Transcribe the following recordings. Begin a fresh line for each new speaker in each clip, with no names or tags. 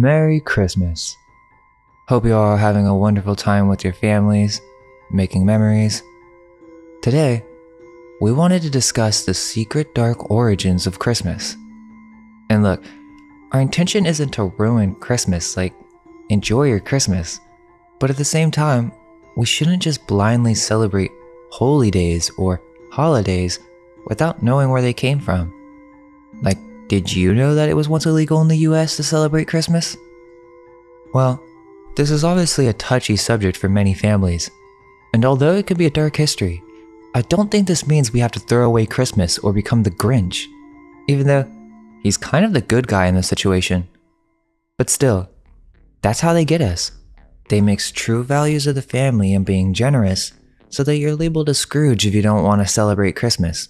Merry Christmas. Hope you all are having a wonderful time with your families, making memories. Today, we wanted to discuss the secret dark origins of Christmas. And look, our intention isn't to ruin Christmas, enjoy your Christmas. But at the same time, we shouldn't just blindly celebrate holy days or holidays without knowing where they came from. Did you know that it was once illegal in the US to celebrate Christmas? Well, this is obviously a touchy subject for many families, and although it could be a dark history, I don't think this means we have to throw away Christmas or become the Grinch, even though he's kind of the good guy in this situation. But still, that's how they get us. They mix true values of the family and being generous so that you're labeled a Scrooge if you don't want to celebrate Christmas.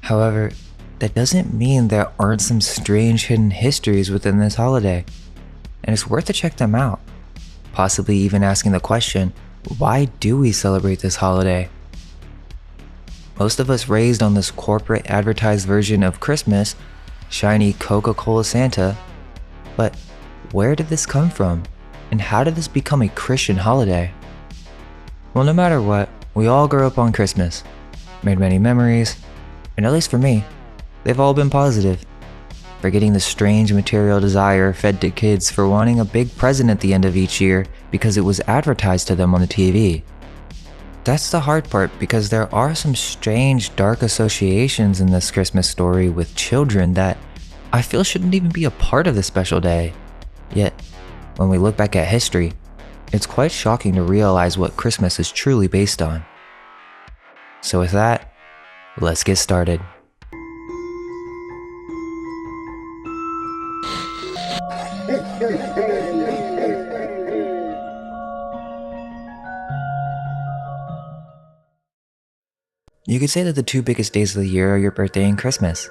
However, that doesn't mean there aren't some strange hidden histories within this holiday, and it's worth to check them out, possibly even asking the question, why do we celebrate this holiday? Most of us raised on this corporate advertised version of Christmas, shiny Coca-Cola Santa, but where did this come from, and how did this become a Christian holiday? Well, no matter what, we all grew up on Christmas, made many memories, and at least for me, they've all been positive. Forgetting the strange material desire fed to kids for wanting a big present at the end of each year because it was advertised to them on the TV. That's the hard part, because there are some strange dark associations in this Christmas story with children that I feel shouldn't even be a part of this special day. Yet, when we look back at history, it's quite shocking to realize what Christmas is truly based on. So with that, let's get started. You could say that the two biggest days of the year are your birthday and Christmas.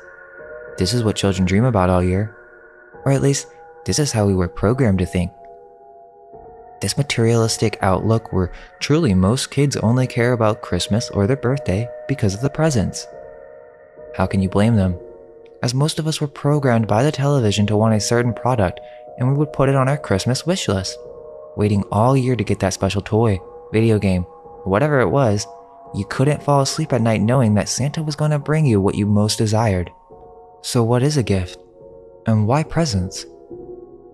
This is what children dream about all year. Or at least, this is how we were programmed to think. This materialistic outlook where truly most kids only care about Christmas or their birthday because of the presents. How can you blame them? As most of us were programmed by the television to want a certain product, and we would put it on our Christmas wish list, waiting all year to get that special toy, video game, whatever it was. You couldn't fall asleep at night knowing that Santa was going to bring you what you most desired. So what is a gift? And why presents?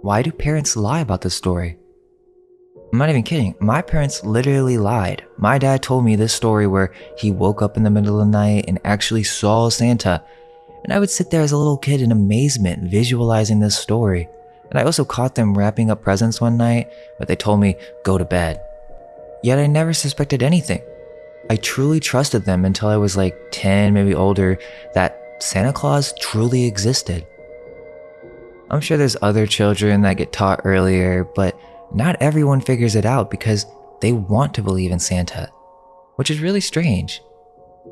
Why do parents lie about this story? I'm not even kidding, my parents literally lied. My dad told me this story where he woke up in the middle of the night and actually saw Santa, and I would sit there as a little kid in amazement visualizing this story. And I also caught them wrapping up presents one night, but they told me, go to bed. Yet I never suspected anything. I truly trusted them until I was 10, maybe older, that Santa Claus truly existed. I'm sure there's other children that get taught earlier, but not everyone figures it out because they want to believe in Santa, which is really strange.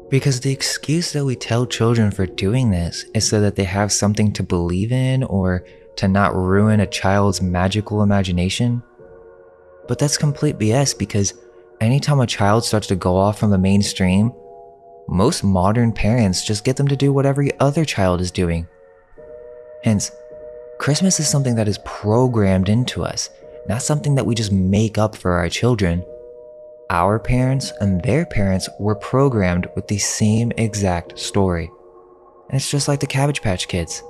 Because the excuse that we tell children for doing this is so that they have something to believe in or to not ruin a child's magical imagination. But that's complete BS, because anytime a child starts to go off from the mainstream, most modern parents just get them to do what every other child is doing. Hence, Christmas is something that is programmed into us, not something that we just make up for our children. Our parents and their parents were programmed with the same exact story. And it's just like the Cabbage Patch Kids.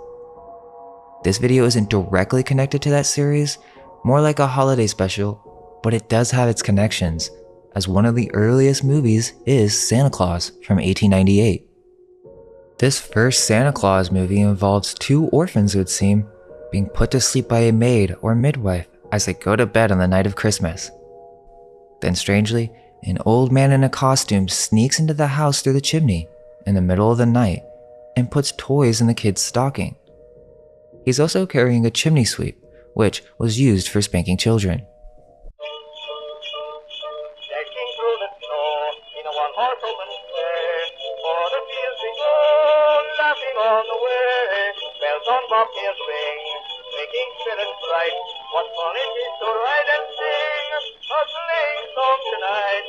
This video isn't directly connected to that series, more like a holiday special, but it does have its connections, as one of the earliest movies is Santa Claus from 1898. This first Santa Claus movie involves two orphans, it would seem, being put to sleep by a maid or midwife as they go to bed on the night of Christmas. Then strangely, an old man in a costume sneaks into the house through the chimney in the middle of the night and puts toys in the kids' stocking. He's also carrying a chimney sweep, which was used for spanking children.
Making spirits bright, what fun it is to ride and sing a sleighing song tonight.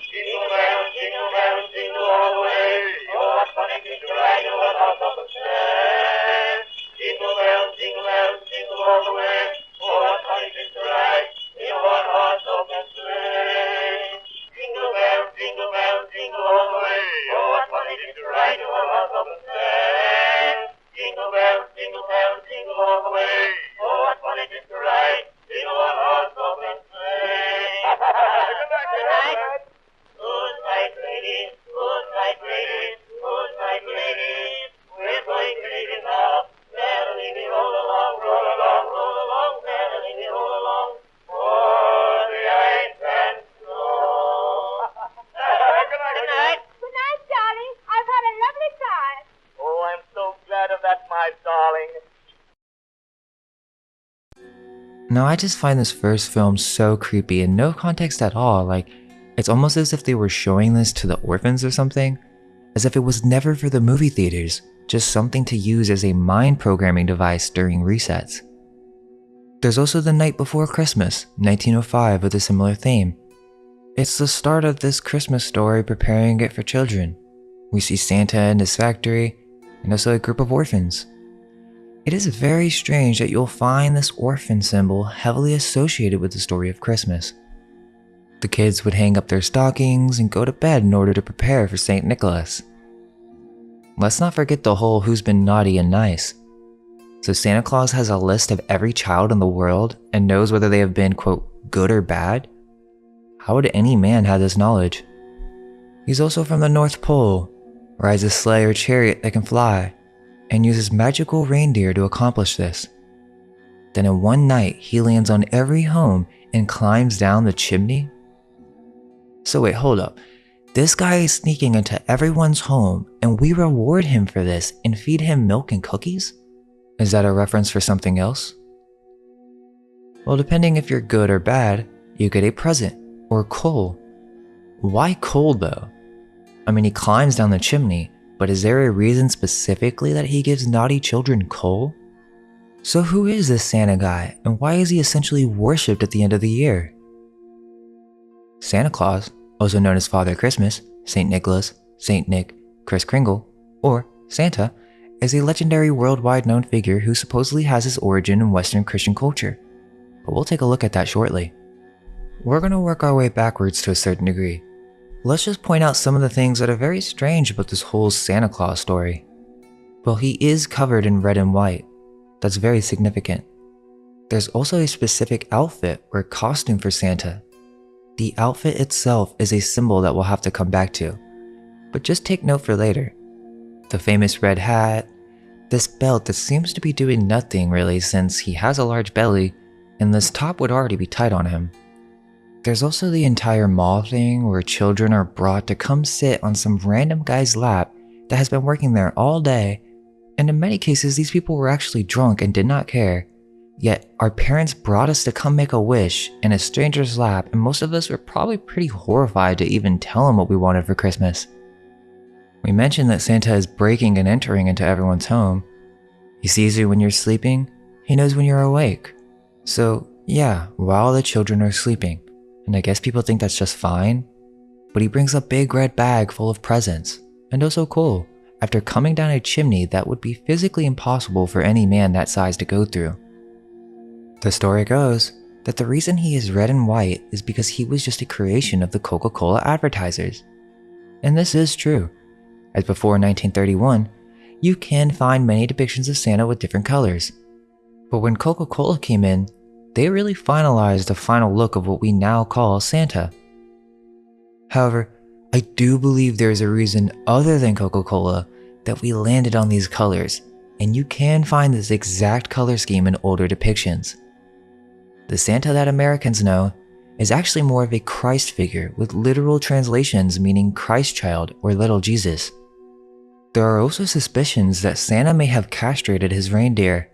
Jingle bells, jingle all the way. Oh, what fun it is to ride in one horse open sleigh. Jingle bells, jingle all the way. Oh,
Now, I just find this first film so creepy and no context at all. Like, it's almost as if they were showing this to the orphans or something, as if it was never for the movie theaters, just something to use as a mind programming device during resets. There's also The Night Before Christmas, 1905, with a similar theme. It's the start of this Christmas story preparing it for children. We see Santa in his factory, and also a group of orphans. It is very strange that you'll find this orphan symbol heavily associated with the story of Christmas. The kids would hang up their stockings and go to bed in order to prepare for St. Nicholas. Let's not forget the whole who's been naughty and nice. So Santa Claus has a list of every child in the world and knows whether they have been, quote, good or bad? How would any man have this knowledge? He's also from the North Pole, rides a sleigh or chariot that can fly, and uses magical reindeer to accomplish this. Then in one night, he lands on every home and climbs down the chimney? So wait, hold up. This guy is sneaking into everyone's home and we reward him for this and feed him milk and cookies? Is that a reference for something else? Well, depending if you're good or bad, you get a present or coal. Why coal though? I mean, he climbs down the chimney, but is there a reason specifically that he gives naughty children coal? So who is this Santa guy, and why is he essentially worshipped at the end of the year? Santa Claus, also known as Father Christmas, St. Nicholas, St. Nick, Kris Kringle, or Santa, is a legendary worldwide known figure who supposedly has his origin in Western Christian culture, but we'll take a look at that shortly. We're going to work our way backwards to a certain degree. Let's just point out some of the things that are very strange about this whole Santa Claus story. Well, he is covered in red and white. That's very significant. There's also a specific outfit or costume for Santa. The outfit itself is a symbol that we'll have to come back to, but just take note for later. The famous red hat, this belt that seems to be doing nothing really since he has a large belly and this top would already be tight on him. There's also the entire mall thing where children are brought to come sit on some random guy's lap that has been working there all day, and in many cases these people were actually drunk and did not care. Yet our parents brought us to come make a wish in a stranger's lap, and most of us were probably pretty horrified to even tell him what we wanted for Christmas. We mentioned that Santa is breaking and entering into everyone's home. He sees you when you're sleeping, he knows when you're awake. So yeah, while the children are sleeping, and I guess people think that's just fine, but he brings a big red bag full of presents, and also coal, after coming down a chimney that would be physically impossible for any man that size to go through. The story goes that the reason he is red and white is because he was just a creation of the Coca-Cola advertisers. And this is true, as before 1931, you can find many depictions of Santa with different colors. But when Coca-Cola came in, they really finalized the final look of what we now call Santa. However, I do believe there is a reason other than Coca-Cola that we landed on these colors, and you can find this exact color scheme in older depictions. The Santa that Americans know is actually more of a Christ figure with literal translations meaning Christ child or little Jesus. There are also suspicions that Santa may have castrated his reindeer,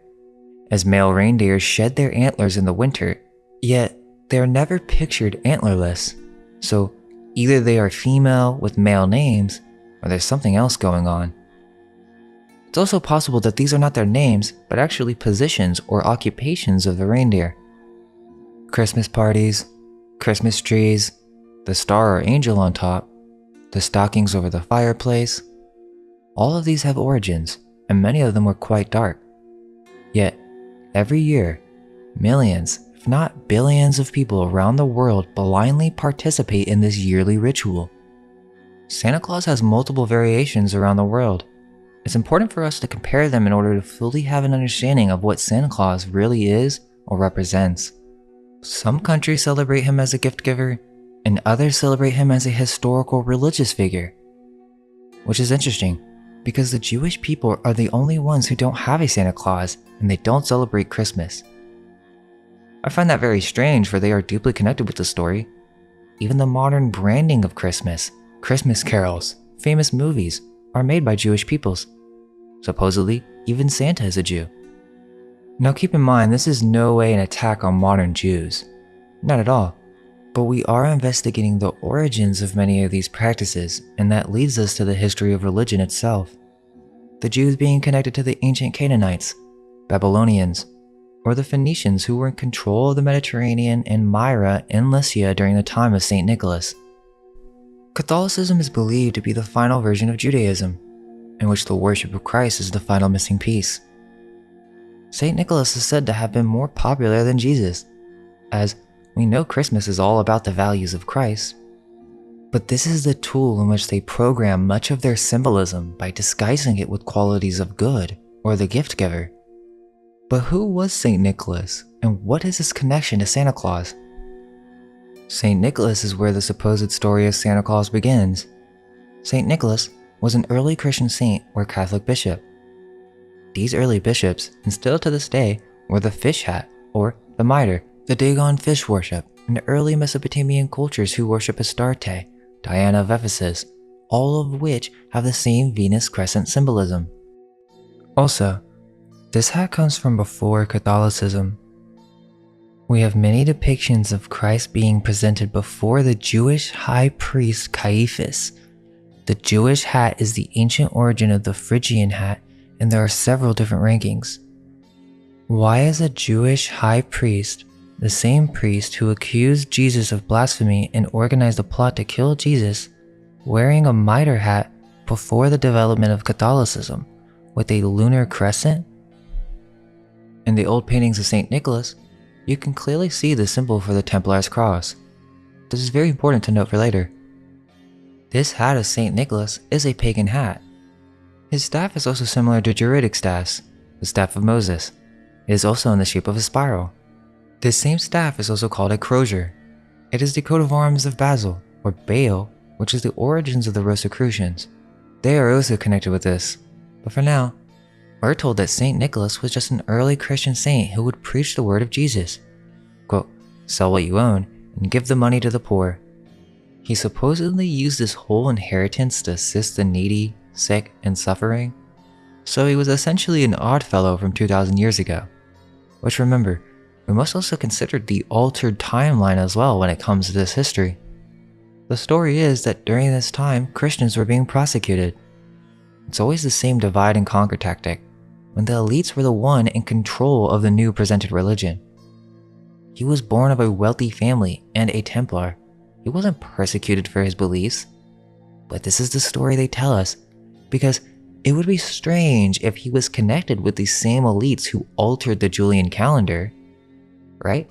as male reindeer shed their antlers in the winter, yet they are never pictured antlerless, so either they are female with male names, or there's something else going on. It's also possible that these are not their names, but actually positions or occupations of the reindeer. Christmas parties, Christmas trees, the star or angel on top, the stockings over the fireplace, all of these have origins, and many of them were quite dark. Yet, every year, millions, if not billions of people around the world blindly participate in this yearly ritual. Santa Claus has multiple variations around the world. It's important for us to compare them in order to fully have an understanding of what Santa Claus really is or represents. Some countries celebrate him as a gift giver, and others celebrate him as a historical religious figure. Which is interesting, because the Jewish people are the only ones who don't have a Santa Claus, and they don't celebrate Christmas. I find that very strange, for they are deeply connected with the story. Even the modern branding of Christmas, Christmas carols, famous movies, are made by Jewish peoples. Supposedly, even Santa is a Jew. Now keep in mind, this is no way an attack on modern Jews. Not at all. But we are investigating the origins of many of these practices, and that leads us to the history of religion itself. The Jews being connected to the ancient Canaanites, Babylonians, or the Phoenicians who were in control of the Mediterranean and Myra in Lycia during the time of St. Nicholas. Catholicism is believed to be the final version of Judaism, in which the worship of Christ is the final missing piece. St. Nicholas is said to have been more popular than Jesus, as we know Christmas is all about the values of Christ. But this is the tool in which they program much of their symbolism by disguising it with qualities of good or the gift giver. But who was St. Nicholas, and what is his connection to Santa Claus? St. Nicholas is where the supposed story of Santa Claus begins. St. Nicholas was an early Christian saint or Catholic bishop. These early bishops, and still to this day, wore the fish hat or the mitre, the Dagon fish worship, and early Mesopotamian cultures who worship Astarte, Diana of Ephesus, all of which have the same Venus crescent symbolism. Also, this hat comes from before Catholicism. We have many depictions of Christ being presented before the Jewish high priest Caiaphas. The Jewish hat is the ancient origin of the Phrygian hat, and there are several different rankings. Why is a Jewish high priest, the same priest who accused Jesus of blasphemy and organized a plot to kill Jesus, wearing a mitre hat before the development of Catholicism with a lunar crescent? In the old paintings of St. Nicholas, you can clearly see the symbol for the Templar's cross. This is very important to note for later. This hat of St. Nicholas is a pagan hat. His staff is also similar to Druidic staffs, the staff of Moses. It is also in the shape of a spiral. This same staff is also called a crozier. It is the coat of arms of Basil, or Baal, which is the origins of the Rosicrucians. They are also connected with this, but for now, we're told that St. Nicholas was just an early Christian saint who would preach the word of Jesus. Quote, "Sell what you own and give the money to the poor." He supposedly used his whole inheritance to assist the needy, sick, and suffering. So he was essentially an odd fellow from 2,000 years ago. Which, remember, we must also consider the altered timeline as well when it comes to this history. The story is that during this time, Christians were being prosecuted. It's always the same divide and conquer tactic, when the elites were the one in control of the new presented religion. He was born of a wealthy family and a Templar. He wasn't persecuted for his beliefs. But this is the story they tell us, because it would be strange if he was connected with these same elites who altered the Julian calendar, right?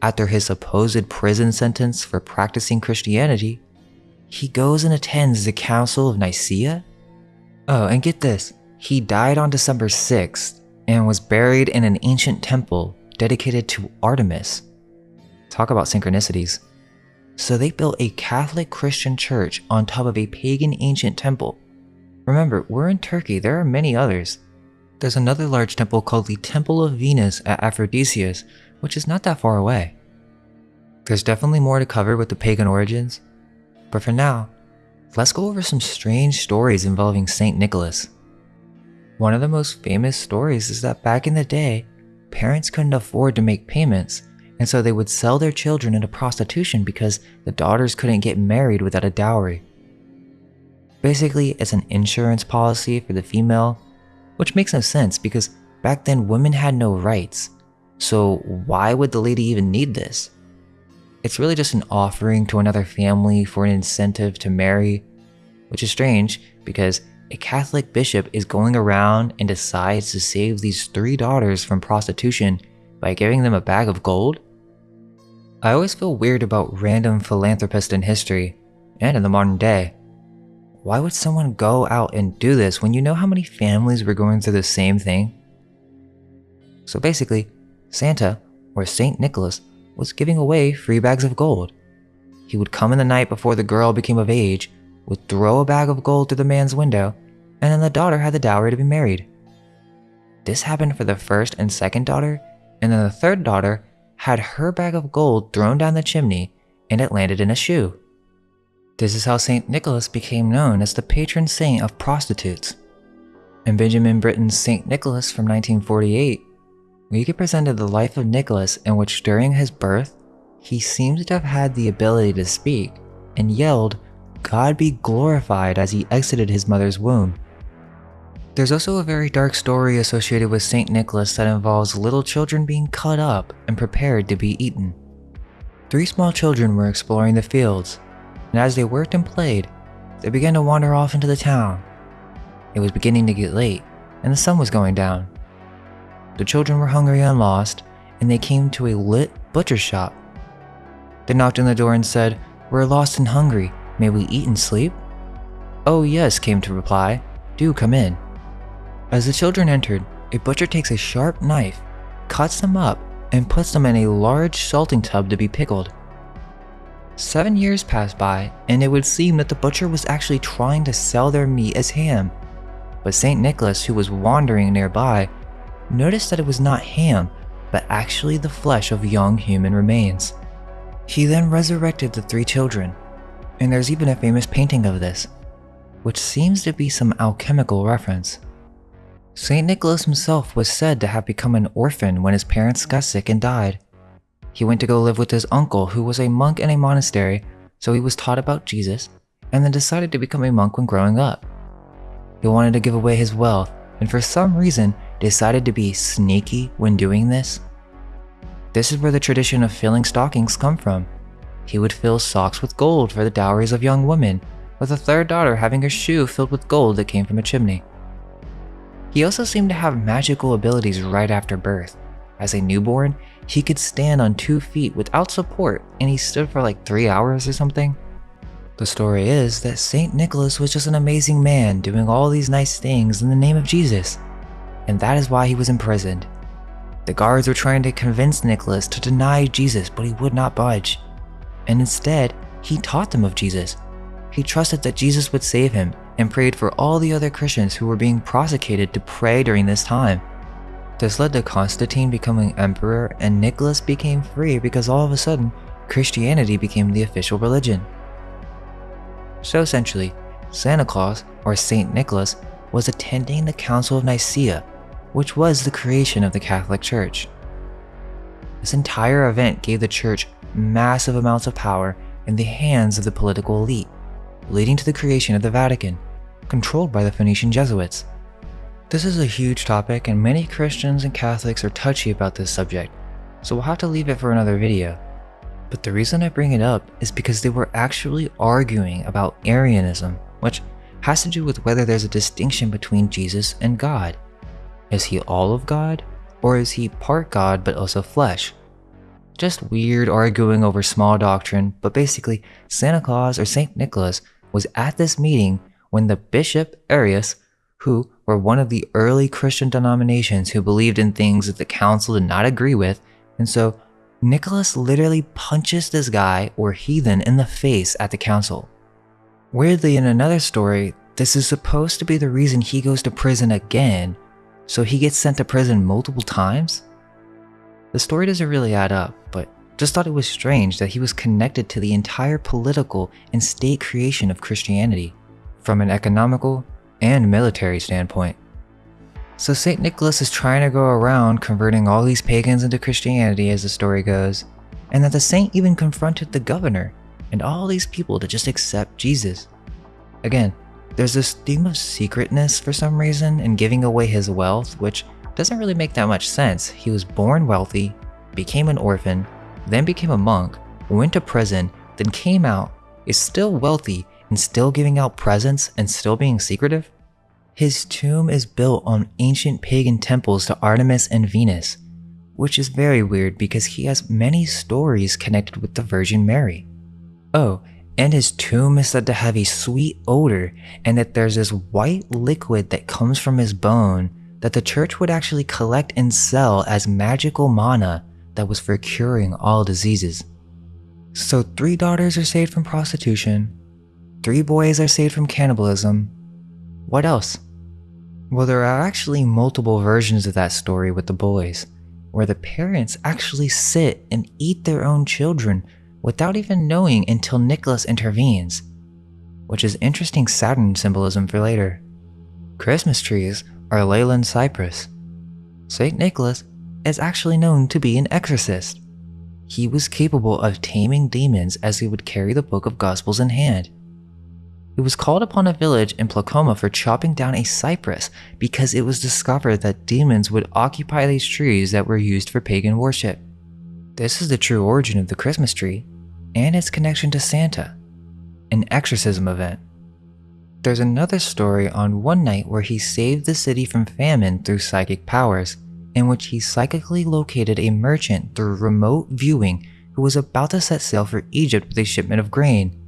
After his supposed prison sentence for practicing Christianity, he goes and attends the Council of Nicaea? Oh, and get this, he died on December 6th and was buried in an ancient temple dedicated to Artemis. Talk about synchronicities. So they built a Catholic Christian church on top of a pagan ancient temple. Remember, we're in Turkey, there are many others. There's another large temple called the Temple of Venus at Aphrodisias, which is not that far away. There's definitely more to cover with the pagan origins, but for now, let's go over some strange stories involving St. Nicholas. One of the most famous stories is that back in the day, parents couldn't afford to make payments, and so they would sell their children into prostitution because the daughters couldn't get married without a dowry. Basically, it's an insurance policy for the female, which makes no sense because back then women had no rights. So why would the lady even need this? It's really just an offering to another family for an incentive to marry, which is strange because a Catholic bishop is going around and decides to save these 3 daughters from prostitution by giving them a bag of gold? I always feel weird about random philanthropists in history, and in the modern day. Why would someone go out and do this when you know how many families were going through the same thing? So basically, Santa, or St. Nicholas, was giving away free bags of gold. He would come in the night before the girl became of age, would throw a bag of gold through the man's window, and then the daughter had the dowry to be married. This happened for the first and second daughter, and then the third daughter had her bag of gold thrown down the chimney and it landed in a shoe. This is how St. Nicholas became known as the patron saint of prostitutes. And Benjamin Britten's St. Nicholas from 1948 We get presented the life of Nicholas, in which during his birth, he seems to have had the ability to speak and yelled, "God be glorified," as he exited his mother's womb. There's also a very dark story associated with Saint Nicholas that involves little children being cut up and prepared to be eaten. 3 small children were exploring the fields, and as they worked and played, they began to wander off into the town. It was beginning to get late, and the sun was going down. The children were hungry and lost, and they came to a lit butcher shop. They knocked on the door and said, "We're lost and hungry. May we eat and sleep?" "Oh yes," came to reply. "Do come in." As the children entered, a butcher takes a sharp knife, cuts them up, and puts them in a large salting tub to be pickled. 7 years passed by, and it would seem that the butcher was actually trying to sell their meat as ham. But St. Nicholas, who was wandering nearby, noticed that it was not ham, but actually the flesh of young human remains. He then resurrected the 3 children, and there's even a famous painting of this, which seems to be some alchemical reference. St. Nicholas himself was said to have become an orphan when his parents got sick and died. He went to go live with his uncle, who was a monk in a monastery, so he was taught about Jesus, and then decided to become a monk when growing up. He wanted to give away his wealth, and for some reason decided to be sneaky when doing this. This is where the tradition of filling stockings come from. He would fill socks with gold for the dowries of young women, with a 3rd daughter having her shoe filled with gold that came from a chimney. He also seemed to have magical abilities right after birth. As a newborn, he could stand on 2 feet without support, and he stood for like 3 hours or something. The story is that St. Nicholas was just an amazing man doing all these nice things in the name of Jesus, and that is why he was imprisoned. The guards were trying to convince Nicholas to deny Jesus, but he would not budge. And instead, he taught them of Jesus. He trusted that Jesus would save him and prayed for all the other Christians who were being prosecuted to pray during this time. This led to Constantine becoming emperor, and Nicholas became free because all of a sudden, Christianity became the official religion. So essentially, Santa Claus, or Saint Nicholas, was attending the Council of Nicaea, which was the creation of the Catholic Church. This entire event gave the Church massive amounts of power in the hands of the political elite, leading to the creation of the Vatican, controlled by the Phoenician Jesuits. This is a huge topic, and many Christians and Catholics are touchy about this subject, so we'll have to leave it for another video. But the reason I bring it up is because they were actually arguing about Arianism, which has to do with whether there's a distinction between Jesus and God. Is he all of God, or is he part God but also flesh? Just weird arguing over small doctrine, but basically Santa Claus or Saint Nicholas was at this meeting when the Bishop Arius, who were one of the early Christian denominations who believed in things that the council did not agree with, and so Nicholas literally punches this guy or heathen in the face at the council. Weirdly, in another story, this is supposed to be the reason he goes to prison again, so he gets sent to prison multiple times? The story doesn't really add up, but just thought it was strange that he was connected to the entire political and state creation of Christianity, from an economical and military standpoint. So St. Nicholas is trying to go around converting all these pagans into Christianity as the story goes, and that the saint even confronted the governor and all these people to just accept Jesus. Again, there's this theme of secretness for some reason in giving away his wealth, which doesn't really make that much sense. He was born wealthy, became an orphan, then became a monk, went to prison, then came out, is still wealthy, and still giving out presents and still being secretive? His tomb is built on ancient pagan temples to Artemis and Venus, which is very weird because he has many stories connected with the Virgin Mary. Oh, and his tomb is said to have a sweet odor, and that there's this white liquid that comes from his bone that the church would actually collect and sell as magical mana that was for curing all diseases. So 3 daughters are saved from prostitution, 3 boys are saved from cannibalism. What else? Well, there are actually multiple versions of that story with the boys, where the parents actually sit and eat their own children without even knowing until Nicholas intervenes, which is interesting Saturn symbolism for later. Christmas trees are Leyland cypress. St. Nicholas is actually known to be an exorcist. He was capable of taming demons as he would carry the Book of Gospels in hand. He was called upon a village in Placoma for chopping down a cypress because it was discovered that demons would occupy these trees that were used for pagan worship. This is the true origin of the Christmas tree and its connection to Santa, an exorcism event. There's another story on one night where he saved the city from famine through psychic powers, in which he psychically located a merchant through remote viewing who was about to set sail for Egypt with a shipment of grain.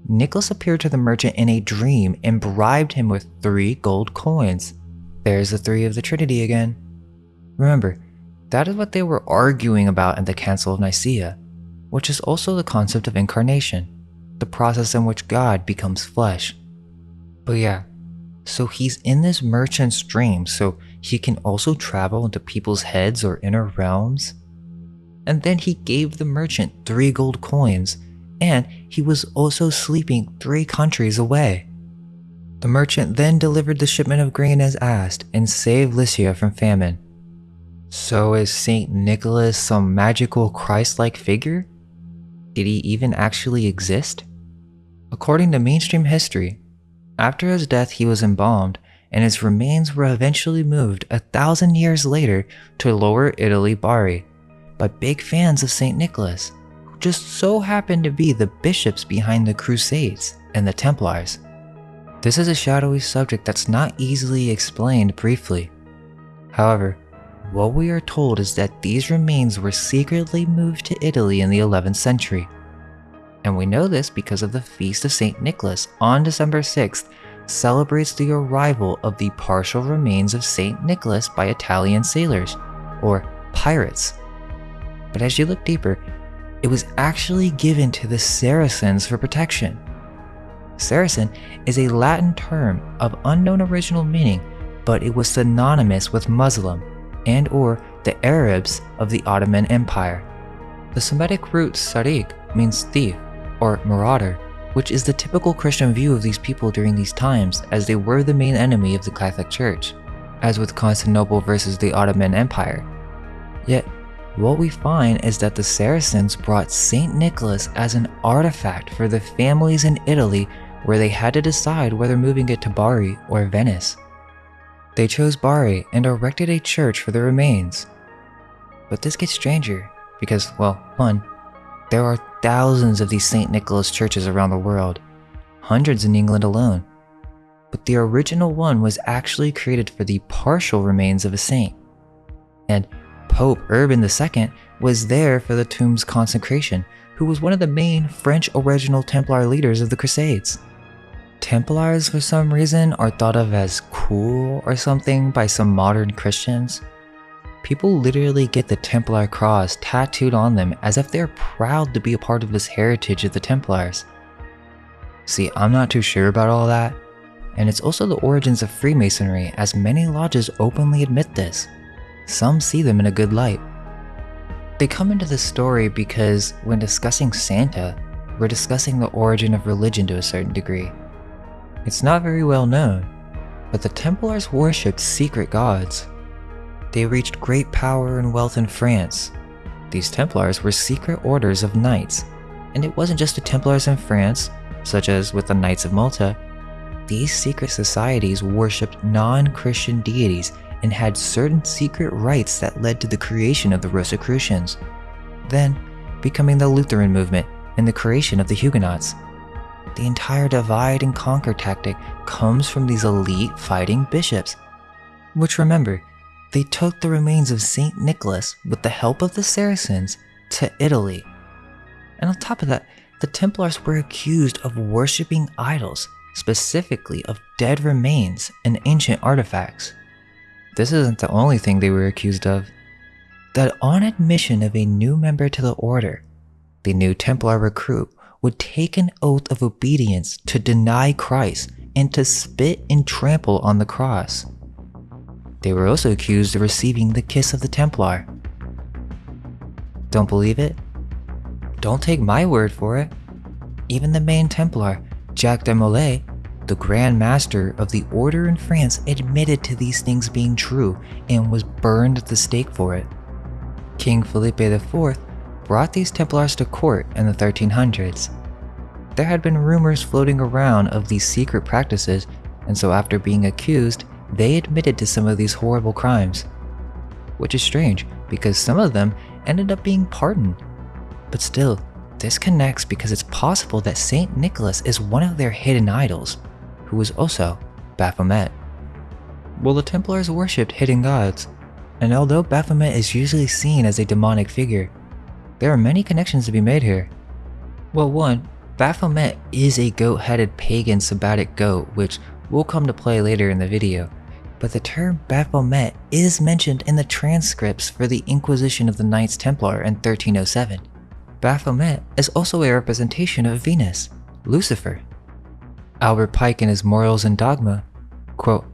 Nicholas appeared to the merchant in a dream and bribed him with 3 gold coins. There's the 3 of the Trinity again. Remember, that is what they were arguing about at the Council of Nicaea, which is also the concept of incarnation, the process in which God becomes flesh. But yeah, so he's in this merchant's dream, so he can also travel into people's heads or inner realms. And then he gave the merchant 3 gold coins, and he was also sleeping 3 countries away. The merchant then delivered the shipment of grain as asked and saved Lycia from famine. So is Saint Nicholas some magical Christ-like figure? Did he even actually exist? According to mainstream history, after his death he was embalmed, and his remains were eventually moved 1,000 years later to Lower Italy, Bari, by big fans of St. Nicholas, who just so happened to be the bishops behind the Crusades and the Templars. This is a shadowy subject that's not easily explained briefly. However, what we are told is that these remains were secretly moved to Italy in the 11th century. And we know this because of the Feast of St. Nicholas on December 6th celebrates the arrival of the partial remains of St. Nicholas by Italian sailors, or pirates. But as you look deeper, it was actually given to the Saracens for protection. Saracen is a Latin term of unknown original meaning, but it was synonymous with Muslim and or the Arabs of the Ottoman Empire. The Semitic root Sariq means thief or marauder, which is the typical Christian view of these people during these times, as they were the main enemy of the Catholic Church, as with Constantinople versus the Ottoman Empire. Yet, what we find is that the Saracens brought St. Nicholas as an artifact for the families in Italy where they had to decide whether moving it to Bari or Venice. They chose Bari and erected a church for the remains. But this gets stranger because, well, 1, there are thousands of these St. Nicholas churches around the world, hundreds in England alone. But the original one was actually created for the partial remains of a saint. And Pope Urban II was there for the tomb's consecration, who was one of the main French original Templar leaders of the Crusades. Templars, for some reason, are thought of as cool or something by some modern Christians. People literally get the Templar cross tattooed on them as if they're proud to be a part of this heritage of the Templars. See, I'm not too sure about all that, and it's also the origins of Freemasonry, as many lodges openly admit this. Some see them in a good light. They come into the story because when discussing Santa, we're discussing the origin of religion to a certain degree. It's not very well known, but the Templars worshipped secret gods. They reached great power and wealth in France. These Templars were secret orders of knights, and it wasn't just the Templars in France, such as with the Knights of Malta. These secret societies worshipped non-Christian deities and had certain secret rites that led to the creation of the Rosicrucians, then becoming the Lutheran movement and the creation of the Huguenots. The entire divide and conquer tactic comes from these elite fighting bishops, which, remember, they took the remains of St. Nicholas with the help of the Saracens to Italy. And on top of that, the Templars were accused of worshipping idols, specifically of dead remains and ancient artifacts. This isn't the only thing they were accused of. That on admission of a new member to the order, the new Templar recruit would take an oath of obedience to deny Christ and to spit and trample on the cross. They were also accused of receiving the kiss of the Templar. Don't believe it? Don't take my word for it. Even the main Templar, Jacques de Molay, The Grand Master of the Order in France admitted to these things being true and was burned at the stake for it. King Philippe IV brought these Templars to court in the 1300s. There had been rumors floating around of these secret practices, and so after being accused, they admitted to some of these horrible crimes. Which is strange, because some of them ended up being pardoned. But still, this connects because it's possible that Saint Nicholas is one of their hidden idols, who was also Baphomet. Well, the Templars worshipped hidden gods, and although Baphomet is usually seen as a demonic figure, there are many connections to be made here. Well, one, Baphomet is a goat-headed pagan sabbatic goat, which will come to play later in the video, but the term Baphomet is mentioned in the transcripts for the Inquisition of the Knights Templar in 1307. Baphomet is also a representation of Venus, Lucifer. Albert Pike in his Morals and Dogma, quote,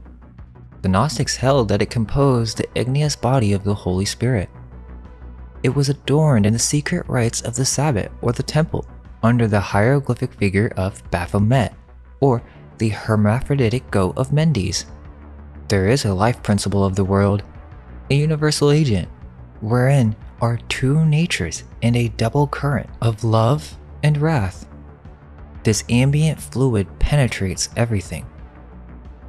"The Gnostics held that it composed the igneous body of the Holy Spirit. It was adorned in the secret rites of the Sabbat or the temple under the hieroglyphic figure of Baphomet, or the hermaphroditic goat of Mendes. There is a life principle of the world, a universal agent, wherein are two natures and a double current of love and wrath. This ambient fluid penetrates everything.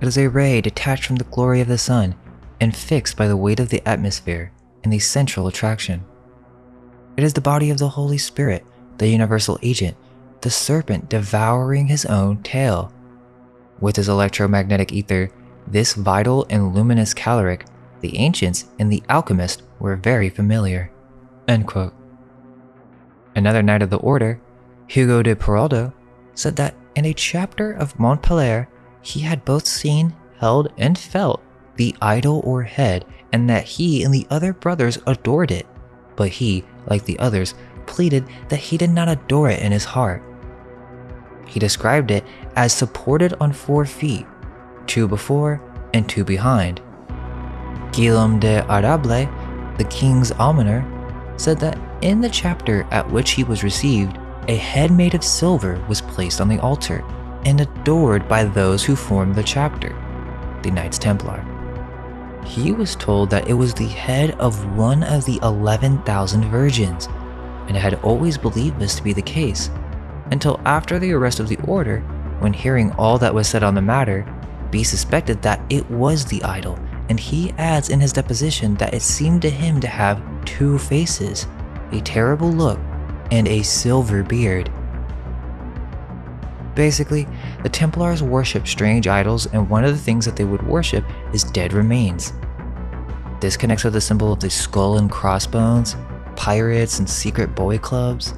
It is a ray detached from the glory of the sun and fixed by the weight of the atmosphere and the central attraction. It is the body of the Holy Spirit, the universal agent, the serpent devouring his own tail. With his electromagnetic ether, this vital and luminous caloric, the ancients and the alchemists were very familiar." End quote. Another knight of the order, Hugo de Peraldo, said that in a chapter of Montpellier, he had both seen, held, and felt the idol or head, and that he and the other brothers adored it, but he, like the others, pleaded that he did not adore it in his heart. He described it as supported on 4 feet, 2 before and 2 behind. Guillaume de Arable, the king's almoner, said that in the chapter at which he was received, a head made of silver was placed on the altar and adored by those who formed the chapter, the Knights Templar. He was told that it was the head of one of the 11,000 virgins, and had always believed this to be the case, until after the arrest of the order, when hearing all that was said on the matter, B suspected that it was the idol, and he adds in his deposition that it seemed to him to have 2 faces, a terrible look, and a silver beard. Basically, the Templars worship strange idols, and one of the things that they would worship is dead remains. This connects with the symbol of the skull and crossbones, pirates, and secret boy clubs.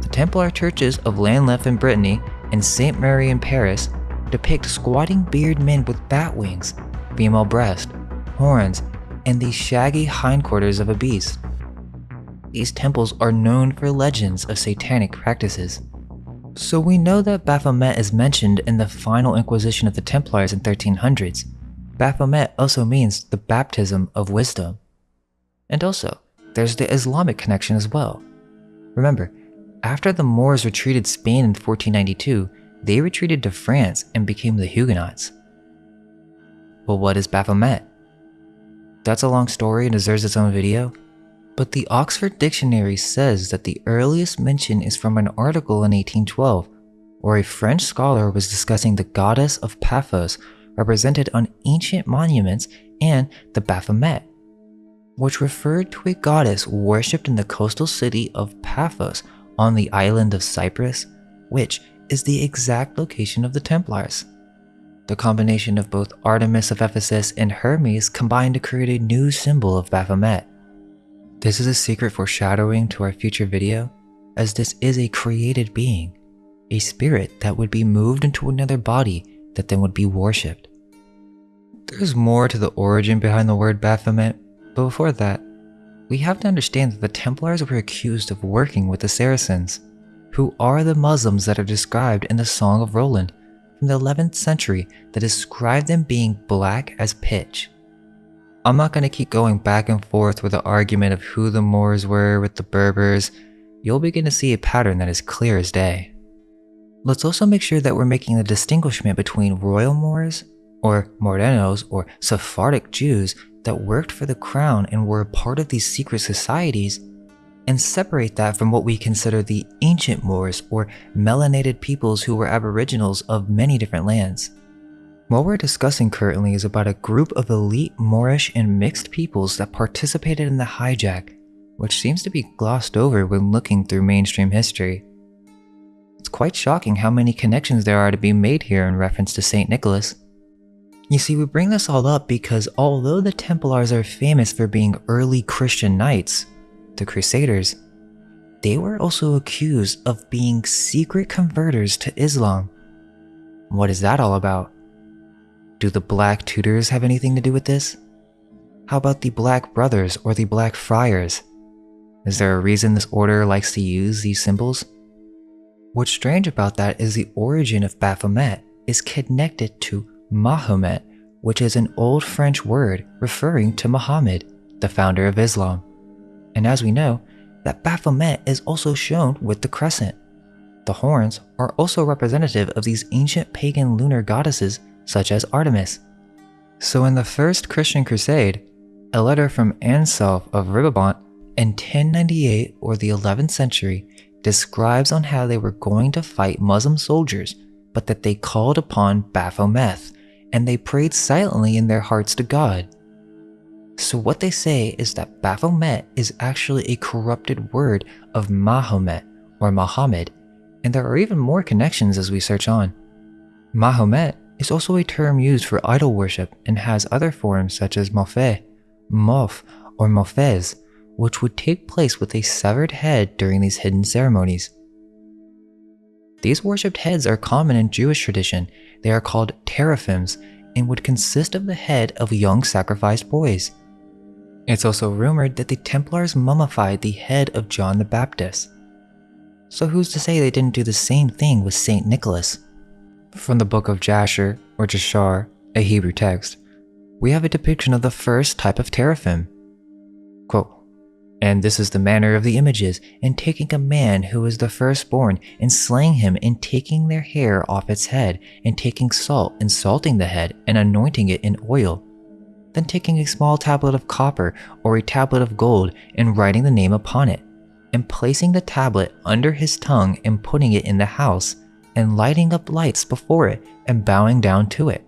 The Templar churches of Lanleff in Brittany and Saint Mary in Paris depict squatting bearded men with bat wings, female breast, horns, and the shaggy hindquarters of a beast. These temples are known for legends of satanic practices. So we know that Baphomet is mentioned in the final Inquisition of the Templars in 1300s. Baphomet also means the baptism of wisdom. And also, there's the Islamic connection as well. Remember, after the Moors retreated Spain in 1492, they retreated to France and became the Huguenots. Well, what is Baphomet? That's a long story and deserves its own video, but the Oxford Dictionary says that the earliest mention is from an article in 1812, where a French scholar was discussing the goddess of Paphos represented on ancient monuments and the Baphomet, which referred to a goddess worshipped in the coastal city of Paphos on the island of Cyprus, which is the exact location of the Templars. The combination of both Artemis of Ephesus and Hermes combined to create a new symbol of Baphomet. This is a secret foreshadowing to our future video, as this is a created being, a spirit that would be moved into another body that then would be worshipped. There's more to the origin behind the word Baphomet, but before that, we have to understand that the Templars were accused of working with the Saracens, who are the Muslims that are described in the Song of Roland from the 11th century that describe them being black as pitch. I'm not going to keep going back and forth with the argument of who the Moors were with the Berbers. You'll begin to see a pattern that is clear as day. Let's also make sure that we're making the distinguishment between royal Moors, or Morenos, or Sephardic Jews that worked for the crown and were a part of these secret societies, and separate that from what we consider the ancient Moors, or melanated peoples who were aboriginals of many different lands. What we're discussing currently is about a group of elite Moorish and mixed peoples that participated in the hijack, which seems to be glossed over when looking through mainstream history. It's quite shocking how many connections there are to be made here in reference to St. Nicholas. You see, we bring this all up because although the Templars are famous for being early Christian knights, the Crusaders, they were also accused of being secret converters to Islam. What is that all about? Do the Black Tudors have anything to do with this? How about the Black Brothers or the Black Friars? Is there a reason this order likes to use these symbols? What's strange about that is the origin of Baphomet is connected to Mahomet, which is an old French word referring to Muhammad, the founder of Islam. And as we know, that Baphomet is also shown with the crescent. The horns are also representative of these ancient pagan lunar goddesses such as Artemis. So in the First Christian Crusade, a letter from Anselm of Ribabont in 1098 or the 11th century describes on how they were going to fight Muslim soldiers, but that they called upon Baphomet, and they prayed silently in their hearts to God. So what they say is that Baphomet is actually a corrupted word of Mahomet or Muhammad, and there are even more connections as we search on. Mahomet is also a term used for idol worship and has other forms such as Mofeh, Mof, or Mofez, which would take place with a severed head during these hidden ceremonies. These worshipped heads are common in Jewish tradition. They are called teraphims and would consist of the head of young sacrificed boys. It's also rumored that the Templars mummified the head of John the Baptist. So who's to say they didn't do the same thing with St. Nicholas? From the book of Jasher, or Jashar, a Hebrew text, we have a depiction of the first type of teraphim. Quote, "And this is the manner of the images, in taking a man who is the firstborn, and slaying him, and taking their hair off its head, and taking salt, and salting the head, and anointing it in oil. Then taking a small tablet of copper, or a tablet of gold, and writing the name upon it, and placing the tablet under his tongue, and putting it in the house, and lighting up lights before it, and bowing down to it.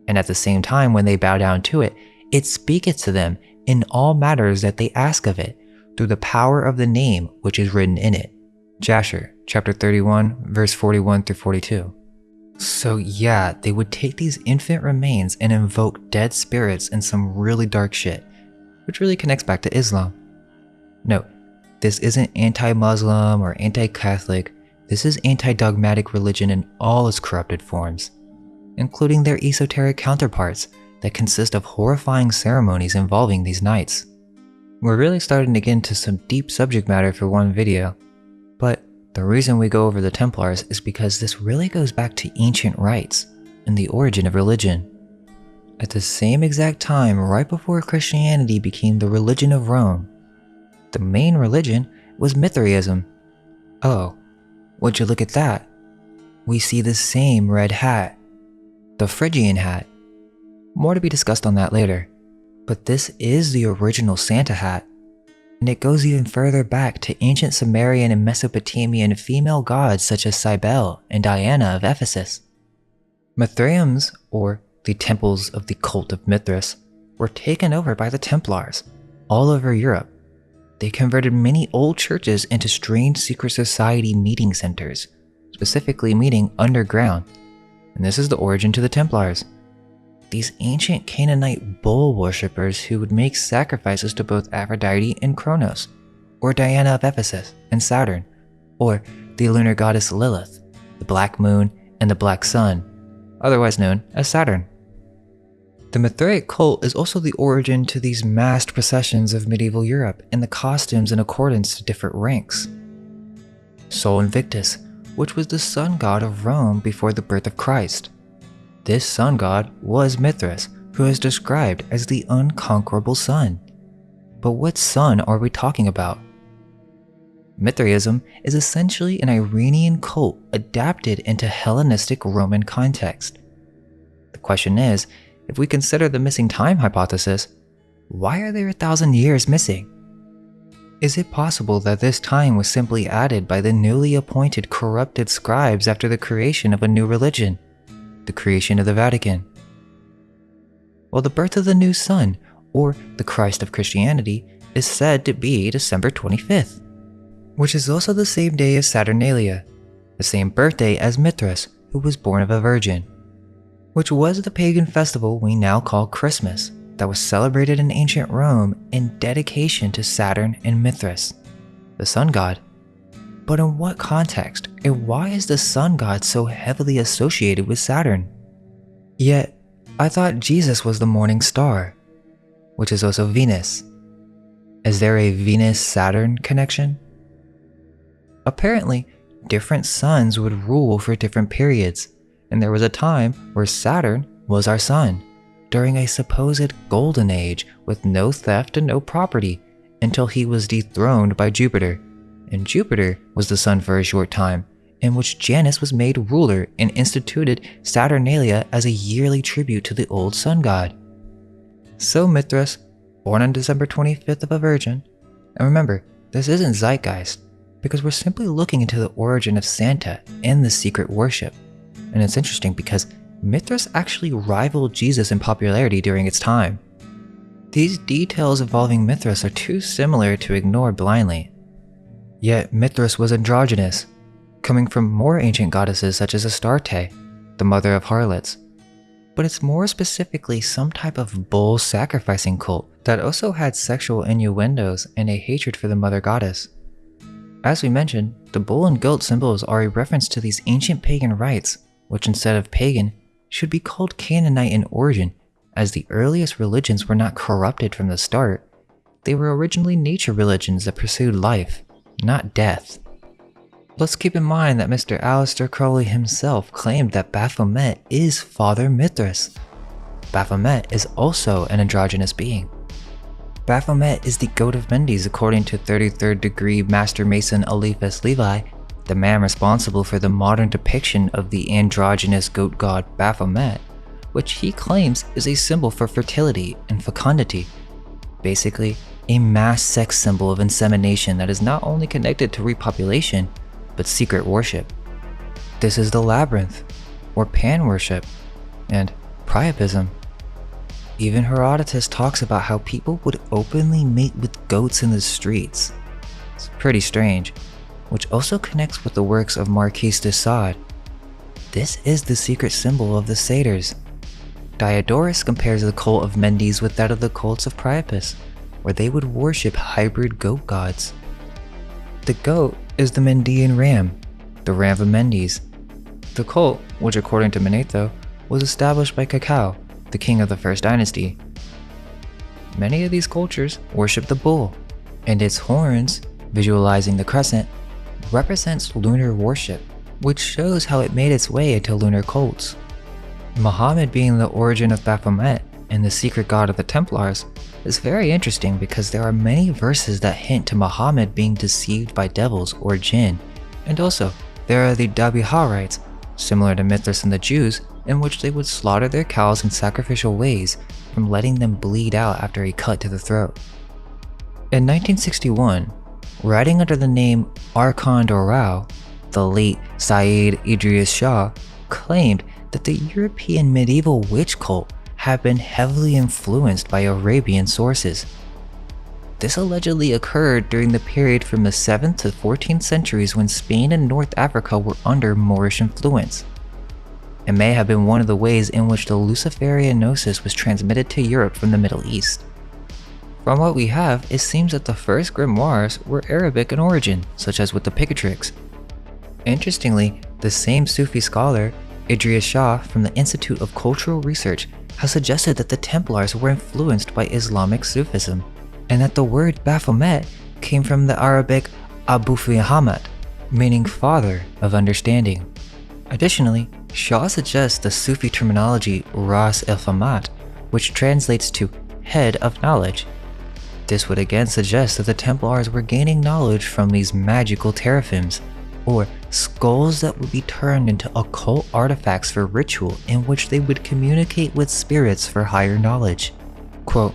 And at the same time when they bow down to it, it speaketh to them in all matters that they ask of it, through the power of the name which is written in it." Jasher, chapter 31, verse 41 through 42. So yeah, they would take these infant remains and invoke dead spirits and some really dark shit, which really connects back to Islam. Note, this isn't anti-Muslim or anti-Catholic, this is anti-dogmatic religion in all its corrupted forms, including their esoteric counterparts that consist of horrifying ceremonies involving these knights. We're really starting to get into some deep subject matter for one video, but the reason we go over the Templars is because this really goes back to ancient rites and the origin of religion. At the same exact time, right before Christianity became the religion of Rome, the main religion was Mithraism. Oh, would you look at that? We see the same red hat, the Phrygian hat. More to be discussed on that later. But this is the original Santa hat, and it goes even further back to ancient Sumerian and Mesopotamian female gods such as Cybele and Diana of Ephesus. Mithraeums, or the temples of the cult of Mithras, were taken over by the Templars all over Europe. They converted many old churches into strange secret society meeting centers, specifically meeting underground, and this is the origin to the Templars. These ancient Canaanite bull worshippers who would make sacrifices to both Aphrodite and Kronos, or Diana of Ephesus and Saturn, or the lunar goddess Lilith, the black moon, and the black sun, otherwise known as Saturn. The Mithraic cult is also the origin to these massed processions of medieval Europe and the costumes in accordance to different ranks. Sol Invictus, which was the sun god of Rome before the birth of Christ. This sun god was Mithras, who is described as the unconquerable sun. But what sun are we talking about? Mithraism is essentially an Iranian cult adapted into Hellenistic Roman context. The question is, if we consider the missing time hypothesis, why are there 1,000 years missing? Is it possible that this time was simply added by the newly appointed corrupted scribes after the creation of a new religion, the creation of the Vatican? Well, the birth of the new sun, or the Christ of Christianity, is said to be December 25th, which is also the same day as Saturnalia, the same birthday as Mithras, who was born of a virgin, which was the pagan festival we now call Christmas, that was celebrated in ancient Rome in dedication to Saturn and Mithras, the sun god. But in what context, and why is the sun god so heavily associated with Saturn? Yet, I thought Jesus was the morning star, which is also Venus. Is there a Venus-Saturn connection? Apparently, different suns would rule for different periods, and there was a time where Saturn was our sun, during a supposed golden age with no theft and no property, until he was dethroned by Jupiter, and Jupiter was the sun for a short time, in which Janus was made ruler and instituted Saturnalia as a yearly tribute to the old sun god. So Mithras, born on December 25th of a virgin, and remember, this isn't zeitgeist, because we're simply looking into the origin of Santa and the secret worship. And it's interesting because Mithras actually rivaled Jesus in popularity during its time. These details involving Mithras are too similar to ignore blindly. Yet Mithras was androgynous, coming from more ancient goddesses such as Astarte, the mother of harlots. But it's more specifically some type of bull sacrificing cult that also had sexual innuendos and a hatred for the mother goddess. As we mentioned, the bull and goat symbols are a reference to these ancient pagan rites, which instead of pagan, should be called Canaanite in origin, as the earliest religions were not corrupted from the start. They were originally nature religions that pursued life, not death. Let's keep in mind that Mr. Aleister Crowley himself claimed that Baphomet is Father Mithras. Baphomet is also an androgynous being. Baphomet is the goat of Mendes according to 33rd degree Master Mason Eliphas Levi, the man responsible for the modern depiction of the androgynous goat god Baphomet, which he claims is a symbol for fertility and fecundity. Basically, a mass sex symbol of insemination that is not only connected to repopulation, but secret worship. This is the labyrinth, or Pan worship, and priapism. Even Herodotus talks about how people would openly mate with goats in the streets. It's pretty strange, which also connects with the works of Marquis de Sade. This is the secret symbol of the satyrs. Diodorus compares the cult of Mendes with that of the cults of Priapus, where they would worship hybrid goat gods. The goat is the Mendean ram, the ram of Mendes. The cult, which according to Manetho, was established by Cacao, the king of the first dynasty. Many of these cultures worship the bull, and its horns, visualizing the crescent, represents lunar worship, which shows how it made its way into lunar cults. Muhammad being the origin of Baphomet and the secret god of the Templars is very interesting because there are many verses that hint to Muhammad being deceived by devils or jinn, and also there are the Dabiha rites, similar to Mithras and the Jews, in which they would slaughter their cows in sacrificial ways from letting them bleed out after a cut to the throat. In 1961, writing under the name Archon Dorau, the late Sayyid Idris Shah claimed that the European medieval witch cult had been heavily influenced by Arabian sources. This allegedly occurred during the period from the 7th to 14th centuries when Spain and North Africa were under Moorish influence. It may have been one of the ways in which the Luciferian Gnosis was transmitted to Europe from the Middle East. From what we have, it seems that the first grimoires were Arabic in origin, such as with the Picatrix. Interestingly, the same Sufi scholar, Idris Shah from the Institute of Cultural Research, has suggested that the Templars were influenced by Islamic Sufism, and that the word Baphomet came from the Arabic Abu Fihamat, meaning father of understanding. Additionally, Shah suggests the Sufi terminology Ras el Famat, which translates to head of knowledge. This would again suggest that the Templars were gaining knowledge from these magical teraphims, or skulls that would be turned into occult artifacts for ritual in which they would communicate with spirits for higher knowledge. Quote,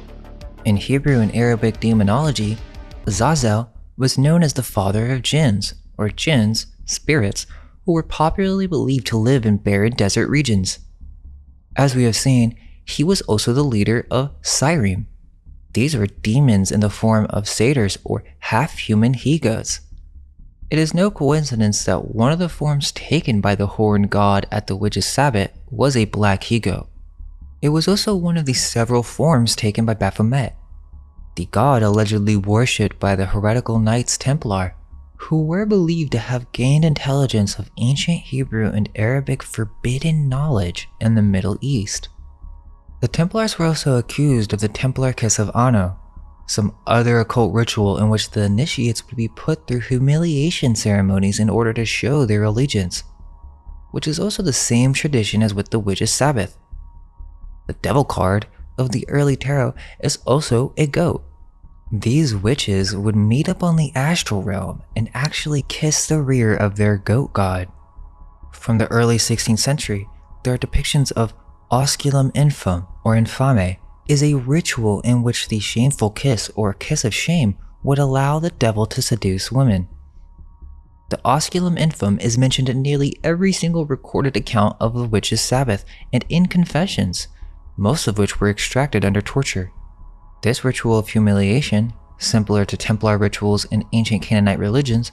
in Hebrew and Arabic demonology, Azazel was known as the father of jinns, or jinns, spirits, who were popularly believed to live in barren desert regions. As we have seen, he was also the leader of Sirim. These were demons in the form of satyrs or half-human he-goats. It is no coincidence that one of the forms taken by the horned god at the witch's sabbat was a black he-goat. It was also one of the several forms taken by Baphomet, the god allegedly worshipped by the heretical Knights Templar, who were believed to have gained intelligence of ancient Hebrew and Arabic forbidden knowledge in the Middle East. The Templars were also accused of the Templar Kiss of Anno, some other occult ritual in which the initiates would be put through humiliation ceremonies in order to show their allegiance, which is also the same tradition as with the Witch's Sabbath. The Devil card of the early tarot is also a goat. These witches would meet up on the astral realm and actually kiss the rear of their goat god. From the early 16th century, there are depictions of osculum infam or infame is a ritual in which the shameful kiss or kiss of shame would allow the devil to seduce women. The osculum infam is mentioned in nearly every single recorded account of the witch's Sabbath and in confessions, most of which were extracted under torture. This ritual of humiliation, similar to Templar rituals in ancient Canaanite religions,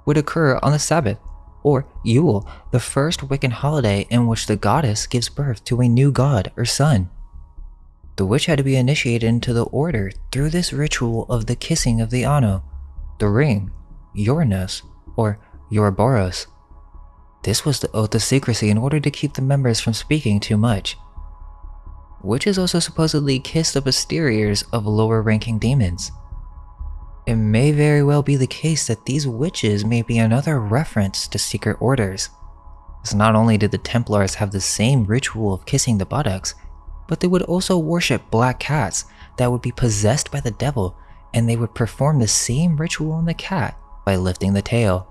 would occur on the Sabbath, or Yule, the first Wiccan holiday in which the goddess gives birth to a new god or son. The witch had to be initiated into the order through this ritual of the kissing of the Anno, the ring, Uranus, or Ouroboros. This was the oath of secrecy in order to keep the members from speaking too much. Witches also supposedly kissed the posteriors of lower-ranking demons. It may very well be the case that these witches may be another reference to secret orders, as not only did the Templars have the same ritual of kissing the buttocks, but they would also worship black cats that would be possessed by the devil, and they would perform the same ritual on the cat by lifting the tail.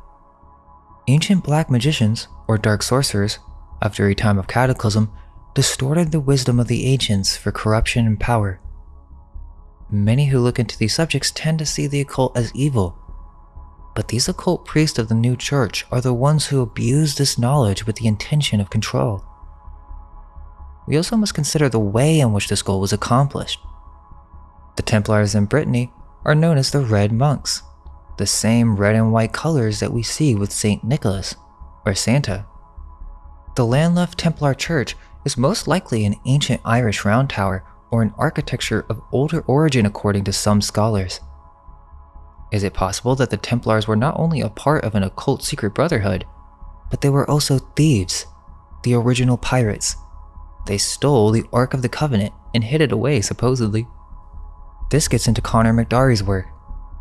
Ancient black magicians, or dark sorcerers, after a time of cataclysm, distorted the wisdom of the ancients for corruption and power. Many who look into these subjects tend to see the occult as evil, but these occult priests of the new church are the ones who abuse this knowledge with the intention of control. We also must consider the way in which this goal was accomplished. The Templars in Brittany are known as the Red Monks, the same red and white colors that we see with Saint Nicholas, or Santa. The land-left Templar church is most likely an ancient Irish round tower or an architecture of older origin according to some scholars. Is it possible that the Templars were not only a part of an occult secret brotherhood, but they were also thieves, the original pirates? They stole the Ark of the Covenant and hid it away, supposedly. This gets into Connor McDarry's work,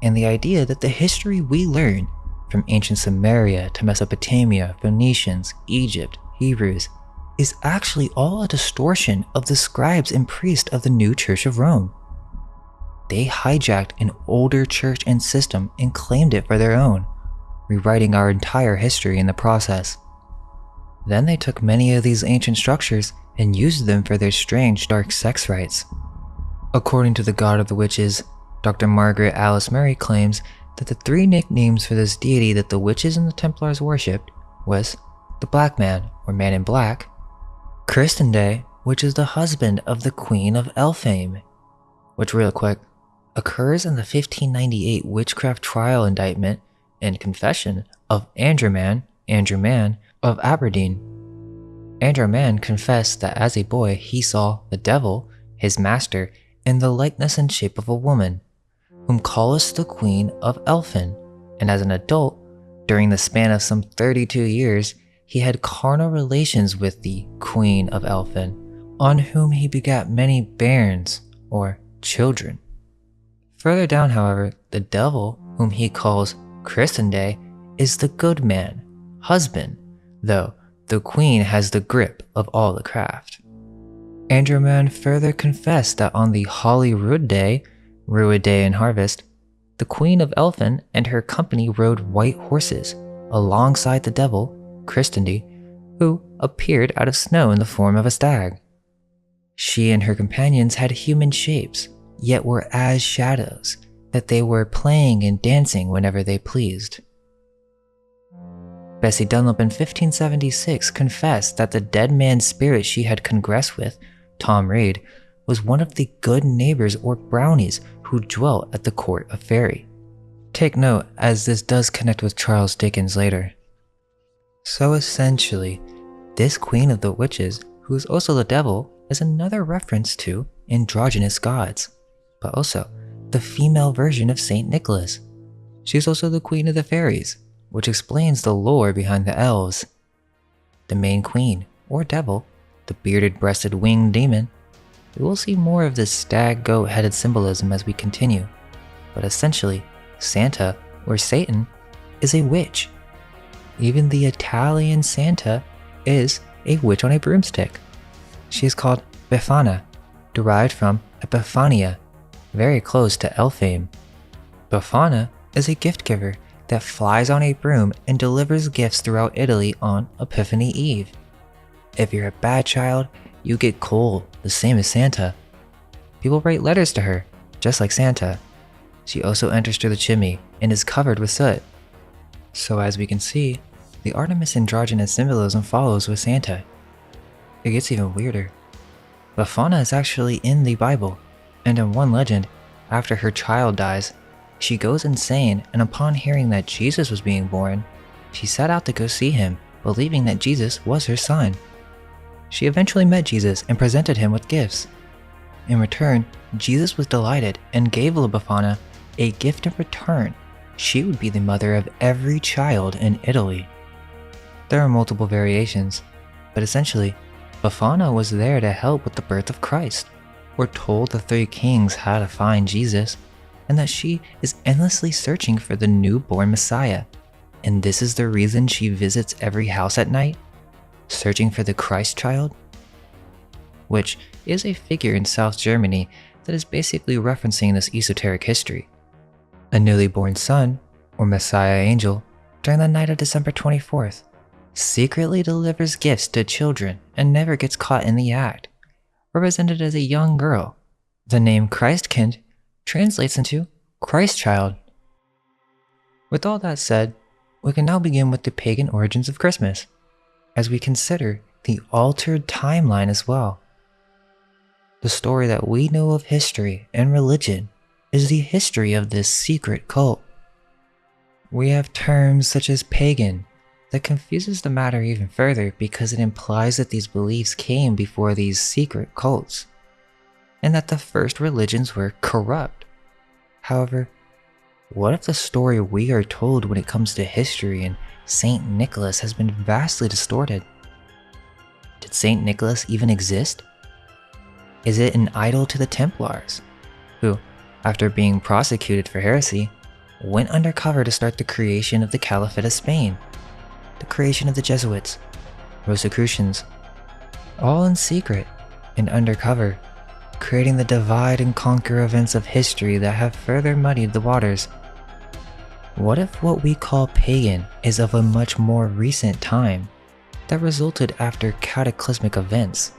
and the idea that the history we learn, from ancient Samaria to Mesopotamia, Phoenicians, Egypt, Hebrews, is actually all a distortion of the scribes and priests of the new Church of Rome. They hijacked an older church and system and claimed it for their own, rewriting our entire history in the process. Then they took many of these ancient structures and used them for their strange dark sex rites. According to the god of the witches, Dr. Margaret Alice Murray claims that the three nicknames for this deity that the witches and the Templars worshipped was the Black Man, or Man in Black, Christendé, which is the husband of the Queen of Elfame, which real quick, occurs in the 1598 witchcraft trial indictment and confession of Andrew Man of Aberdeen. Andrew Man confessed that as a boy he saw the devil, his master, in the likeness and shape of a woman, whom calleth the Queen of Elfin, and as an adult, during the span of some 32 years, he had carnal relations with the Queen of Elfin, on whom he begat many bairns, or children. Further down, however, the devil, whom he calls Christendé, is the good man, husband, though the queen has the grip of all the craft. Andrew Man further confessed that on the Holyrood Day, Ruidae and Harvest, the Queen of Elfin and her company rode white horses alongside the devil, Christende, who appeared out of snow in the form of a stag. She and her companions had human shapes, yet were as shadows, that they were playing and dancing whenever they pleased. Bessie Dunlop in 1576 confessed that the dead man's spirit she had congressed with, Tom Reid, was one of the good neighbors or brownies who dwelt at the court of Fairy. Take note, as this does connect with Charles Dickens later. So essentially, this Queen of the Witches, who is also the devil, is another reference to androgynous gods, but also the female version of Saint Nicholas. She's also the Queen of the Fairies, which explains the lore behind the elves. The main queen, or devil, the bearded-breasted winged demon. We will see more of this stag-goat-headed symbolism as we continue, but essentially, Santa, or Satan, is a witch. Even the Italian Santa is a witch on a broomstick. She is called Befana, derived from Epiphania, very close to Elfame. Befana is a gift giver that flies on a broom and delivers gifts throughout Italy on Epiphany Eve. If you're a bad child, you get coal, the same as Santa. People write letters to her, just like Santa. She also enters through the chimney and is covered with soot. So as we can see, the Artemis androgynous symbolism follows with Santa. It gets even weirder. Befana is actually in the Bible, and in one legend, after her child dies, she goes insane, and upon hearing that Jesus was being born, she set out to go see him, believing that Jesus was her son. She eventually met Jesus and presented him with gifts. In return, Jesus was delighted and gave Befana a gift in return. She would be the mother of every child in Italy. There are multiple variations, but essentially, Befana was there to help with the birth of Christ, or told the three kings how to find Jesus, and that she is endlessly searching for the newborn Messiah. And this is the reason she visits every house at night, searching for the Christ child? Which is a figure in South Germany that is basically referencing this esoteric history. A newly born son, or Messiah angel, during the night of December 24th, secretly delivers gifts to children and never gets caught in the act, represented as a young girl. The name Christkind translates into Christ child. With all that said, we can now begin with the pagan origins of Christmas, as we consider the altered timeline as well. The story that we know of history and religion is the history of this secret cult. We have terms such as pagan that confuses the matter even further because it implies that these beliefs came before these secret cults, and that the first religions were corrupt. However, what if the story we are told when it comes to history and Saint Nicholas has been vastly distorted? Did Saint Nicholas even exist? Is it an idol to the Templars, who, after being prosecuted for heresy, went undercover to start the creation of the Caliphate of Spain, the creation of the Jesuits, Rosicrucians, all in secret and undercover, creating the divide and conquer events of history that have further muddied the waters? What if what we call pagan is of a much more recent time that resulted after cataclysmic events,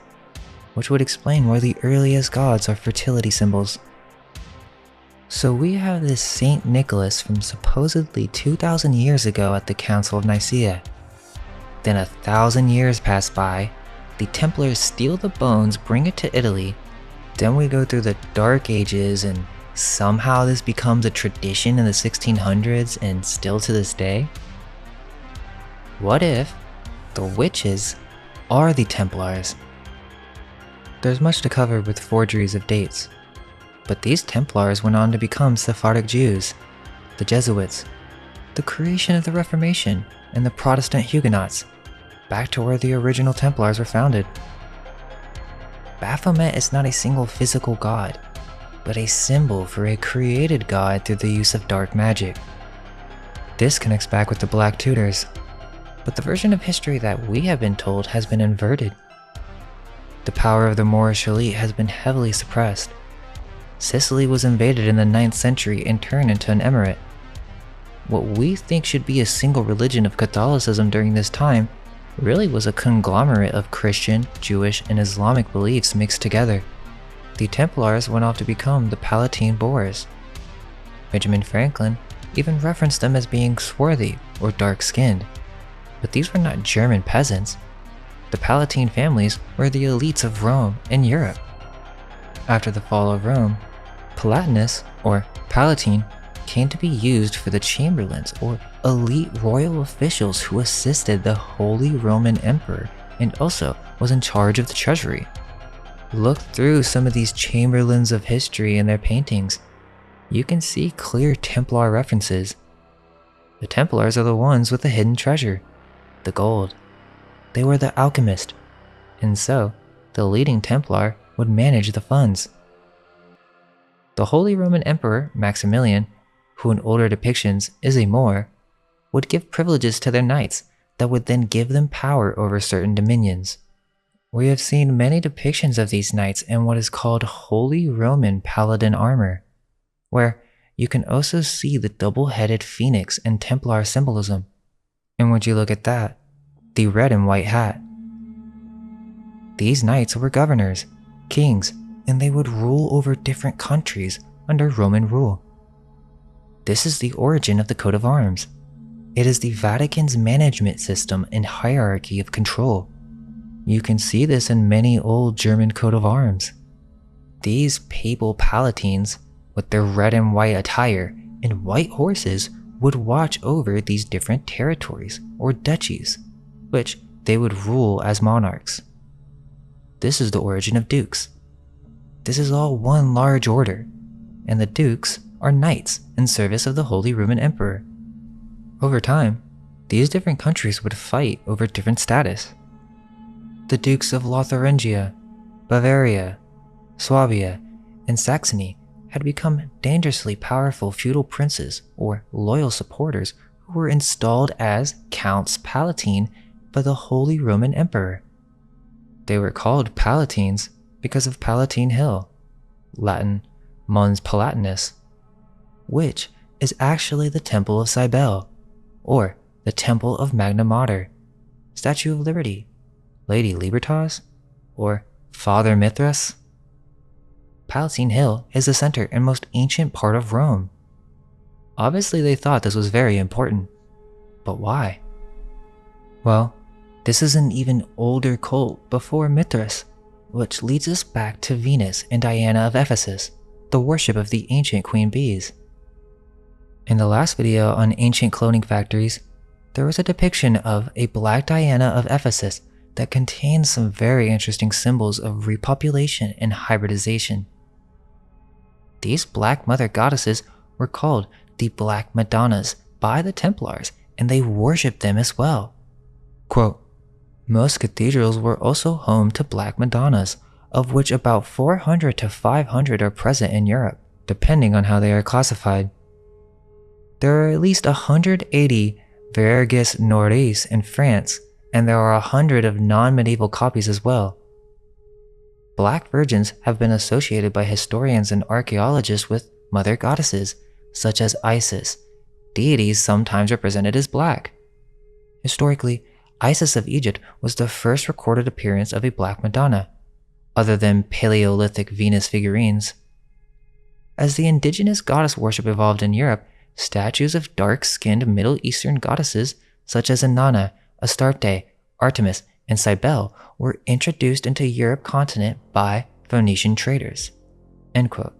which would explain why the earliest gods are fertility symbols? So we have this Saint Nicholas from supposedly 2,000 years ago at the Council of Nicaea. Then 1,000 years pass by, the Templars steal the bones, bring it to Italy, then we go through the Dark Ages, and somehow this becomes a tradition in the 1600s and still to this day? What if the witches are the Templars? There's much to cover with forgeries of dates, but these Templars went on to become Sephardic Jews, the Jesuits, the creation of the Reformation, and the Protestant Huguenots, back to where the original Templars were founded. Baphomet is not a single physical god, but a symbol for a created god through the use of dark magic. This connects back with the Black Tudors, but the version of history that we have been told has been inverted. The power of the Moorish elite has been heavily suppressed. Sicily was invaded in the 9th century and turned into an emirate. What we think should be a single religion of Catholicism during this time really was a conglomerate of Christian, Jewish, and Islamic beliefs mixed together. The Templars went off to become the Palatine Boers. Benjamin Franklin even referenced them as being swarthy or dark-skinned, but these were not German peasants. The Palatine families were the elites of Rome and Europe. After the fall of Rome, Palatinus, or Palatine, came to be used for the chamberlains or elite royal officials who assisted the Holy Roman Emperor and also was in charge of the treasury. Look through some of these chamberlains of history in their paintings. You can see clear Templar references. The Templars are the ones with the hidden treasure, the gold. They were the alchemist, and so the leading Templar would manage the funds. The Holy Roman Emperor Maximilian, who in older depictions is a Moor, would give privileges to their knights that would then give them power over certain dominions. We have seen many depictions of these knights in what is called Holy Roman Paladin armor, where you can also see the double-headed phoenix and Templar symbolism. And would you look at that, the red and white hat. These knights were governors, kings, and they would rule over different countries under Roman rule. This is the origin of the coat of arms. It is the Vatican's management system and hierarchy of control. You can see this in many old German coat of arms. These papal palatines, with their red and white attire and white horses, would watch over these different territories or duchies, which they would rule as monarchs. This is the origin of dukes. This is all one large order, and the dukes are knights in service of the Holy Roman Emperor. Over time, these different countries would fight over different status. The dukes of Lotharingia, Bavaria, Swabia, and Saxony had become dangerously powerful feudal princes or loyal supporters who were installed as Counts Palatine by the Holy Roman Emperor. They were called Palatines because of Palatine Hill, Latin Mons Palatinus, which is actually the Temple of Cybele, or the Temple of Magna Mater, Statue of Liberty, Lady Libertas, or Father Mithras. Palatine Hill is the center and most ancient part of Rome. Obviously they thought this was very important, but why? Well, this is an even older cult before Mithras, which leads us back to Venus and Diana of Ephesus, the worship of the ancient queen bees. In the last video on ancient cloning factories, there was a depiction of a Black Diana of Ephesus that contains some very interesting symbols of repopulation and hybridization. These Black Mother goddesses were called the Black Madonnas by the Templars, and they worshipped them as well. Quote, most cathedrals were also home to Black Madonnas, of which about 400 to 500 are present in Europe, depending on how they are classified. There are at least 180 Vierges Noires in France, and there are 100 of non-medieval copies as well. Black virgins have been associated by historians and archaeologists with mother goddesses, such as Isis, deities sometimes represented as black. Historically, Isis of Egypt was the first recorded appearance of a Black Madonna, other than Paleolithic Venus figurines. As the indigenous goddess worship evolved in Europe, statues of dark-skinned Middle Eastern goddesses such as Inanna, Astarte, Artemis, and Cybele were introduced into Europe continent by Phoenician traders. End quote.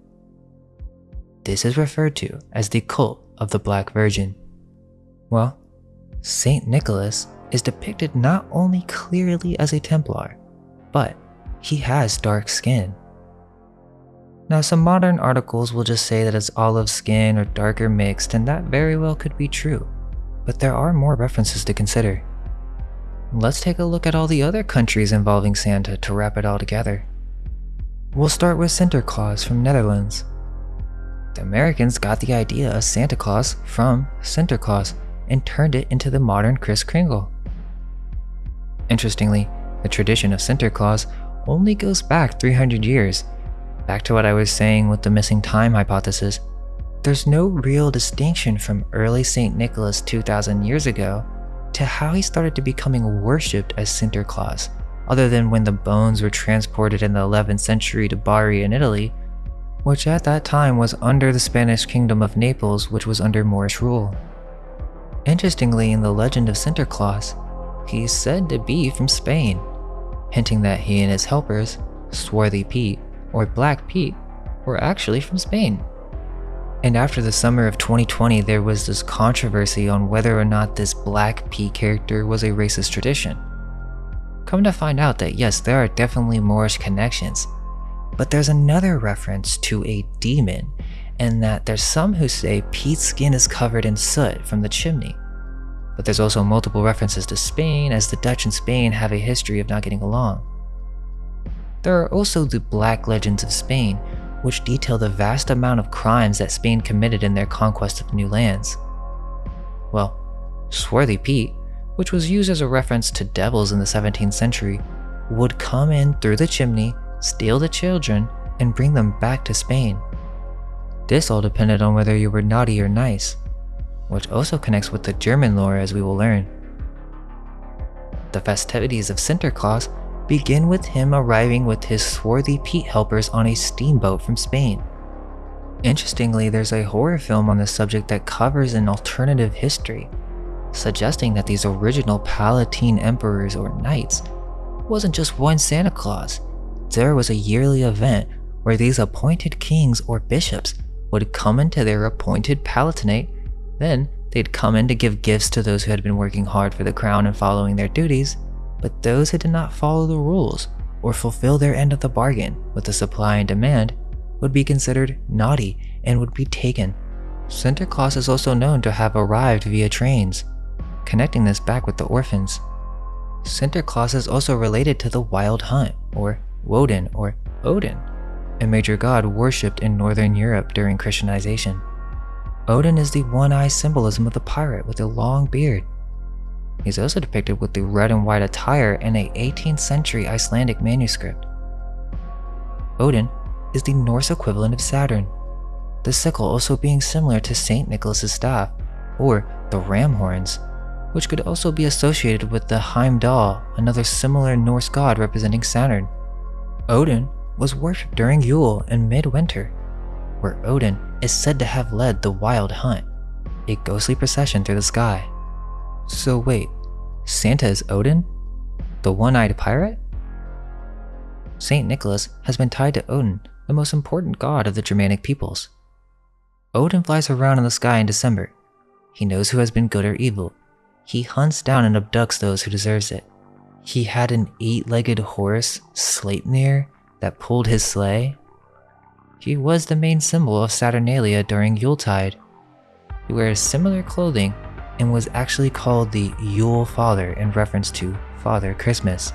This is referred to as the cult of the Black Virgin. Well, Saint Nicholas is depicted not only clearly as a Templar, but he has dark skin. Now, some modern articles will just say that it's olive skin or darker mixed, and that very well could be true, but there are more references to consider. Let's take a look at all the other countries involving Santa to wrap it all together. We'll start with Sinterklaas from Netherlands. The Americans got the idea of Santa Claus from Sinterklaas and turned it into the modern Kris Kringle. Interestingly, the tradition of Sinterklaas only goes back 300 years, Back to what I was saying with the missing time hypothesis, there's no real distinction from early St. Nicholas 2,000 years ago to how he started to becoming worshipped as Sinterklaas, other than when the bones were transported in the 11th century to Bari in Italy, which at that time was under the Spanish kingdom of Naples, which was under Moorish rule. Interestingly, in the legend of Sinterklaas, he's said to be from Spain, hinting that he and his helpers, Swarthy Pete or Black Pete, were actually from Spain. And after the summer of 2020, there was this controversy on whether or not this Black Pete character was a racist tradition. Come to find out that yes, there are definitely Moorish connections, but there's another reference to a demon, and that there's some who say Pete's skin is covered in soot from the chimney. But there's also multiple references to Spain, as the Dutch and Spain have a history of not getting along. There are also the Black Legends of Spain, which detail the vast amount of crimes that Spain committed in their conquest of new lands. Well, Swarthy Pete, which was used as a reference to devils in the 17th century, would come in through the chimney, steal the children, and bring them back to Spain. This all depended on whether you were naughty or nice, which also connects with the German lore, as we will learn. The festivities of Sinterklaas begin with him arriving with his Swarthy Pete helpers on a steamboat from Spain. Interestingly, there's a horror film on the subject that covers an alternative history, suggesting that these original Palatine emperors or knights wasn't just one Santa Claus. There was a yearly event where these appointed kings or bishops would come into their appointed palatinate, then they'd come in to give gifts to those who had been working hard for the crown and following their duties, but those who did not follow the rules or fulfill their end of the bargain with the supply and demand would be considered naughty and would be taken. Sinterklaas is also known to have arrived via trains, connecting this back with the orphans. Sinterklaas is also related to the Wild Hunt, or Woden or Odin, a major god worshipped in Northern Europe during Christianization. Odin is the one-eye symbolism of the pirate with a long beard. He's also depicted with the red and white attire in a 18th century Icelandic manuscript. Odin is the Norse equivalent of Saturn, the sickle also being similar to St. Nicholas's staff, or the ram horns, which could also be associated with the Heimdall, another similar Norse god representing Saturn. Odin was worshipped during Yule and midwinter, where Odin is said to have led the Wild Hunt, a ghostly procession through the sky. So wait, Santa is Odin? The one-eyed pirate? St. Nicholas has been tied to Odin, the most important god of the Germanic peoples. Odin flies around in the sky in December. He knows who has been good or evil. He hunts down and abducts those who deserves it. He had an 8-legged horse, Sleipnir, that pulled his sleigh. He was the main symbol of Saturnalia during Yuletide. He wears similar clothing and was actually called the Yule Father in reference to Father Christmas.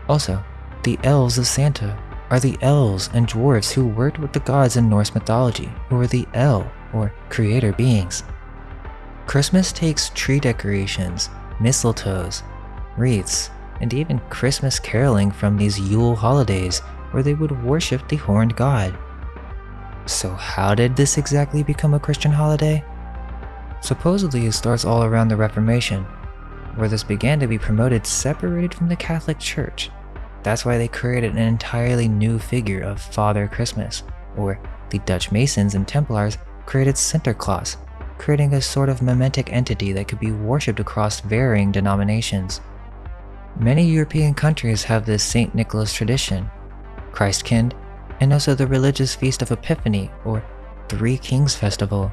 Also, the elves of Santa are the elves and dwarves who worked with the gods in Norse mythology, who were the El, or creator beings. Christmas takes tree decorations, mistletoes, wreaths, and even Christmas caroling from these Yule holidays where they would worship the horned god. So how did this exactly become a Christian holiday? Supposedly it starts all around the Reformation, where this began to be promoted separated from the Catholic Church. That's why they created an entirely new figure of Father Christmas, or the Dutch Masons and Templars created Sinterklaas, creating a sort of mimetic entity that could be worshipped across varying denominations. Many European countries have this St. Nicholas tradition, Christkind, and also the religious Feast of Epiphany, or Three Kings Festival.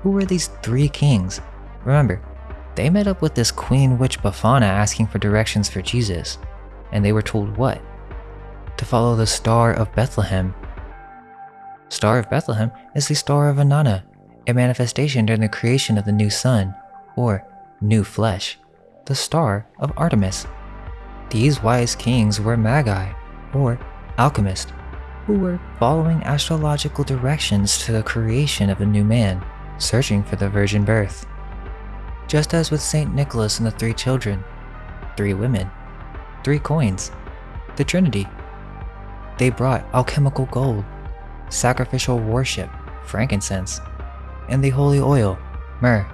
Who were these three kings? Remember, they met up with this queen witch Bafana asking for directions for Jesus, and they were told what? To follow the Star of Bethlehem. Star of Bethlehem is the Star of Inanna, a manifestation during the creation of the new sun, or new flesh, the Star of Artemis. These wise kings were magi, or alchemists, who were following astrological directions to the creation of a new man, searching for the virgin birth. Just as with St. Nicholas and the three children, 3 women, 3 coins, the Trinity. They brought alchemical gold, sacrificial worship, frankincense, and the holy oil, myrrh.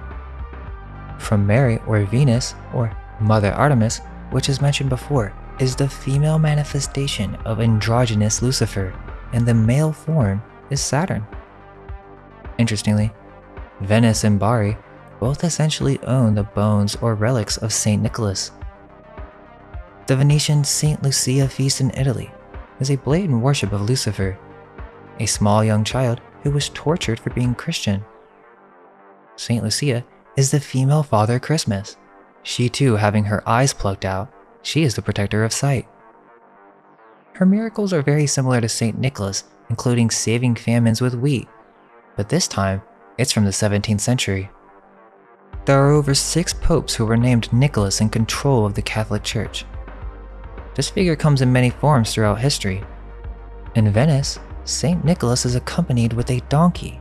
From Mary or Venus or Mother Artemis, which is mentioned before, is the female manifestation of androgynous Lucifer, and the male form is Saturn. Interestingly, Venice and Bari both essentially own the bones or relics of Saint Nicholas. The Venetian Saint Lucia feast in Italy is a blatant worship of Lucifer, a small young child who was tortured for being Christian. Saint Lucia is the female Father Christmas. She too having her eyes plucked out, she is the protector of sight. Her miracles are very similar to Saint Nicholas, including saving famines with wheat, but this time, it's from the 17th century. There are over 6 popes who were named Nicholas in control of the Catholic Church. This figure comes in many forms throughout history. In Venice, Saint Nicholas is accompanied with a donkey.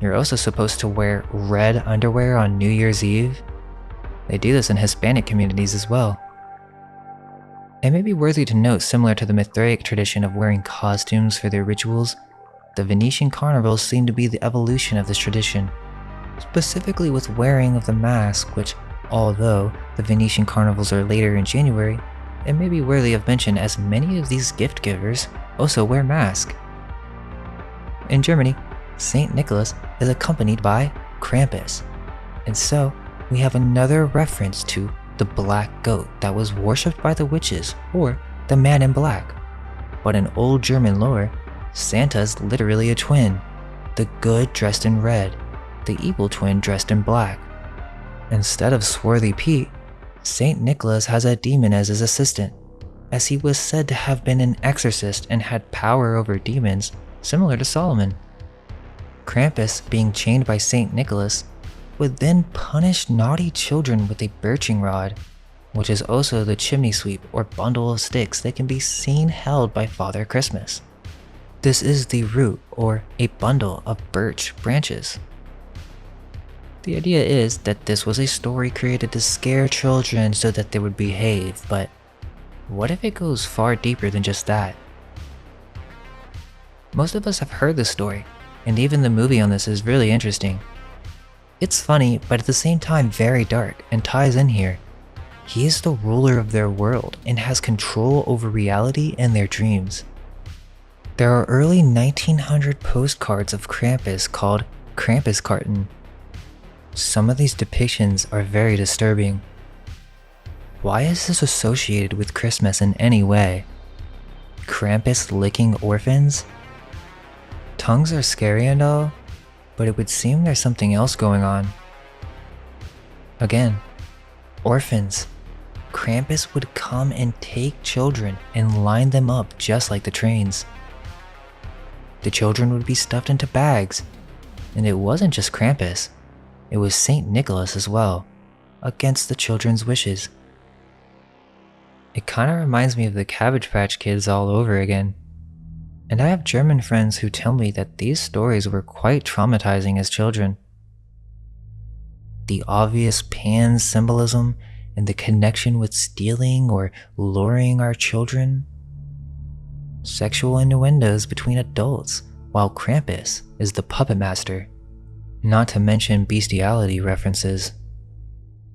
You're also supposed to wear red underwear on New Year's Eve. They do this in Hispanic communities as well. It may be worthy to note, similar to the Mithraic tradition of wearing costumes for their rituals, the Venetian carnivals seem to be the evolution of this tradition, specifically with wearing of the mask, which, although the Venetian carnivals are later in January, it may be worthy of mention as many of these gift givers also wear masks. In Germany, Saint Nicholas is accompanied by Krampus, and so we have another reference to the black goat that was worshipped by the witches, or the man in black. But in old German lore, Santa's literally a twin, the good dressed in red, the evil twin dressed in black. Instead of swarthy Pete, Saint Nicholas has a demon as his assistant, as he was said to have been an exorcist and had power over demons, similar to Solomon. Krampus, being chained by Saint Nicholas, would then punish naughty children with a birching rod, which is also the chimney sweep or bundle of sticks that can be seen held by Father Christmas. This is the root or a bundle of birch branches. The idea is that this was a story created to scare children so that they would behave, but what if it goes far deeper than just that? Most of us have heard this story, and even the movie on this is really interesting. It's funny, but at the same time very dark, and ties in here. He is the ruler of their world and has control over reality and their dreams. There are early 1900 postcards of Krampus called Krampuskarten. Some of these depictions are very disturbing. Why is this associated with Christmas in any way? Krampus licking orphans? Tongues are scary and all, but it would seem there's something else going on. Again, orphans. Krampus would come and take children and line them up just like the trains. The children would be stuffed into bags, and it wasn't just Krampus, it was Saint Nicholas as well, against the children's wishes. It kinda reminds me of the Cabbage Patch Kids all over again. And I have German friends who tell me that these stories were quite traumatizing as children. The obvious pan symbolism and the connection with stealing or luring our children. Sexual innuendos between adults, while Krampus is the puppet master. Not to mention bestiality references.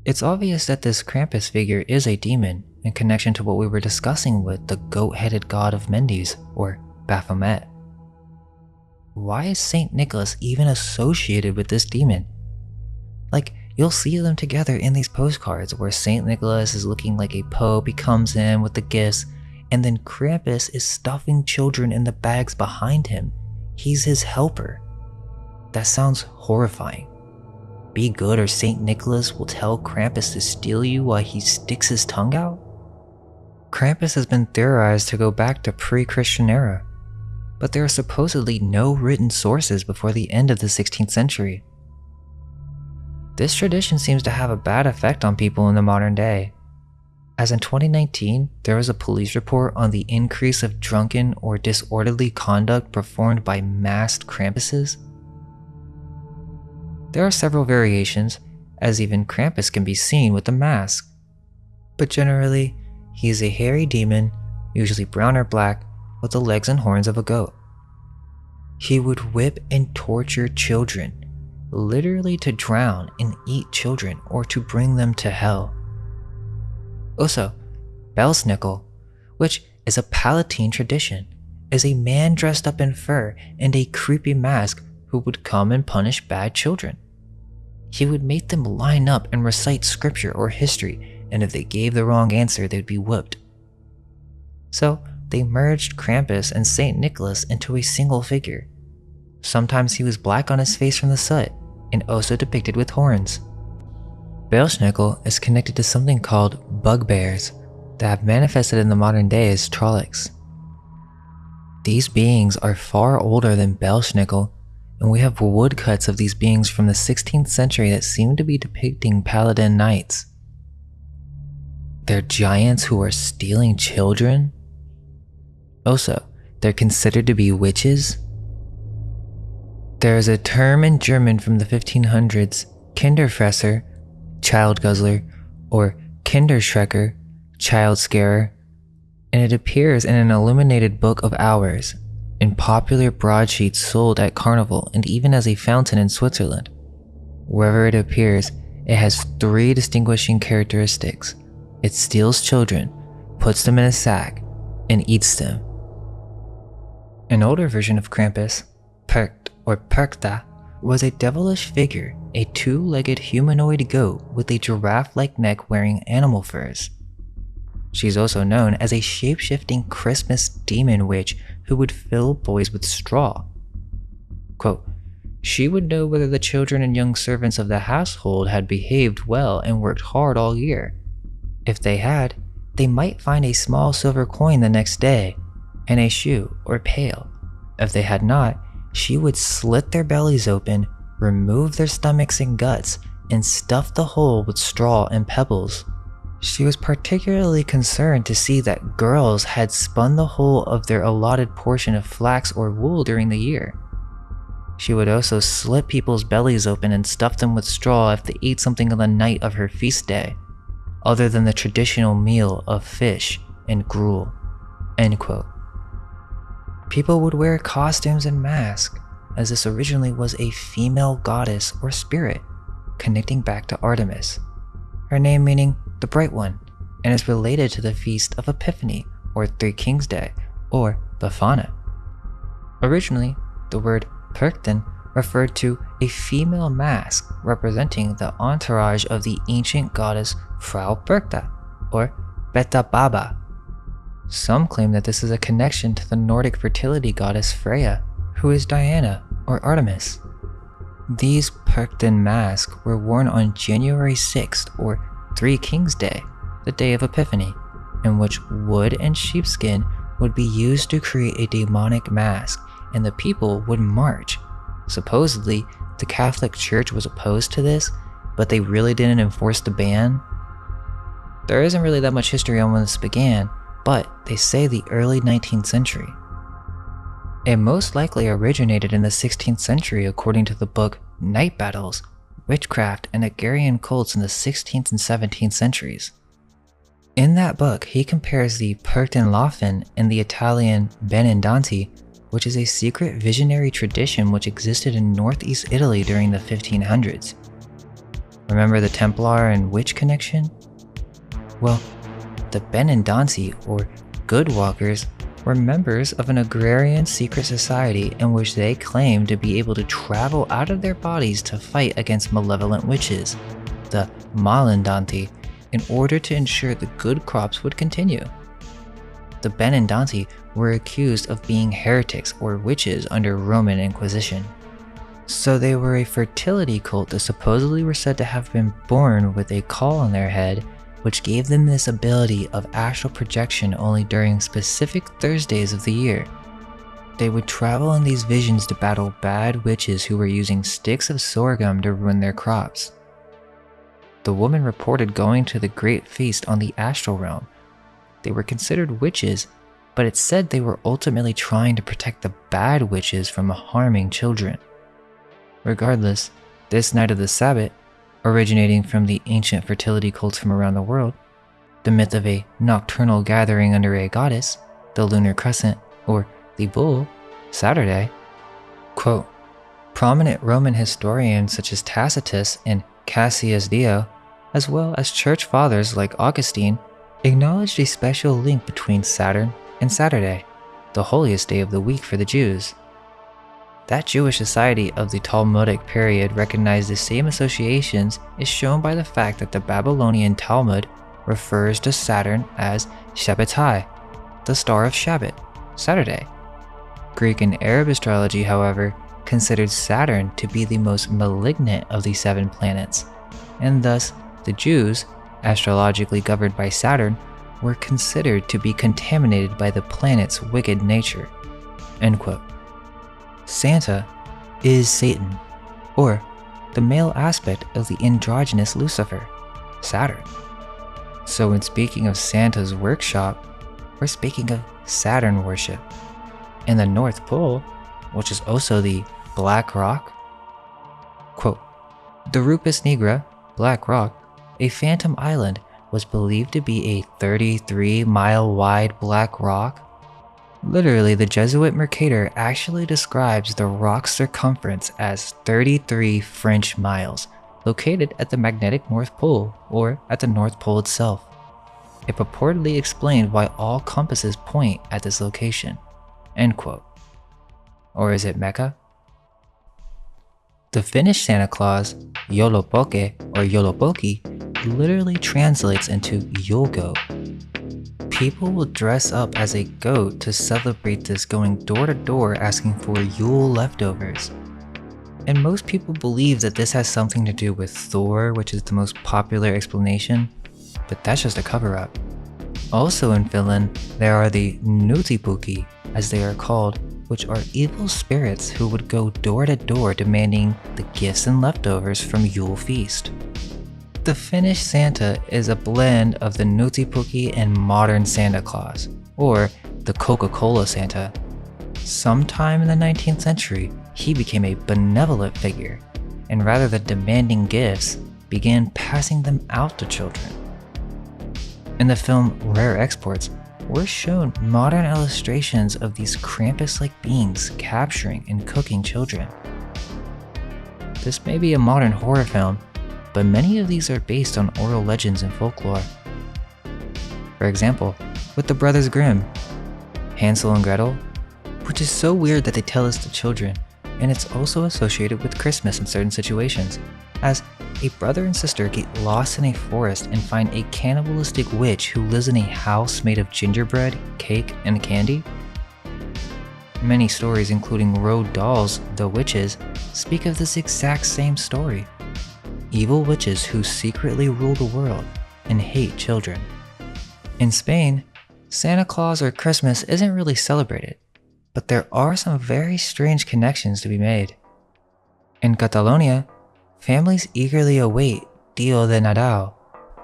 It's obvious that this Krampus figure is a demon in connection to what we were discussing with the goat-headed god of Mendes, or Baphomet. Why is Saint Nicholas even associated with this demon? Like, you'll see them together in these postcards where Saint Nicholas is looking like a pope, he comes in with the gifts, and then Krampus is stuffing children in the bags behind him. He's his helper. That sounds horrifying. Be good or Saint Nicholas will tell Krampus to steal you while he sticks his tongue out? Krampus has been theorized to go back to pre-Christian era, but there are supposedly no written sources before the end of the 16th century. This tradition seems to have a bad effect on people in the modern day, as in 2019 there was a police report on the increase of drunken or disorderly conduct performed by masked Krampuses. There are several variations, as even Krampus can be seen with a mask, but generally he is a hairy demon, usually brown or black, with the legs and horns of a goat. He would whip and torture children, literally to drown and eat children or to bring them to hell. Also, Belsnickel, which is a Palatine tradition, is a man dressed up in fur and a creepy mask who would come and punish bad children. He would make them line up and recite scripture or history, and if they gave the wrong answer, they'd be whooped. So they merged Krampus and St. Nicholas into a single figure. Sometimes he was black on his face from the soot, and also depicted with horns. Belsnickel is connected to something called bugbears that have manifested in the modern day as Trollocs. These beings are far older than Belsnickel, and we have woodcuts of these beings from the 16th century that seem to be depicting paladin knights. They're giants who are stealing children. Also, they're considered to be witches. There is a term in German from the 1500s, Kinderfresser, child guzzler, or Kinderschrecker, child scarer, and it appears in an illuminated book of hours, in popular broadsheets sold at Carnival and even as a fountain in Switzerland. Wherever it appears, it has 3 distinguishing characteristics. It steals children, puts them in a sack, and eats them. An older version of Krampus, Perkt or Perkta, was a devilish figure, a 2-legged humanoid goat with a giraffe-like neck wearing animal furs. She's also known as a shape-shifting Christmas demon witch who would fill boys with straw. Quote, she would know whether the children and young servants of the household had behaved well and worked hard all year. If they had, they might find a small silver coin the next day, and a shoe or pail. If they had not, she would slit their bellies open, remove their stomachs and guts, and stuff the hole with straw and pebbles. She was particularly concerned to see that girls had spun the whole of their allotted portion of flax or wool during the year. She would also slit people's bellies open and stuff them with straw if they ate something on the night of her feast day, other than the traditional meal of fish and gruel. End quote. People would wear costumes and masks, as this originally was a female goddess or spirit, connecting back to Artemis, her name meaning the Bright One, and is related to the Feast of Epiphany or Three Kings Day or Befana. Originally, the word Perkten referred to a female mask representing the entourage of the ancient goddess Frau Perkta or Beta Baba. Some claim that this is a connection to the Nordic fertility goddess Freya, who is Diana or Artemis. These Perkten masks were worn on January 6th or Three Kings Day, the day of Epiphany, in which wood and sheepskin would be used to create a demonic mask, and the people would march. Supposedly, the Catholic Church was opposed to this, but they really didn't enforce the ban. There isn't really that much history on when this began, but they say the early 19th century. It most likely originated in the 16th century according to the book Night Battles, Witchcraft and Agrarian Cults in the 16th and 17th centuries. In that book, he compares the Perktenlaufen and the Italian Benedante, which is a secret visionary tradition which existed in northeast Italy during the 1500s. Remember the Templar and witch connection? Well, the Benedante, or Good Walkers, were members of an agrarian secret society in which they claimed to be able to travel out of their bodies to fight against malevolent witches, the Malandanti, in order to ensure the good crops would continue. The Benedante were accused of being heretics or witches under Roman Inquisition. So they were a fertility cult that supposedly were said to have been born with a caul on their head, which gave them this ability of astral projection only during specific Thursdays of the year. They would travel in these visions to battle bad witches who were using sticks of sorghum to ruin their crops. The woman reported going to the great feast on the astral realm. They were considered witches, but it said they were ultimately trying to protect the bad witches from harming children. Regardless, this night of the Sabbath, originating from the ancient fertility cults from around the world, the myth of a nocturnal gathering under a goddess, the lunar crescent, or the bull, Saturday. Quote, prominent Roman historians such as Tacitus and Cassius Dio, as well as church fathers like Augustine, acknowledged a special link between Saturn and Saturday, the holiest day of the week for the Jews. That Jewish society of the Talmudic period recognized the same associations is shown by the fact that the Babylonian Talmud refers to Saturn as Shabbatai, the star of Shabbat, Saturday. Greek and Arab astrology, however, considered Saturn to be the most malignant of the 7 planets, and thus the Jews, astrologically governed by Saturn, were considered to be contaminated by the planet's wicked nature. End quote. Santa is Satan, or the male aspect of the androgynous Lucifer, Saturn. So when speaking of Santa's workshop, we're speaking of Saturn worship. In the North Pole, which is also the Black Rock, quote, the Rupus Nigra, Black Rock, a phantom island, was believed to be a 33-mile wide black rock. Literally, the Jesuit Mercator actually describes the rock's circumference as 33 French miles, located at the magnetic North Pole, or at the North Pole itself. It purportedly explained why all compasses point at this location. End quote. Or is it Mecca? The Finnish Santa Claus, Jolopoke or Jolopoki, literally translates into Yolgo. People will dress up as a goat to celebrate this, going door to door asking for Yule leftovers. And most people believe that this has something to do with Thor, which is the most popular explanation, but that's just a cover-up. Also in Finland, there are the Nutipuki, as they are called, which are evil spirits who would go door to door demanding the gifts and leftovers from Yule feast. The Finnish Santa is a blend of the Nutipuki and modern Santa Claus, or the Coca-Cola Santa. Sometime in the 19th century, he became a benevolent figure, and rather than demanding gifts, began passing them out to children. In the film Rare Exports, we're shown modern illustrations of these Krampus-like beings capturing and cooking children. This may be a modern horror film, but many of these are based on oral legends and folklore. For example, with the Brothers Grimm, Hansel and Gretel, which is so weird that they tell us to children, and it's also associated with Christmas in certain situations, as a brother and sister get lost in a forest and find a cannibalistic witch who lives in a house made of gingerbread, cake, and candy. Many stories, including Roald Dahl's The Witches, speak of this exact same story. Evil witches who secretly rule the world and hate children. In Spain, Santa Claus or Christmas isn't really celebrated, but there are some very strange connections to be made. In Catalonia, families eagerly await Dia de Nadal,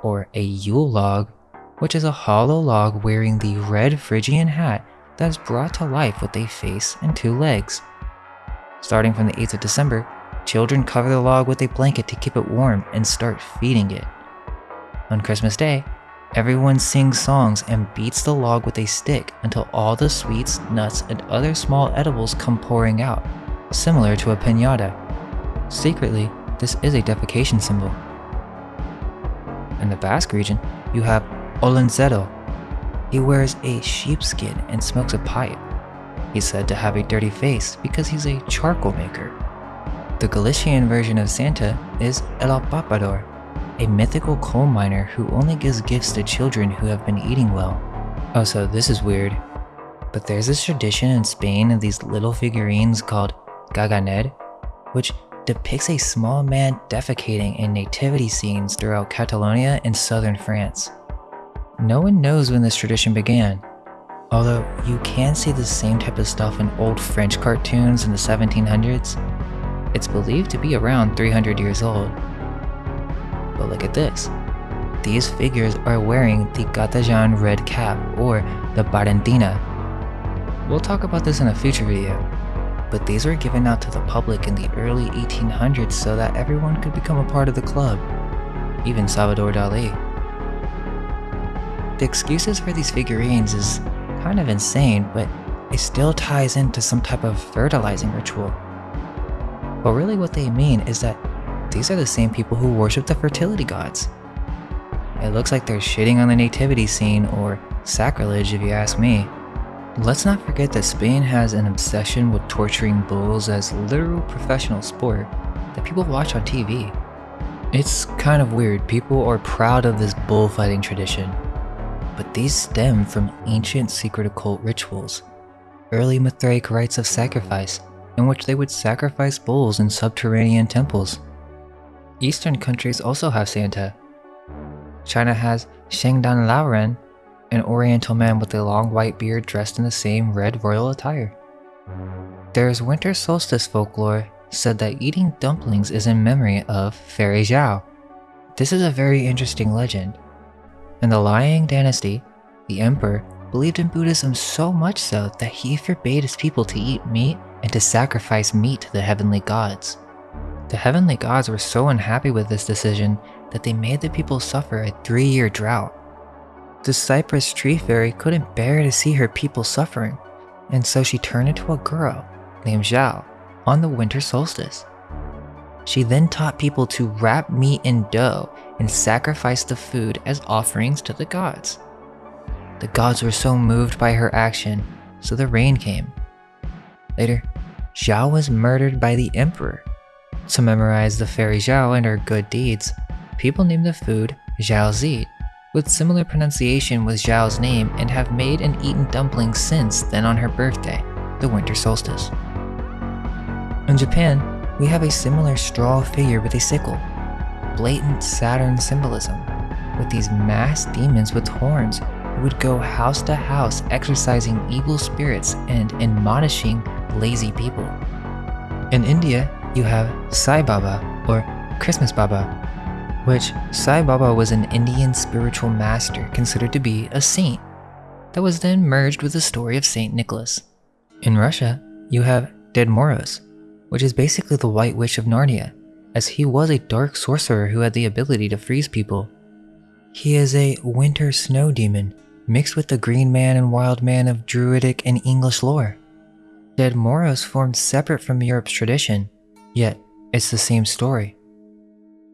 or a Yule log, which is a hollow log wearing the red Phrygian hat that is brought to life with a face and 2 legs. Starting from the 8th of December, children cover the log with a blanket to keep it warm and start feeding it. On Christmas Day, everyone sings songs and beats the log with a stick until all the sweets, nuts, and other small edibles come pouring out, similar to a piñata. Secretly, this is a defecation symbol. In the Basque region, you have Olentzero. He wears a sheepskin and smokes a pipe. He's said to have a dirty face because he's a charcoal maker. The Galician version of Santa is El Papador, a mythical coal miner who only gives gifts to children who have been eating well. Oh, so this is weird, but there's this tradition in Spain of these little figurines called Gaganer, which depicts a small man defecating in nativity scenes throughout Catalonia and southern France. No one knows when this tradition began, although you can see the same type of stuff in old French cartoons in the 1700s. It's believed to be around 300 years old. But look at this. These figures are wearing the Gatajan red cap, or the Barentina. We'll talk about this in a future video, but these were given out to the public in the early 1800s so that everyone could become a part of the club, even Salvador Dali. The excuses for these figurines is kind of insane, but it still ties into some type of fertilizing ritual. But really what they mean is that these are the same people who worship the fertility gods. It looks like they're shitting on the nativity scene, or sacrilege if you ask me. Let's not forget that Spain has an obsession with torturing bulls as literal professional sport that people watch on TV. It's kind of weird, people are proud of this bullfighting tradition, but these stem from ancient secret occult rituals, early Mithraic rites of sacrifice, in which they would sacrifice bulls in subterranean temples. Eastern countries also have Santa. China has Shengdan Laoren, an oriental man with a long white beard dressed in the same red royal attire. There's winter solstice folklore said that eating dumplings is in memory of Fairy Zhao. This is a very interesting legend. In the Liang dynasty, the emperor believed in Buddhism so much so that he forbade his people to eat meat and to sacrifice meat to the heavenly gods. The heavenly gods were so unhappy with this decision that they made the people suffer a 3-year drought. The cypress tree fairy couldn't bear to see her people suffering, and so she turned into a girl named Zhao on the winter solstice. She then taught people to wrap meat in dough and sacrifice the food as offerings to the gods. The gods were so moved by her action, so the rain came. Later, Zhao was murdered by the emperor. To memorize the fairy Zhao and her good deeds, people named the food Zhao Zi, with similar pronunciation with Zhao's name, and have made and eaten dumplings since then on her birthday, the winter solstice. In Japan, we have a similar straw figure with a sickle, blatant Saturn symbolism, with these masked demons with horns who would go house to house exorcising evil spirits and admonishing lazy people. In India, you have Sai Baba, or Christmas Baba, which Sai Baba was an Indian spiritual master considered to be a saint that was then merged with the story of Saint Nicholas. In Russia, you have Ded Moroz, which is basically the White Witch of Narnia, as he was a dark sorcerer who had the ability to freeze people. He is a winter snow demon mixed with the Green Man and Wild Man of Druidic and English lore. Ded Moroz formed separate from Europe's tradition, yet it's the same story.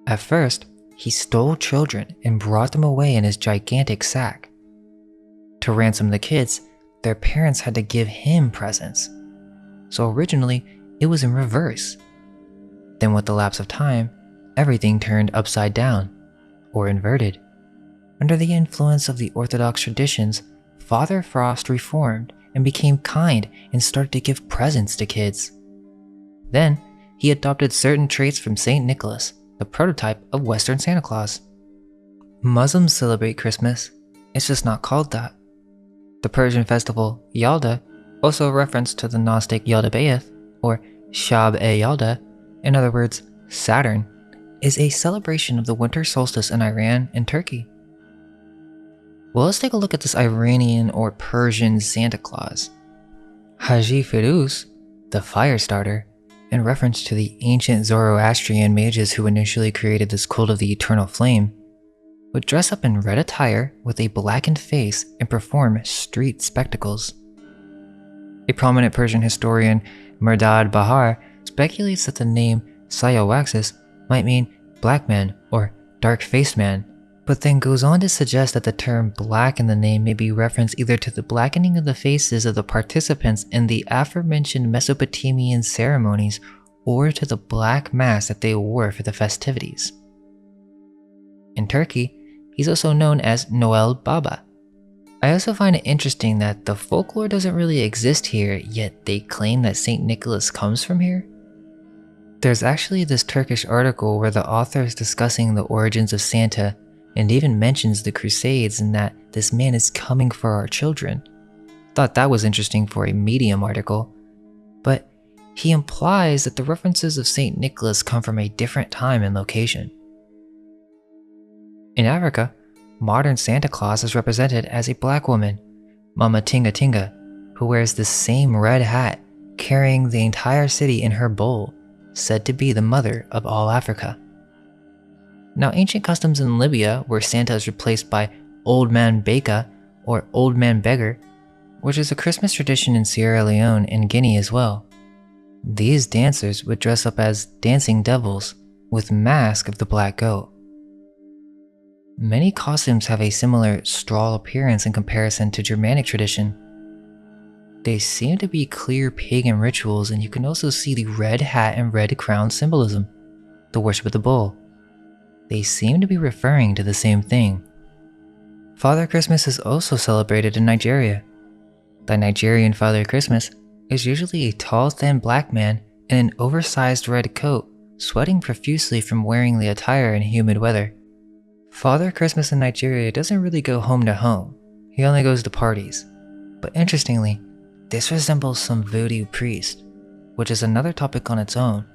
At first, he stole children and brought them away in his gigantic sack. To ransom the kids, their parents had to give him presents. So originally, it was in reverse. Then with the lapse of time, everything turned upside down, or inverted. Under the influence of the Orthodox traditions, Father Frost reformed and became kind and started to give presents to kids. Then, he adopted certain traits from Saint Nicholas, the prototype of Western Santa Claus. Muslims celebrate Christmas, it's just not called that. The Persian festival Yalda, also a reference to the Gnostic Yaldabaoth, or Shab-e-Yalda, in other words, Saturn, is a celebration of the winter solstice in Iran and Turkey. Well, let's take a look at this Iranian or Persian Santa Claus. Haji Firuz, the fire starter, in reference to the ancient Zoroastrian mages who initially created this cult of the eternal flame, would dress up in red attire with a blackened face and perform street spectacles. A prominent Persian historian, Merdad Bahar, speculates that the name Psyoaxis might mean black man or dark-faced man, but then goes on to suggest that the term black in the name may be referenced either to the blackening of the faces of the participants in the aforementioned Mesopotamian ceremonies or to the black mask that they wore for the festivities. In Turkey, he's also known as Noel Baba. I also find it interesting that the folklore doesn't really exist here, yet they claim that Saint Nicholas comes from here. There's actually this Turkish article where the author is discussing the origins of Santa and even mentions the Crusades and that this man is coming for our children. Thought that was interesting for a Medium article, but he implies that the references of Saint Nicholas come from a different time and location. In Africa, modern Santa Claus is represented as a black woman, Mama Tinga Tinga, who wears the same red hat, carrying the entire city in her bowl, said to be the mother of all Africa. Now, ancient customs in Libya, where Santa is replaced by Old Man Beka or Old Man Beggar, which is a Christmas tradition in Sierra Leone and Guinea as well. These dancers would dress up as dancing devils with masks of the black goat. Many costumes have a similar straw appearance in comparison to Germanic tradition. They seem to be clear pagan rituals, and you can also see the red hat and red crown symbolism, the worship of the bull. They seem to be referring to the same thing. Father Christmas is also celebrated in Nigeria. The Nigerian Father Christmas is usually a tall, thin black man in an oversized red coat, sweating profusely from wearing the attire in humid weather. Father Christmas in Nigeria doesn't really go home to home, he only goes to parties. But interestingly, this resembles some voodoo priest, which is another topic on its own.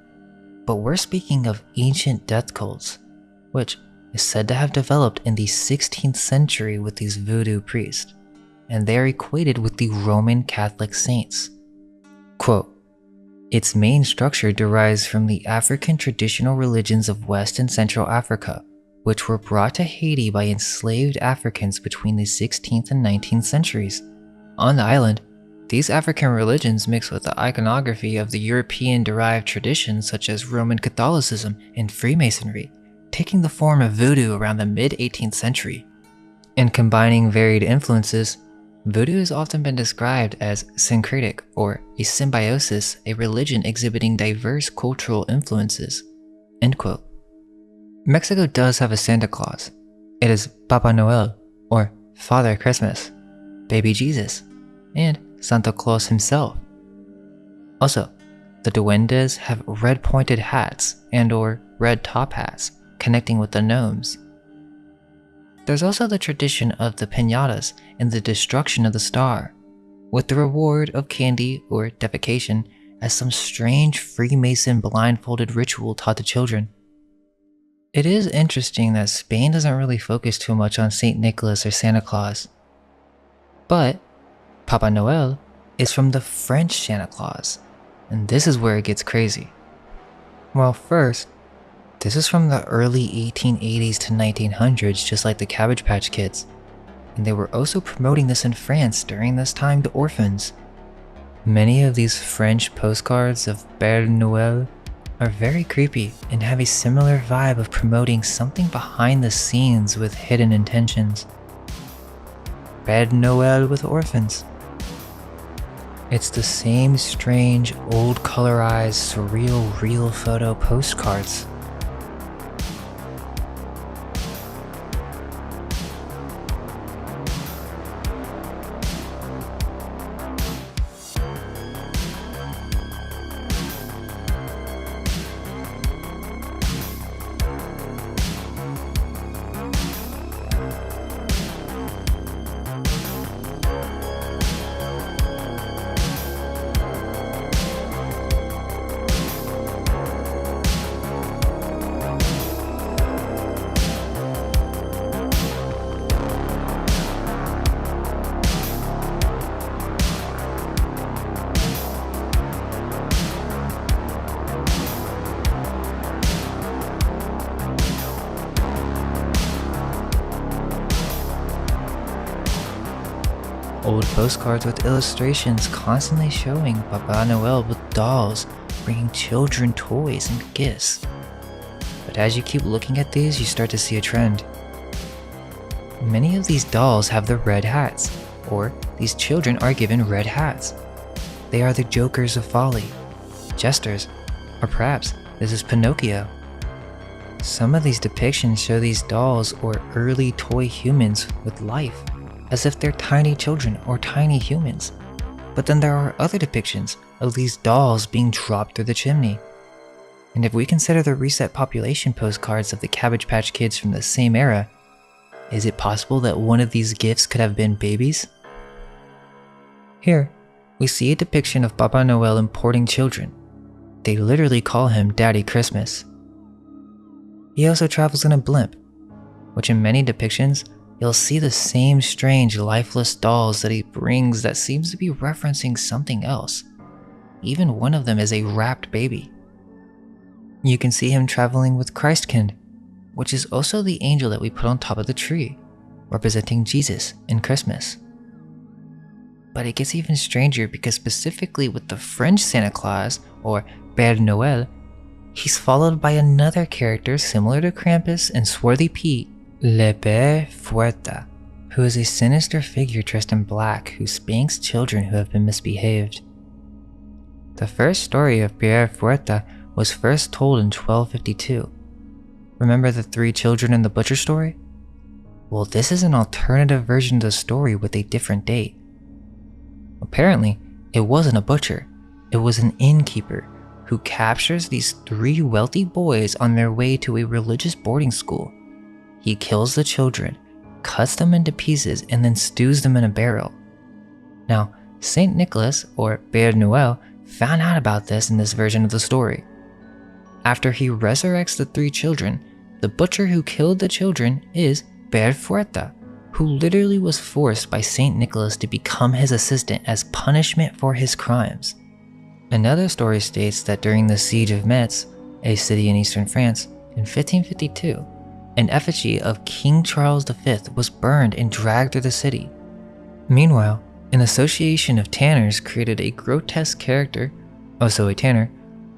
But we're speaking of ancient death cults, which is said to have developed in the 16th century with these voodoo priests, and they are equated with the Roman Catholic saints. Quote, its main structure derives from the African traditional religions of West and Central Africa, which were brought to Haiti by enslaved Africans between the 16th and 19th centuries. On the island, these African religions mix with the iconography of the European-derived traditions such as Roman Catholicism and Freemasonry, taking the form of voodoo around the mid-18th century. In combining varied influences, voodoo has often been described as syncretic or a symbiosis, a religion exhibiting diverse cultural influences. End quote. Mexico does have a Santa Claus. It is Papa Noel, or Father Christmas, Baby Jesus, and Santa Claus himself. Also, the duendes have red pointed hats and or red top hats connecting with the gnomes. There's also the tradition of the piñatas and the destruction of the star, with the reward of candy or defecation as some strange Freemason blindfolded ritual taught to children. It is interesting that Spain doesn't really focus too much on St. Nicholas or Santa Claus. But Papa Noel is from the French Santa Claus, and this is where it gets crazy. Well, first, this is from the early 1880s to 1900s, just like the Cabbage Patch Kids, and they were also promoting this in France during this time to orphans. Many of these French postcards of Père Noël are very creepy and have a similar vibe of promoting something behind the scenes with hidden intentions. Père Noël with orphans. It's the same strange, old colorized, surreal, real photo postcards. Old postcards with illustrations constantly showing Papa Noel with dolls, bringing children toys and gifts. But as you keep looking at these, you start to see a trend. Many of these dolls have the red hats, or these children are given red hats. They are the jokers of folly, jesters, or perhaps this is Pinocchio. Some of these depictions show these dolls or early toy humans with life, as if they're tiny children or tiny humans. But then there are other depictions of these dolls being dropped through the chimney. And if we consider the reset population postcards of the Cabbage Patch Kids from the same era, is it possible that one of these gifts could have been babies? Here, we see a depiction of Papa Noel importing children. They literally call him Daddy Christmas. He also travels in a blimp, which in many depictions, you'll see the same strange lifeless dolls that he brings that seems to be referencing something else. Even one of them is a wrapped baby. You can see him traveling with Christkind, which is also the angel that we put on top of the tree, representing Jesus in Christmas. But it gets even stranger because specifically with the French Santa Claus, or Père Noël, he's followed by another character similar to Krampus and Swarthy Pete, Le Père Fouettard, who is a sinister figure dressed in black who spanks children who have been misbehaved. The first story of Père Fouettard was first told in 1252. Remember the 3 children in the butcher story? Well, this is an alternative version of the story with a different date. Apparently, it wasn't a butcher, it was an innkeeper who captures these 3 wealthy boys on their way to a religious boarding school. He kills the children, cuts them into pieces, and then stews them in a barrel. Now, Saint Nicholas, or Père Noël, found out about this in this version of the story. After he resurrects the 3 children, the butcher who killed the children is Père Fouettard, who literally was forced by Saint Nicholas to become his assistant as punishment for his crimes. Another story states that during the Siege of Metz, a city in eastern France, in 1552, an effigy of King Charles V was burned and dragged through the city. Meanwhile, an association of tanners created a grotesque character, also a tanner,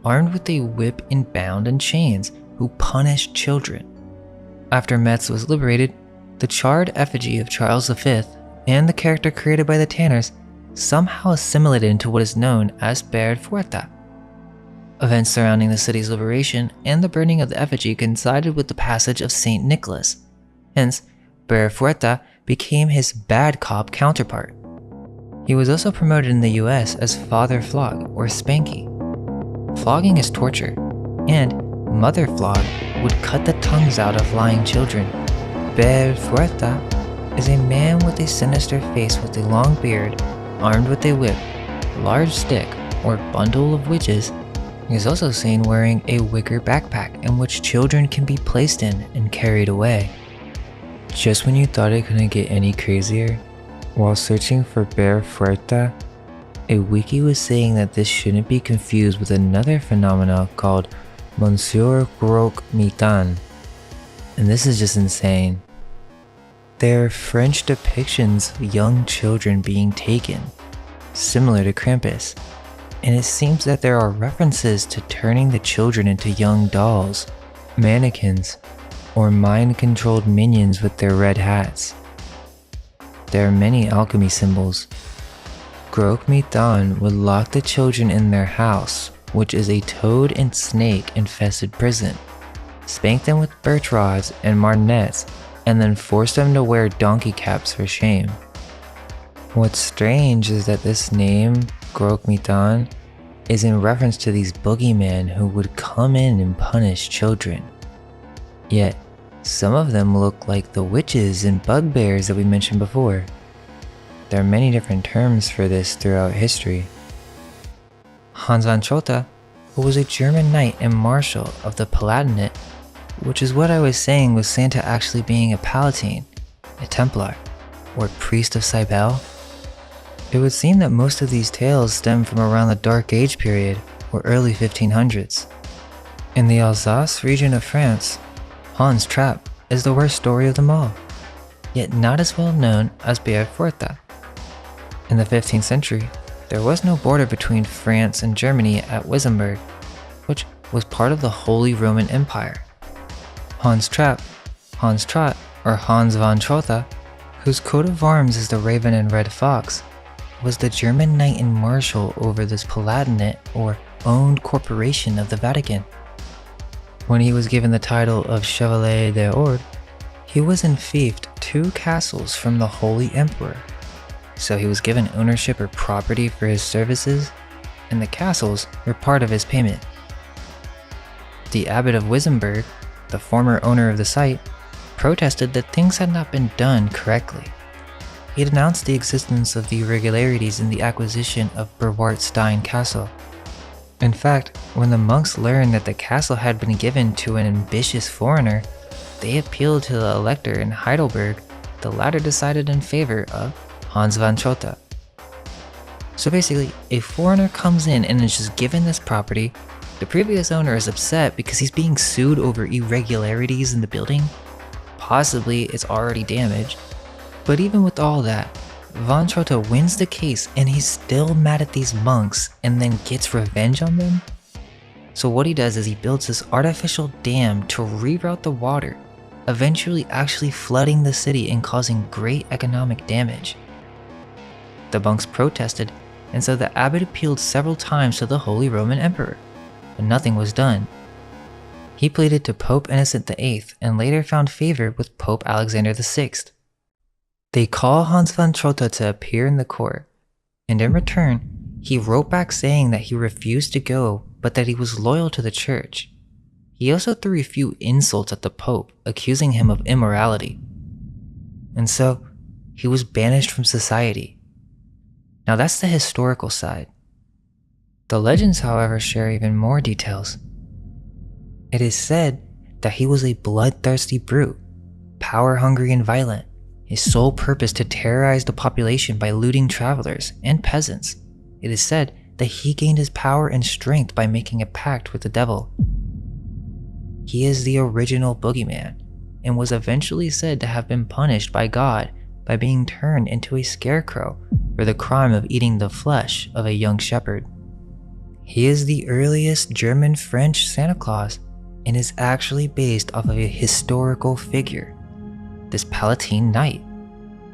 armed with a whip and bound in chains, who punished children. After Metz was liberated, the charred effigy of Charles V and the character created by the tanners somehow assimilated into what is known as Père Fouettard. Events surrounding the city's liberation and the burning of the effigy coincided with the passage of Saint Nicholas. Hence, Père Fouettard became his bad cop counterpart. He was also promoted in the US as Father Flog or Spanky. Flogging is torture, and Mother Flog would cut the tongues out of lying children. Père Fouettard is a man with a sinister face with a long beard, armed with a whip, large stick, or bundle of witches. He is also seen wearing a wicker backpack in which children can be placed in and carried away. Just when you thought it couldn't get any crazier, while searching for Père Fouettard, a wiki was saying that this shouldn't be confused with another phenomena called Monsieur Croque-Mitaine. And this is just insane. There are French depictions of young children being taken, similar to Krampus, and it seems that there are references to turning the children into young dolls, mannequins, or mind-controlled minions with their red hats. There are many alchemy symbols. Croque-Mitaine would lock the children in their house, which is a toad and snake infested prison, spank them with birch rods and martinets, and then force them to wear donkey caps for shame. What's strange is that this name, Croque-Mitaine, is in reference to these boogeymen who would come in and punish children. Yet, some of them look like the witches and bugbears that we mentioned before. There are many different terms for this throughout history. Hans von Trotta, who was a German knight and marshal of the Palatinate, which is what I was saying with Santa actually being a Palatine, a Templar, or priest of Cybele. It would seem that most of these tales stem from around the Dark Age period, or early 1500s. In the Alsace region of France, Hans Trapp is the worst story of them all, yet not as well known as Père Fouettard. In the 15th century, there was no border between France and Germany at Wissembourg, which was part of the Holy Roman Empire. Hans Trapp, Hans Trott, or Hans von Trotta, whose coat of arms is the raven and red fox, was the German knight and marshal over this Palatinate or owned corporation of the Vatican. When he was given the title of Chevalier d'Ordre, he was enfiefed 2 castles from the Holy Emperor. So he was given ownership or property for his services, and the castles were part of his payment. The abbot of Wissembourg, the former owner of the site, protested that things had not been done correctly. He denounced the existence of the irregularities in the acquisition of Berwartstein Castle. In fact, when the monks learned that the castle had been given to an ambitious foreigner, they appealed to the elector in Heidelberg. The latter decided in favor of Hans von Trotta. So basically, a foreigner comes in and is just given this property. The previous owner is upset because he's being sued over irregularities in the building. Possibly it's already damaged. But even with all that, Von Trotta wins the case and he's still mad at these monks and then gets revenge on them. So what he does is he builds this artificial dam to reroute the water, eventually actually flooding the city and causing great economic damage. The monks protested, and so the abbot appealed several times to the Holy Roman Emperor, but nothing was done. He pleaded to Pope Innocent VIII and later found favor with Pope Alexander VI. They call Hans von Trotta to appear in the court, and in return, he wrote back saying that he refused to go, but that he was loyal to the church. He also threw a few insults at the Pope, accusing him of immorality. And so, he was banished from society. Now that's the historical side. The legends, however, share even more details. It is said that he was a bloodthirsty brute, power-hungry and violent, his sole purpose to terrorize the population by looting travelers and peasants. It is said that he gained his power and strength by making a pact with the devil. He is the original boogeyman, and was eventually said to have been punished by God by being turned into a scarecrow for the crime of eating the flesh of a young shepherd. He is the earliest German-French Santa Claus, and is actually based off of a historical figure, this Palatine knight,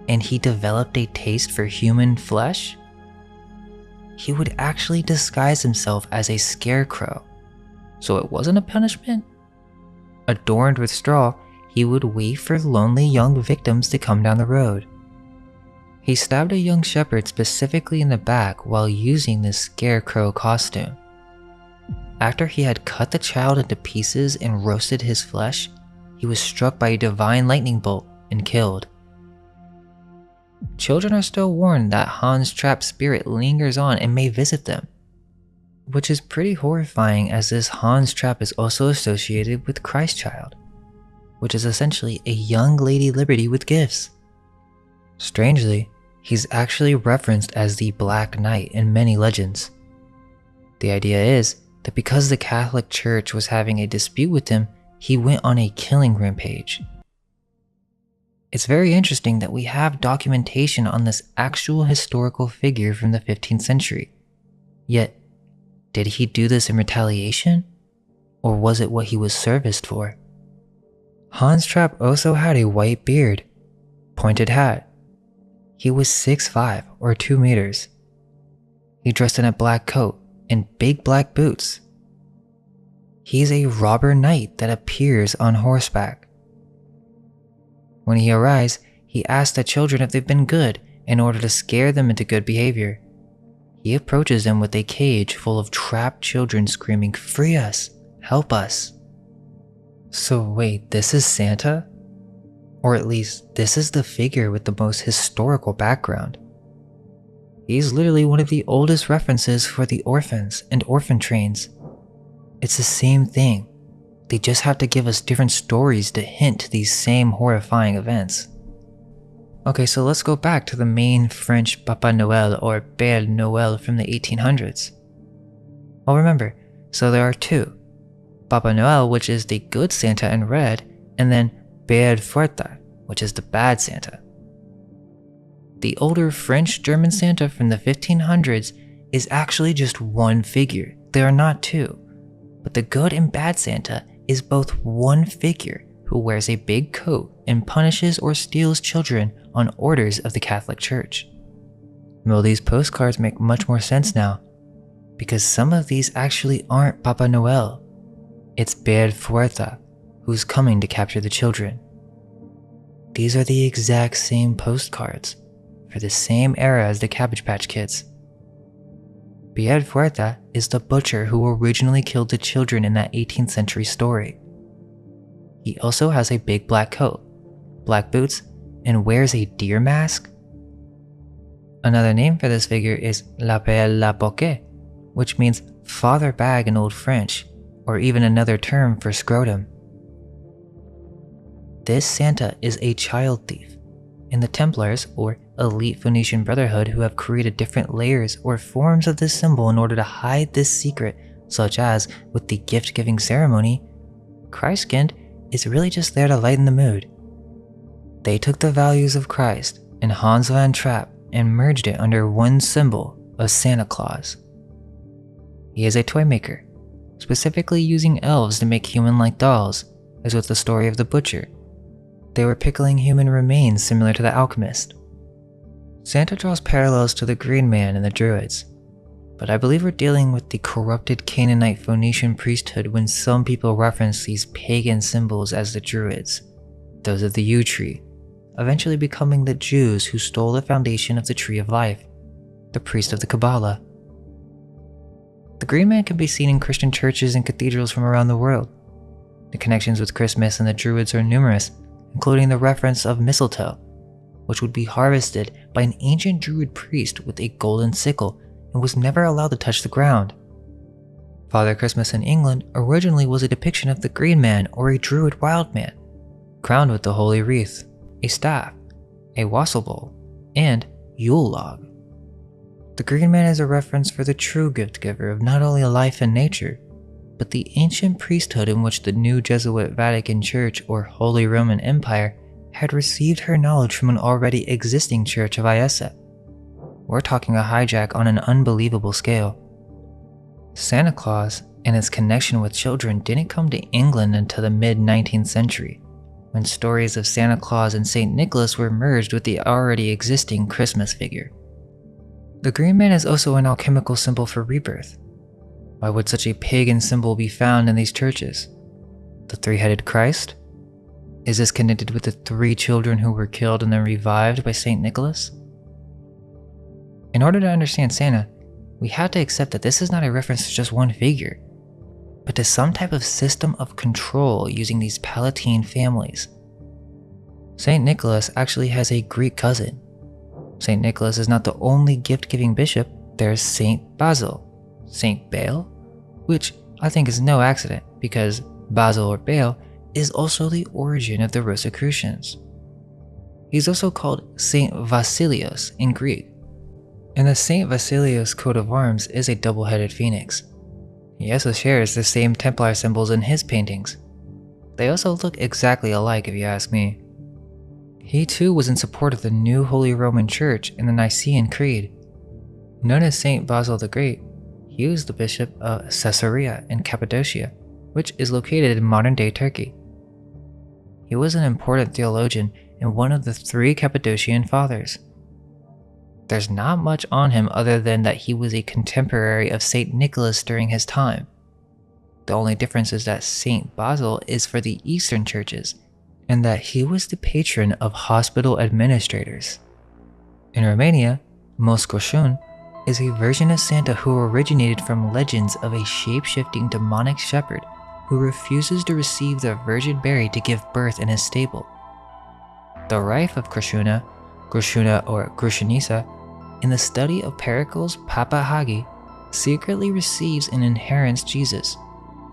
and he developed a taste for human flesh? He would actually disguise himself as a scarecrow, so it wasn't a punishment? Adorned with straw, he would wait for lonely young victims to come down the road. He stabbed a young shepherd specifically in the back while using this scarecrow costume. After he had cut the child into pieces and roasted his flesh, he was struck by a divine lightning bolt and killed. Children are still warned that Hans Trapp's spirit lingers on and may visit them, which is pretty horrifying as this Hans Trapp is also associated with Christ Child, which is essentially a young Lady Liberty with gifts. Strangely, he's actually referenced as the Black Knight in many legends. The idea is that because the Catholic Church was having a dispute with him, he went on a killing rampage. It's very interesting that we have documentation on this actual historical figure from the 15th century. Yet, did he do this in retaliation? Or was it what he was serviced for? Hans Trapp also had a white beard, pointed hat. He was 6'5" or 2 meters. He dressed in a black coat and big black boots. He's a robber knight that appears on horseback. When he arrives, he asks the children if they've been good in order to scare them into good behavior. He approaches them with a cage full of trapped children screaming, "Free us! Help us!" So wait, this is Santa? Or at least, this is the figure with the most historical background. He's literally one of the oldest references for the orphans and orphan trains. It's the same thing. They just have to give us different stories to hint to these same horrifying events. Okay, so let's go back to the main French Papa Noel or Père Noël from the 1800s. Well, remember, so there are two. Papa Noel, which is the good Santa in red, and then Père Fouettard, which is the bad Santa. The older French-German Santa from the 1500s is actually just one figure. There are not two. But the good and bad Santa is both one figure who wears a big coat and punishes or steals children on orders of the Catholic Church. Well, these postcards make much more sense now, because some of these actually aren't Papa Noel. It's Père Fouettard, who's coming to capture the children. These are the exact same postcards, for the same era as the Cabbage Patch Kids. Père Fouettard is the butcher who originally killed the children in that 18th century story. He also has a big black coat, black boots, and wears a deer mask. Another name for this figure is La Père la Poquet, which means father bag in Old French, or even another term for scrotum. This Santa is a child thief, and the Templars, or elite Phoenician Brotherhood, who have created different layers or forms of this symbol in order to hide this secret, such as with the gift-giving ceremony, Christkind is really just there to lighten the mood. They took the values of Christ and Hans von Trapp and merged it under one symbol of Santa Claus. He is a toy maker, specifically using elves to make human-like dolls, as with the story of the butcher. They were pickling human remains similar to the alchemist. Santa draws parallels to the Green Man and the Druids, but I believe we're dealing with the corrupted Canaanite Phoenician priesthood when some people reference these pagan symbols as the Druids, those of the yew tree, eventually becoming the Jews who stole the foundation of the Tree of Life, the priest of the Kabbalah. The Green Man can be seen in Christian churches and cathedrals from around the world. The connections with Christmas and the Druids are numerous, including the reference of mistletoe, which would be harvested by an ancient Druid priest with a golden sickle and was never allowed to touch the ground. Father Christmas in England originally was a depiction of the Green Man or a Druid wild man, crowned with the holy wreath, a staff, a wassail bowl, and Yule log. The Green Man is a reference for the true gift giver of not only life and nature, but the ancient priesthood in which the new Jesuit Vatican Church or Holy Roman Empire had received her knowledge from an already existing Church of Iesa. We're talking a hijack on an unbelievable scale. Santa Claus and its connection with children didn't come to England until the mid-19th century, when stories of Santa Claus and St. Nicholas were merged with the already existing Christmas figure. The Green Man is also an alchemical symbol for rebirth. Why would such a pagan symbol be found in these churches? The three-headed Christ? Is this connected with the 3 children who were killed and then revived by St. Nicholas? In order to understand Santa, we have to accept that this is not a reference to just one figure, but to some type of system of control using these Palatine families. St. Nicholas actually has a Greek cousin. St. Nicholas is not the only gift-giving bishop. There's St. Basil, St. Baal, which I think is no accident because Basil or Baal is also the origin of the Rosicrucians. He's also called St. Vasilios in Greek, and the St. Vasilios coat of arms is a double-headed phoenix. He also shares the same Templar symbols in his paintings. They also look exactly alike if you ask me. He too was in support of the new Holy Roman Church in the Nicene Creed. Known as St. Basil the Great, he was the bishop of Caesarea in Cappadocia, which is located in modern-day Turkey. He was an important theologian and one of the 3 Cappadocian fathers. There's not much on him other than that he was a contemporary of St. Nicholas during his time. The only difference is that St. Basil is for the Eastern churches, and that he was the patron of hospital administrators. In Romania, Moș Crăciun is a version of Santa who originated from legends of a shape-shifting demonic shepherd who refuses to receive the Virgin Mary to give birth in his stable. The wife of Crăciuna, Crăciuna or Crăciunisa, in the study of Pericles Papa Hagi, secretly receives and inherits Jesus,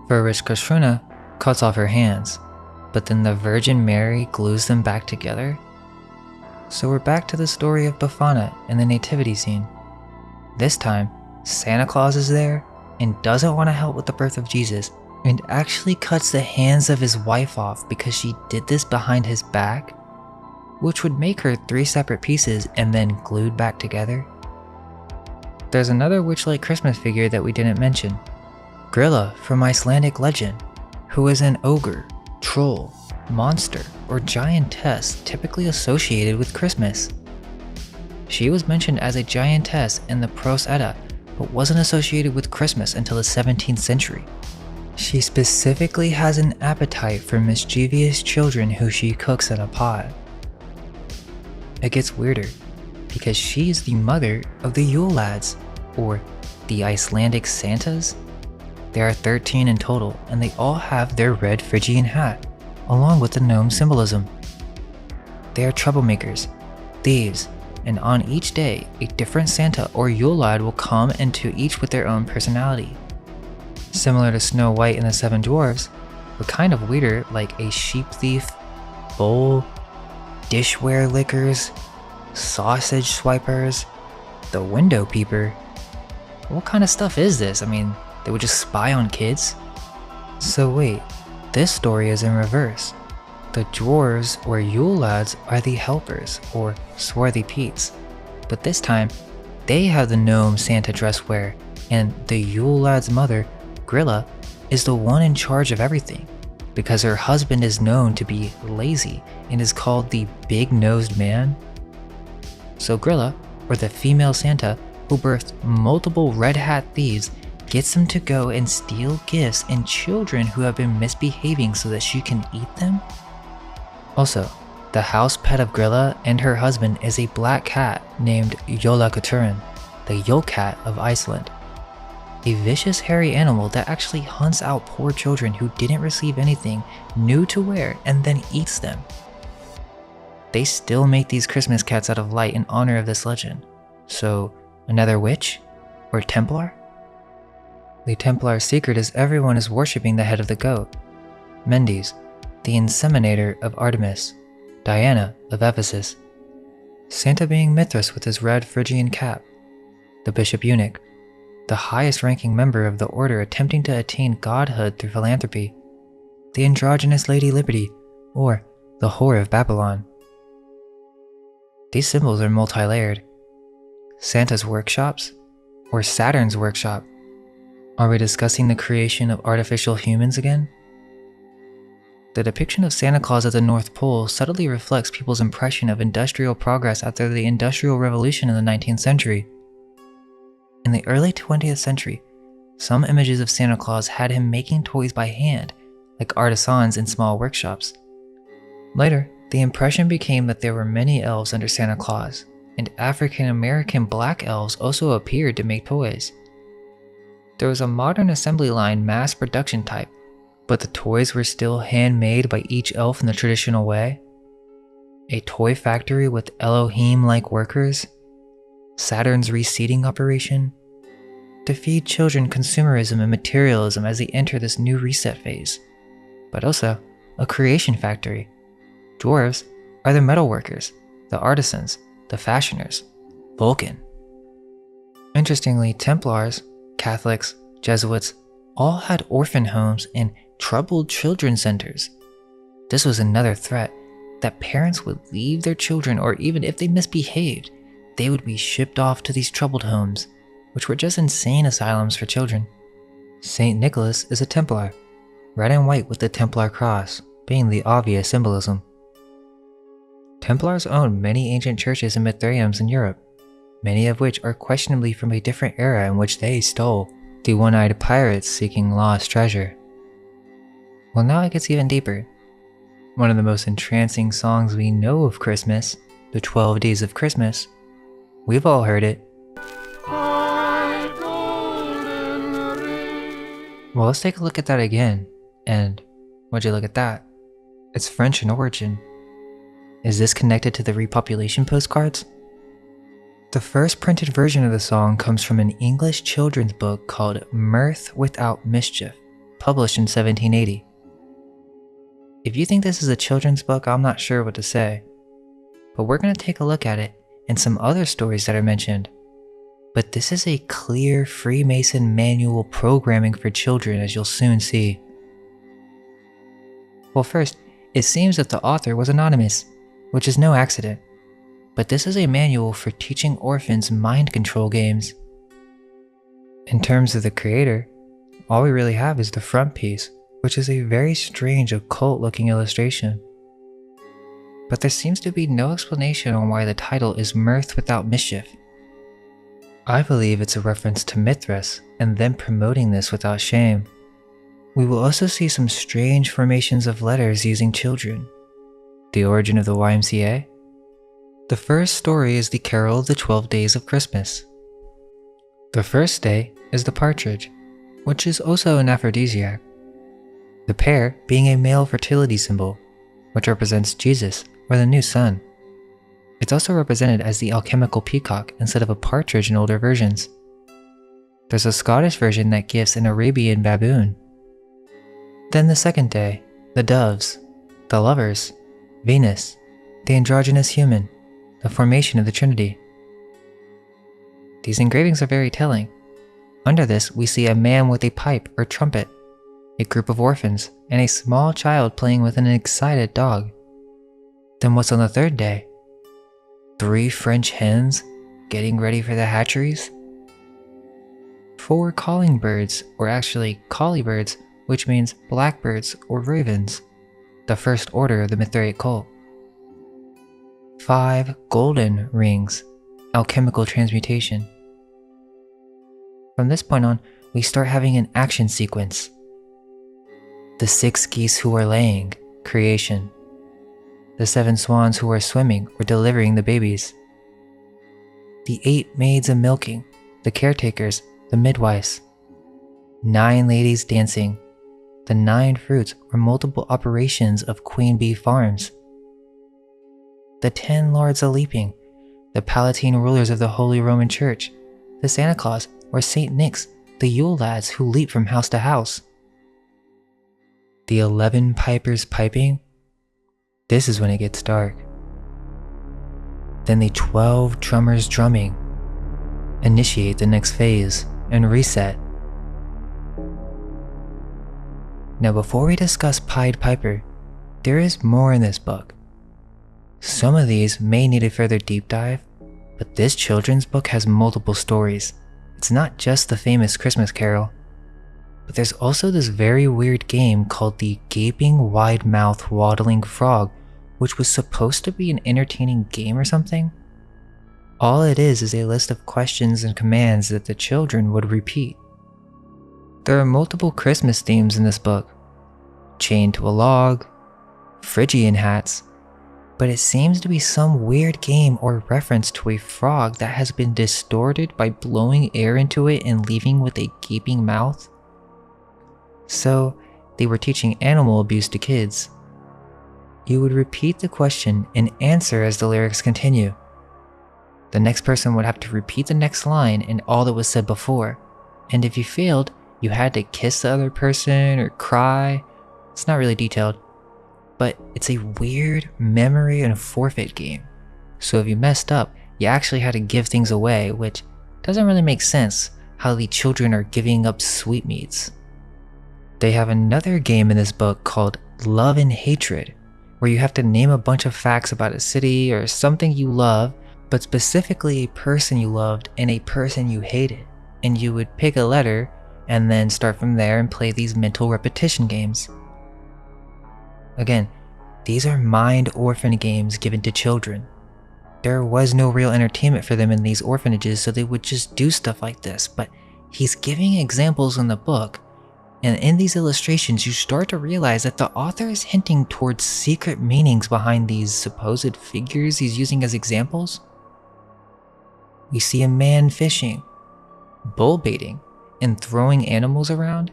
for which Crăciuna cuts off her hands, but then the Virgin Mary glues them back together? So we're back to the story of Befana in the nativity scene. This time, Santa Claus is there and doesn't want to help with the birth of Jesus, and actually cuts the hands of his wife off because she did this behind his back, which would make her 3 separate pieces and then glued back together. There's another witch-like Christmas figure that we didn't mention, Grilla from Icelandic legend, who is an ogre, troll, monster, or giantess typically associated with Christmas. She was mentioned as a giantess in the Prose Edda, but wasn't associated with Christmas until the 17th century. She specifically has an appetite for mischievous children who she cooks in a pot. It gets weirder, because she is the mother of the Yule lads, or the Icelandic Santas. There are 13 in total, and they all have their red Phrygian hat, along with the gnome symbolism. They are troublemakers, thieves, and on each day, a different Santa or Yule lad will come, and to each with their own personality. Similar to Snow White and the 7 Dwarfs, but kind of weirder, like a sheep thief, bowl, dishware lickers, sausage swipers, the window peeper. What kind of stuff is this? I mean, they would just spy on kids? So wait, this story is in reverse. The dwarves or Yule lads are the helpers or swarthy Petes, but this time, they have the gnome Santa dress wear, and the Yule lad's mother, Grilla, is the one in charge of everything, because her husband is known to be lazy and is called the big-nosed man. So Grilla, or the female Santa, who birthed multiple red hat thieves, gets them to go and steal gifts and children who have been misbehaving so that she can eat them? Also, the house pet of Grilla and her husband is a black cat named Jólakötturinn, the Yule cat of Iceland. A vicious hairy animal that actually hunts out poor children who didn't receive anything new to wear and then eats them. They still make these Christmas cats out of light in honor of this legend. So, another witch? Or Templar? The Templar secret is everyone is worshipping the head of the goat, Mendes, the inseminator of Artemis, Diana of Ephesus, Santa being Mithras with his red Phrygian cap, the bishop eunuch, the highest ranking member of the order attempting to attain godhood through philanthropy, the androgynous Lady Liberty, or the Whore of Babylon. These symbols are multi-layered. Santa's workshops, or Saturn's workshop? Are we discussing the creation of artificial humans again? The depiction of Santa Claus at the North Pole subtly reflects people's impression of industrial progress after the Industrial Revolution in the 19th century. In the early 20th century, some images of Santa Claus had him making toys by hand, like artisans in small workshops. Later, the impression became that there were many elves under Santa Claus, and African American black elves also appeared to make toys. There was a modern assembly line mass production type, but the toys were still handmade by each elf in the traditional way. A toy factory with Elohim-like workers, Saturn's reseeding operation, to feed children consumerism and materialism as they enter this new reset phase, but also a creation factory. Dwarves are the metalworkers, the artisans, the fashioners, Vulcan. Interestingly, Templars, Catholics, Jesuits, all had orphan homes and troubled children centers. This was another threat, that parents would leave their children, or even if they misbehaved, they would be shipped off to these troubled homes, which were just insane asylums for children. Saint Nicholas is a Templar, red and white with the Templar cross being the obvious symbolism. Templars owned many ancient churches and mithraeums in Europe, many of which are questionably from a different era in which they stole, the one-eyed pirates seeking lost treasure. Well, now it gets even deeper. One of the most entrancing songs we know of Christmas, the 12 Days of Christmas, we've all heard it. Well, let's take a look at that again. And would you look at that? It's French in origin. Is this connected to the repopulation postcards? The first printed version of the song comes from an English children's book called Mirth Without Mischief, published in 1780. If you think this is a children's book, I'm not sure what to say. But we're going to take a look at it and some other stories that are mentioned. But this is a clear Freemason manual programming for children, as you'll soon see. Well, first, it seems that the author was anonymous, which is no accident. But this is a manual for teaching orphans mind control games. In terms of the creator, all we really have is the front piece, which is a very strange occult looking illustration. But there seems to be no explanation on why the title is Mirth Without Mischief. I believe it's a reference to Mithras and them promoting this without shame. We will also see some strange formations of letters using children. The origin of the YMCA? The first story is the Carol of the 12 Days of Christmas. The first day is the partridge, which is also an aphrodisiac. The pear being a male fertility symbol, which represents Jesus or the new sun. It's also represented as the alchemical peacock instead of a partridge in older versions. There's a Scottish version that gives an Arabian baboon. Then the second day, the doves, the lovers, Venus, the androgynous human, the formation of the Trinity. These engravings are very telling. Under this, we see a man with a pipe or trumpet, a group of orphans, and a small child playing with an excited dog. Then what's on the third day? 3 French hens getting ready for the hatcheries? 4 calling birds, or actually collie birds, which means blackbirds or ravens, the first order of the Mithraic cult. 5 golden rings, alchemical transmutation. From this point on, we start having an action sequence. The 6 geese who are laying, creation. The 7 swans who are swimming or delivering the babies. The 8 maids a milking, the caretakers, the midwives. 9 ladies dancing, the 9 fruits or multiple operations of queen bee farms. The 10 lords a leaping, the Palatine rulers of the Holy Roman Church, the Santa Claus or Saint Nick's, the Yule lads who leap from house to house. The 11 pipers piping. This is when it gets dark. Then the 12 drummers drumming. Initiate the next phase and reset. Now before we discuss Pied Piper, there is more in this book. Some of these may need a further deep dive, but this children's book has multiple stories. It's not just the famous Christmas Carol, but there's also this very weird game called the Gaping Wide Mouth Waddling Frog, which was supposed to be an entertaining game or something. All it is a list of questions and commands that the children would repeat. There are multiple Christmas themes in this book. Chained to a log, Phrygian hats, but it seems to be some weird game or reference to a frog that has been distorted by blowing air into it and leaving with a gaping mouth. So they were teaching animal abuse to kids. You would repeat the question and answer as the lyrics continue. The next person would have to repeat the next line and all that was said before, and if you failed, you had to kiss the other person or cry. It's not really detailed, but it's a weird memory and forfeit game. So if you messed up, you actually had to give things away, which doesn't really make sense how the children are giving up sweetmeats. They have another game in this book called Love and Hatred, where you have to name a bunch of facts about a city or something you love, but specifically a person you loved and a person you hated, and you would pick a letter and then start from there and play these mental repetition games. Again, these are mind orphan games given to children. There was no real entertainment for them in these orphanages, so they would just do stuff like this, but he's giving examples in the book, and in these illustrations you start to realize that the author is hinting towards secret meanings behind these supposed figures he's using as examples. We see a man fishing, bull baiting, and throwing animals around.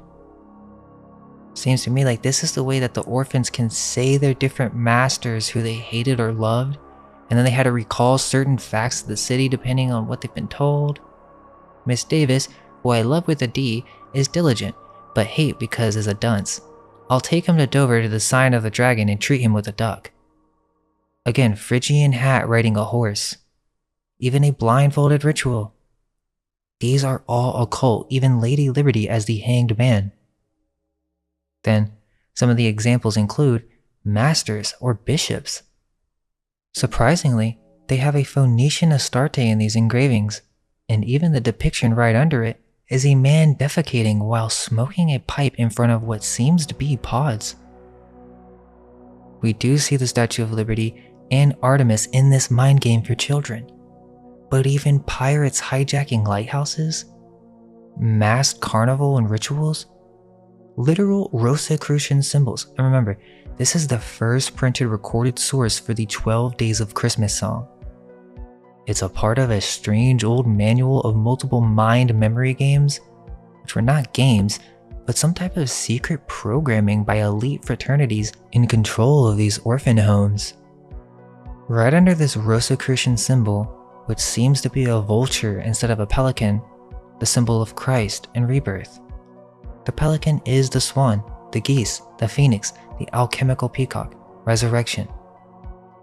Seems to me like this is the way that the orphans can say their different masters who they hated or loved, and then they had to recall certain facts of the city depending on what they've been told. Miss Davis, who I love with a D, is diligent, but hate because is a dunce. I'll take him to Dover to the sign of the dragon and treat him with a duck. Again, Phrygian hat riding a horse. Even a blindfolded ritual. These are all occult, even Lady Liberty as the hanged man. Then, some of the examples include masters or bishops. Surprisingly, they have a Phoenician Astarte in these engravings, and even the depiction right under it is a man defecating while smoking a pipe in front of what seems to be pods. We do see the Statue of Liberty and Artemis in this mind game for children, but even pirates hijacking lighthouses, masked carnival and rituals, literal Rosicrucian symbols. And remember, this is the first printed recorded source for the 12 Days of Christmas song. It's a part of a strange old manual of multiple mind memory games, which were not games, but some type of secret programming by elite fraternities in control of these orphan homes. Right under this Rosicrucian symbol, which seems to be a vulture instead of a pelican, the symbol of Christ and rebirth. The pelican is the swan, the geese, the phoenix, the alchemical peacock, resurrection.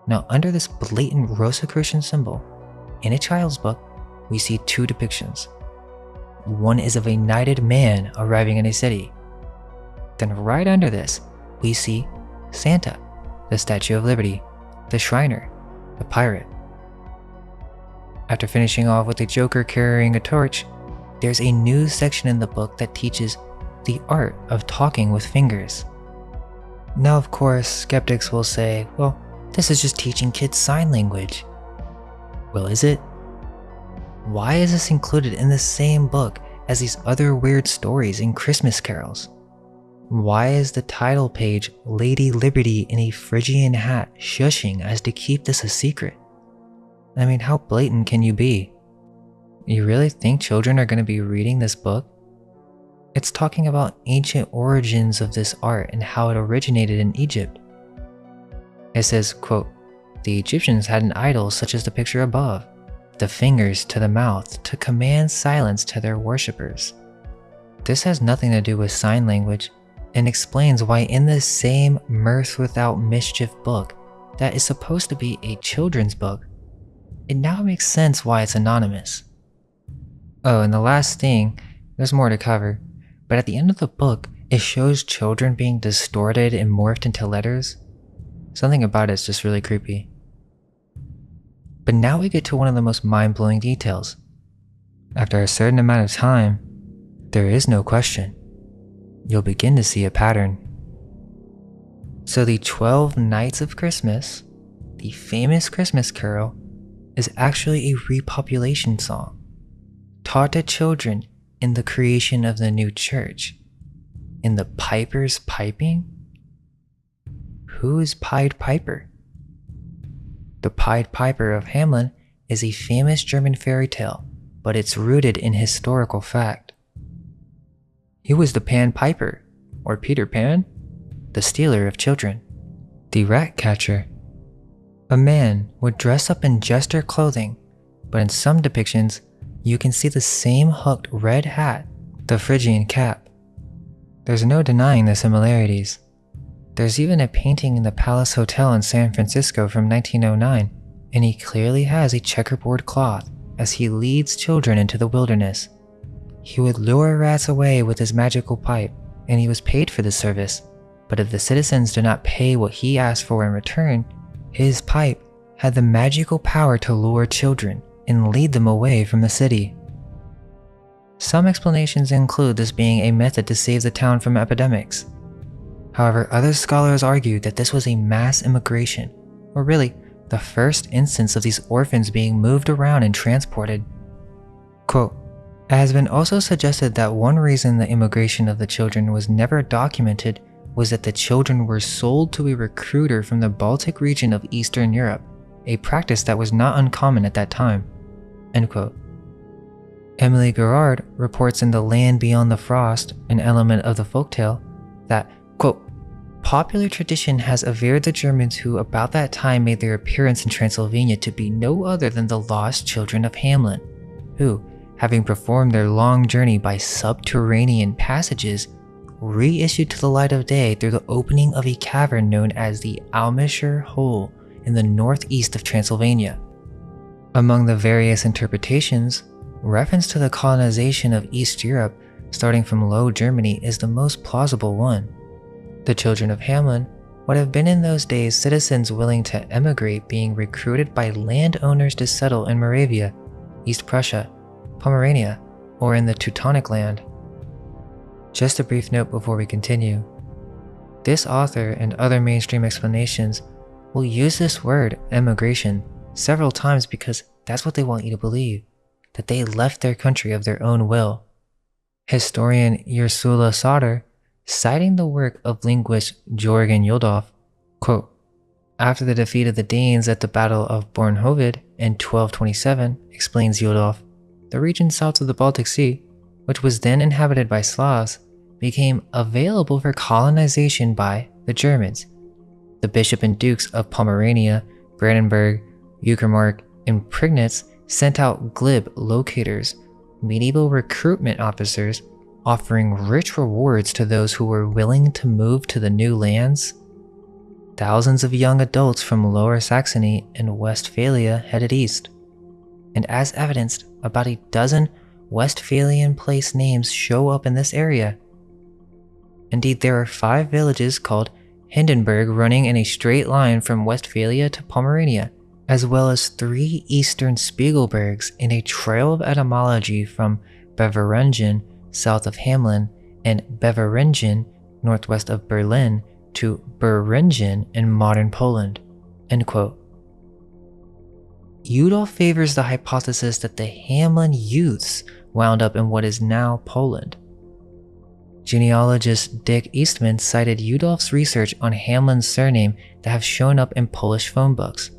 Now under this blatant Rosicrucian symbol, in a child's book, we see 2 depictions. One is of a knighted man arriving in a city. Then right under this, we see Santa, the Statue of Liberty, the Shriner, the pirate. After finishing off with the Joker carrying a torch, there's a new section in the book that teaches the art of talking with fingers. Now, of course, skeptics will say, well, this is just teaching kids sign language. Well, is it? Why is this included in the same book as these other weird stories and Christmas carols? Why is the title page Lady Liberty in a Phrygian hat shushing as to keep this a secret? I mean, how blatant can you be? You really think children are going to be reading this book? It's talking about ancient origins of this art and how it originated in Egypt. It says, quote, "The Egyptians had an idol such as the picture above, the fingers to the mouth to command silence to their worshippers." This has nothing to do with sign language and explains why in the same Mirth Without Mischief book that is supposed to be a children's book, it now makes sense why it's anonymous. Oh, and the last thing, there's more to cover, but at the end of the book, it shows children being distorted and morphed into letters. Something about it's just really creepy. But now we get to one of the most mind-blowing details. After a certain amount of time, there is no question. You'll begin to see a pattern. So the 12 Nights of Christmas, the famous Christmas carol, is actually a repopulation song taught to children in the creation of the new church. In the Piper's piping? Who is Pied Piper? The Pied Piper of Hamelin is a famous German fairy tale, but it's rooted in historical fact. He was the Pan Piper, or Peter Pan, the stealer of children, the rat catcher. A man would dress up in jester clothing, but in some depictions, you can see the same hooked red hat, the Phrygian cap. There's no denying the similarities. There's even a painting in the Palace Hotel in San Francisco from 1909, and he clearly has a checkerboard cloth as he leads children into the wilderness. He would lure rats away with his magical pipe, and he was paid for this service, but if the citizens did not pay what he asked for in return, his pipe had the magical power to lure children and lead them away from the city. Some explanations include this being a method to save the town from epidemics. However, other scholars argue that this was a mass immigration, or really, the first instance of these orphans being moved around and transported. Quote, "It has been also suggested that one reason the immigration of the children was never documented was that the children were sold to a recruiter from the Baltic region of Eastern Europe, a practice that was not uncommon at that time." End quote. Emily Gerard reports in The Land Beyond the Frost, an element of the folktale, that, quote, "Popular tradition has averred the Germans who about that time made their appearance in Transylvania to be no other than the lost children of Hamelin, who, having performed their long journey by subterranean passages, reissued to the light of day through the opening of a cavern known as the Almischer Hole in the northeast of Transylvania." Among the various interpretations, reference to the colonization of East Europe starting from Low Germany is the most plausible one. The children of Hamelin would have been in those days citizens willing to emigrate, being recruited by landowners to settle in Moravia, East Prussia, Pomerania, or in the Teutonic land. Just a brief note before we continue. This author and other mainstream explanations will use this word, emigration, several times because that's what they want you to believe, that they left their country of their own will. Historian Ursula Sauter, citing the work of linguist Jörgen Yodolf, quote, "After the defeat of the Danes at the Battle of Bornhoved in 1227, explains Yodolf, the region south of the Baltic Sea, which was then inhabited by Slavs, became available for colonization by the Germans. The bishop and dukes of Pomerania, Brandenburg, Uckermark, and Prignitz sent out glib locators, medieval recruitment officers, offering rich rewards to those who were willing to move to the new lands. Thousands of young adults from Lower Saxony and Westphalia headed east, and as evidenced, about a dozen Westphalian place names show up in this area. Indeed, there are 5 villages called Hindenburg running in a straight line from Westphalia to Pomerania, as well as 3 Eastern Spiegelbergs in a trail of etymology from Beveringen, south of Hamelin, and Beveringen, northwest of Berlin, to Beringen in modern Poland." End quote. Udolf favors the hypothesis that the Hamelin youths wound up in what is now Poland. Genealogist Dick Eastman cited Udolf's research on Hamelin's surname that have shown up in Polish phone books.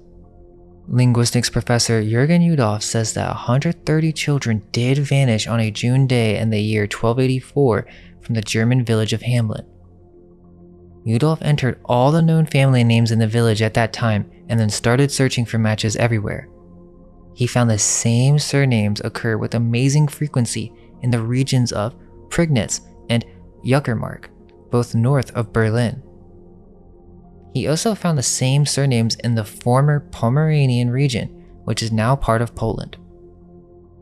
Linguistics professor Jürgen Udolf says that 130 children did vanish on a June day in the year 1284 from the German village of Hamelin. Udolf entered all the known family names in the village at that time and then started searching for matches everywhere. He found the same surnames occur with amazing frequency in the regions of Prignitz and Uckermark, both north of Berlin. He also found the same surnames in the former Pomeranian region, which is now part of Poland.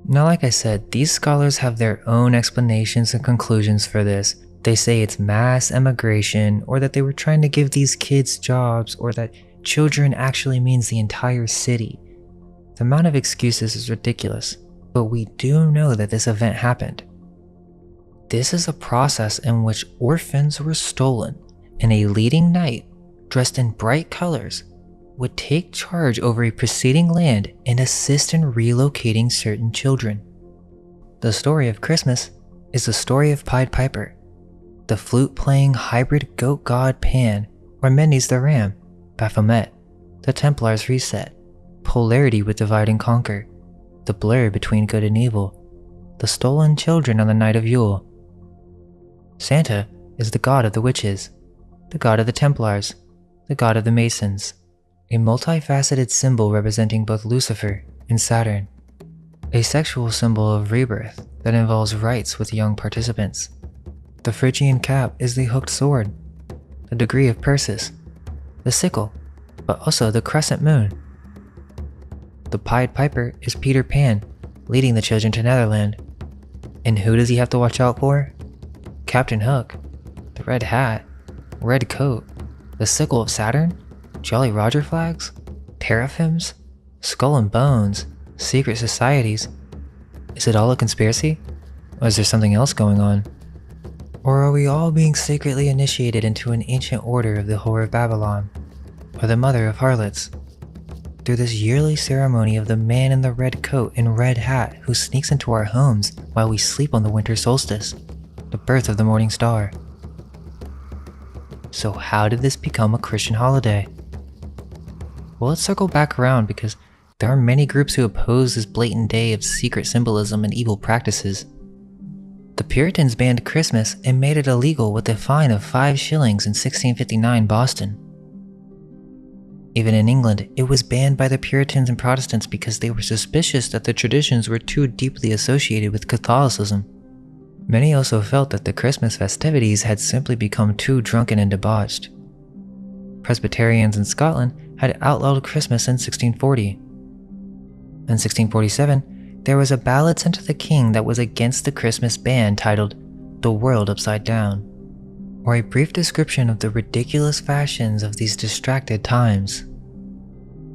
Now, like I said, these scholars have their own explanations and conclusions for this. They say it's mass emigration, or that they were trying to give these kids jobs, or that children actually means the entire city. The amount of excuses is ridiculous, but we do know that this event happened. This is a process in which orphans were stolen, and a leading knight, dressed in bright colors, would take charge over a preceding land and assist in relocating certain children. The story of Christmas is the story of Pied Piper, the flute-playing hybrid goat god Pan, or Mendes the Ram, Baphomet, the Templars' reset, polarity with divide and conquer, the blur between good and evil, the stolen children on the night of Yule. Santa is the god of the witches, the god of the Templars, the god of the Masons, a multifaceted symbol representing both Lucifer and Saturn, a sexual symbol of rebirth that involves rites with young participants. The Phrygian cap is the hooked sword, the degree of Perseus, the sickle, but also the crescent moon. The Pied Piper is Peter Pan, leading the children to Netherland. And who does he have to watch out for? Captain Hook, the red hat, red coat, the sickle of Saturn, Jolly Roger flags, teraphims, skull and bones, secret societies. Is it all a conspiracy? Or is there something else going on? Or are we all being secretly initiated into an ancient order of the Whore of Babylon, or the Mother of Harlots, through this yearly ceremony of the man in the red coat and red hat who sneaks into our homes while we sleep on the winter solstice, the birth of the morning star? So how did this become a Christian holiday? Well, let's circle back around, because there are many groups who oppose this blatant day of secret symbolism and evil practices. The Puritans banned Christmas and made it illegal with a fine of 5 shillings in 1659 Boston. Even in England, it was banned by the Puritans and Protestants because they were suspicious that the traditions were too deeply associated with Catholicism. Many also felt that the Christmas festivities had simply become too drunken and debauched. Presbyterians in Scotland had outlawed Christmas in 1640. In 1647, there was a ballad sent to the king that was against the Christmas ban titled "The World Upside Down," or a brief description of the ridiculous fashions of these distracted times.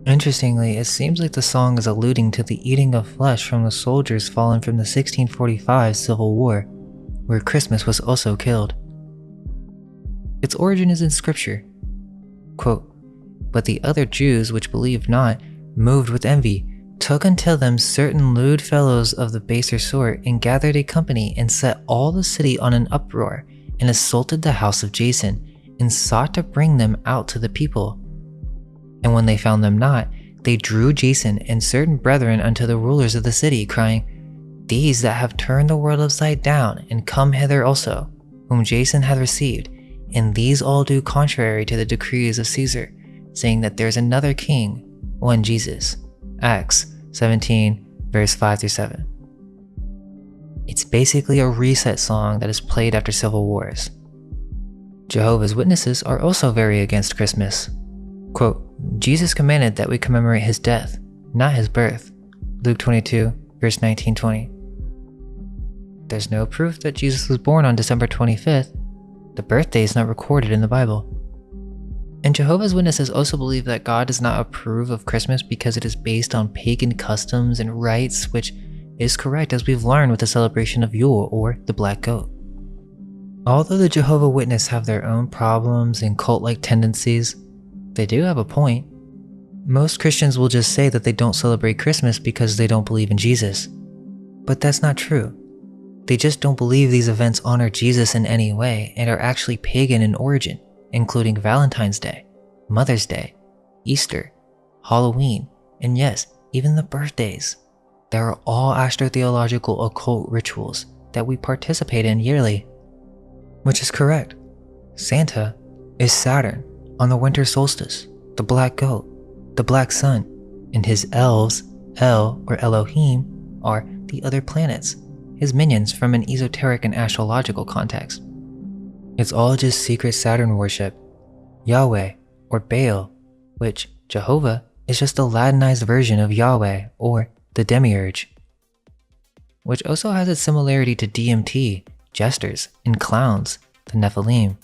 Interestingly, it seems like the song is alluding to the eating of flesh from the soldiers fallen from the 1645 Civil War, where Christmas was also killed. Its origin is in scripture. Quote, "But the other Jews which believed not, moved with envy, took unto them certain lewd fellows of the baser sort, and gathered a company, and set all the city on an uproar, and assaulted the house of Jason, and sought to bring them out to the people. And when they found them not, they drew Jason and certain brethren unto the rulers of the city, crying, These that have turned the world upside down, and come hither also, whom Jason hath received, and these all do contrary to the decrees of Caesar, saying that there is another king, one Jesus." Acts 17, verse 5-7. It's basically a reset song that is played after civil wars. Jehovah's Witnesses are also very against Christmas. Quote, "Jesus commanded that we commemorate his death, not his birth." Luke 22, verse 19-20. There's no proof that Jesus was born on December 25th. The birthday is not recorded in the Bible. And Jehovah's Witnesses also believe that God does not approve of Christmas because it is based on pagan customs and rites, which is correct as we've learned with the celebration of Yule or the Black Goat. Although the Jehovah's Witnesses have their own problems and cult-like tendencies, they do have a point. Most Christians will just say that they don't celebrate Christmas because they don't believe in Jesus. But that's not true. They just don't believe these events honor Jesus in any way and are actually pagan in origin, including Valentine's Day, Mother's Day, Easter, Halloween, and yes, even the birthdays. They are all astrotheological occult rituals that we participate in yearly. Which is correct. Santa is Saturn on the winter solstice, the Black Goat, the Black Sun, and his elves, El or Elohim, are the other planets, his minions from an esoteric and astrological context. It's all just secret Saturn worship. Yahweh or Baal, which Jehovah is just a Latinized version of Yahweh or the Demiurge, which also has its similarity to DMT, jesters, and clowns, the Nephilim,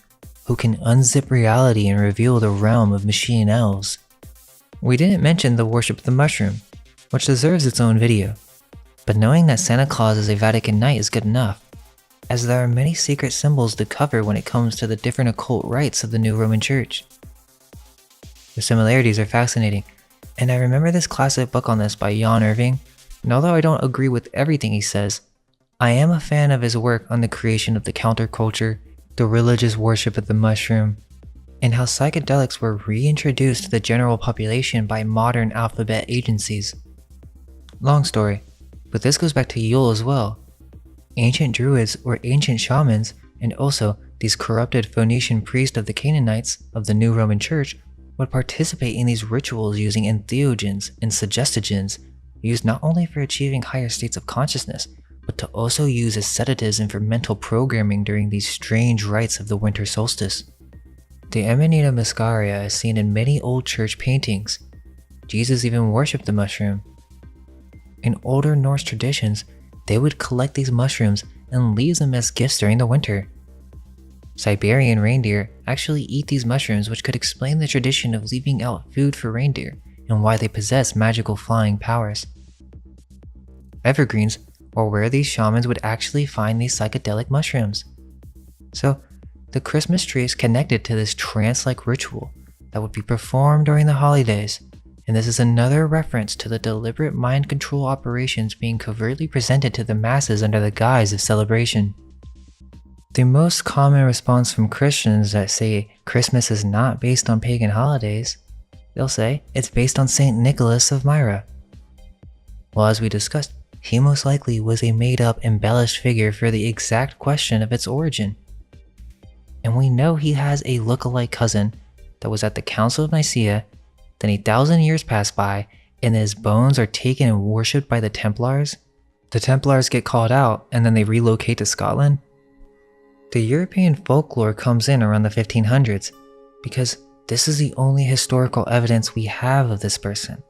who can unzip reality and reveal the realm of machine elves. We didn't mention the worship of the mushroom, which deserves its own video, but knowing that Santa Claus is a Vatican Knight is good enough, as there are many secret symbols to cover when it comes to the different occult rites of the New Roman Church. The similarities are fascinating, and I remember this classic book on this by Jan Irving, and although I don't agree with everything he says, I am a fan of his work on the creation of the counterculture, the religious worship of the mushroom, and how psychedelics were reintroduced to the general population by modern alphabet agencies. Long story, but this goes back to Yule as well. Ancient druids or ancient shamans, and also these corrupted Phoenician priests of the Canaanites of the New Roman Church would participate in these rituals using entheogens and suggestogens used not only for achieving higher states of consciousness, but to also use as sedatives and for mental programming during these strange rites of the winter solstice. The Amanita muscaria is seen in many old church paintings. Jesus even worshipped the mushroom. In older Norse traditions, they would collect these mushrooms and leave them as gifts during the winter. Siberian reindeer actually eat these mushrooms, which could explain the tradition of leaving out food for reindeer and why they possess magical flying powers. Evergreens or where these shamans would actually find these psychedelic mushrooms. So, the Christmas tree is connected to this trance-like ritual that would be performed during the holidays, and this is another reference to the deliberate mind control operations being covertly presented to the masses under the guise of celebration. The most common response from Christians that say Christmas is not based on pagan holidays, they'll say it's based on Saint Nicholas of Myra. Well, as we discussed, he most likely was a made-up, embellished figure for the exact question of its origin. And we know he has a look-alike cousin that was at the Council of Nicaea, then 1,000 years pass by, and his bones are taken and worshipped by the Templars. The Templars get called out, and then they relocate to Scotland. The European folklore comes in around the 1500s, because this is the only historical evidence we have of this person.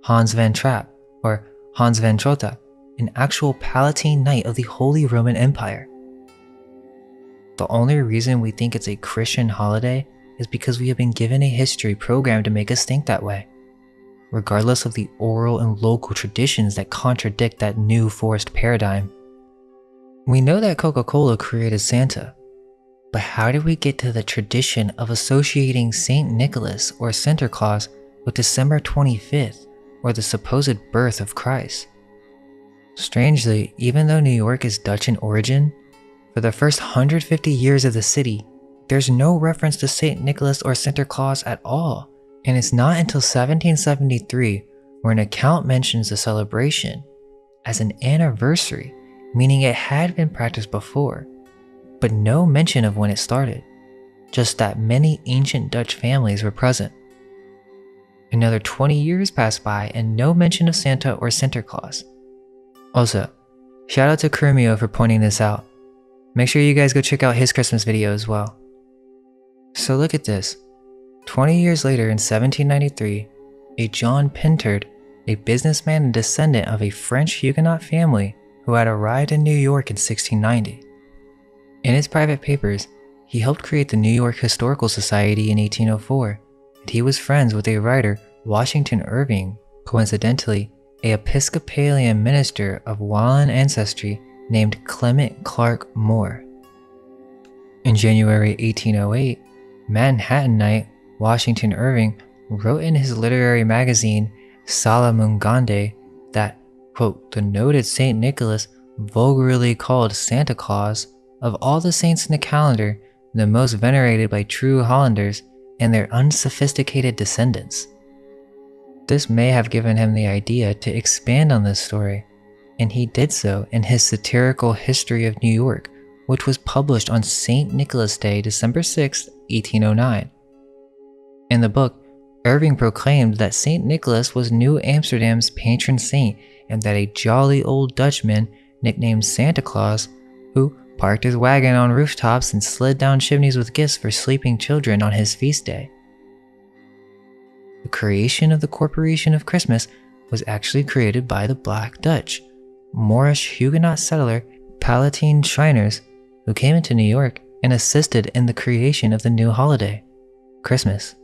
Hans van Trapp, or Hans van Trotta, an actual Palatine Knight of the Holy Roman Empire. The only reason we think it's a Christian holiday is because we have been given a history programmed to make us think that way, regardless of the oral and local traditions that contradict that new forced paradigm. We know that Coca-Cola created Santa, but how did we get to the tradition of associating Saint Nicholas or Santa Claus with December 25th, or the supposed birth of Christ? Strangely, even though New York is Dutch in origin, for the first 150 years of the city, there's no reference to Saint Nicholas or Santa Claus at all, and it's not until 1773 where an account mentions the celebration as an anniversary, meaning it had been practiced before, but no mention of when it started, just that many ancient Dutch families were present. Another 20 years passed by and no mention of Santa or Santa Claus. Also, shout out to Kurmio for pointing this out. Make sure you guys go check out his Christmas video as well. So look at this. 20 years later in 1793, a John Pintard, a businessman and descendant of a French Huguenot family who had arrived in New York in 1690. In his private papers, He helped create the New York Historical Society in 1804, and he was friends with a writer, Washington Irving, coincidentally, an Episcopalian minister of Walloon ancestry named Clement Clark Moore. In January 1808, Manhattanite Washington Irving wrote in his literary magazine Salamungande that, quote, the noted St. Nicholas, vulgarly called Santa Claus, of all the saints in the calendar, the most venerated by true Hollanders and their unsophisticated descendants. This may have given him the idea to expand on this story, and he did so in his satirical History of New York, which was published on St. Nicholas Day, December 6, 1809. In the book, Irving proclaimed that St. Nicholas was New Amsterdam's patron saint and that a jolly old Dutchman nicknamed Santa Claus, who parked his wagon on rooftops and slid down chimneys with gifts for sleeping children on his feast day. The creation of the Corporation of Christmas was actually created by the Black Dutch, Moorish Huguenot settler Palatine Shriners, who came into New York and assisted in the creation of the new holiday, Christmas,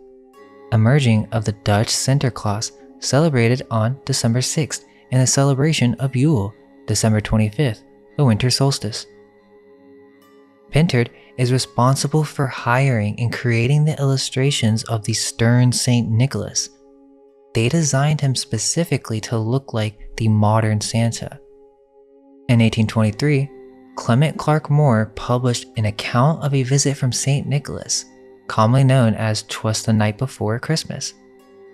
emerging of the Dutch Sinterklaas, celebrated on December 6th, and the celebration of Yule, December 25th, the winter solstice. Pintard is responsible for hiring and creating the illustrations of the stern St. Nicholas. They designed him specifically to look like the modern Santa. In 1823, Clement Clark Moore published an account of a visit from St. Nicholas, commonly known as "'Twas the Night Before Christmas."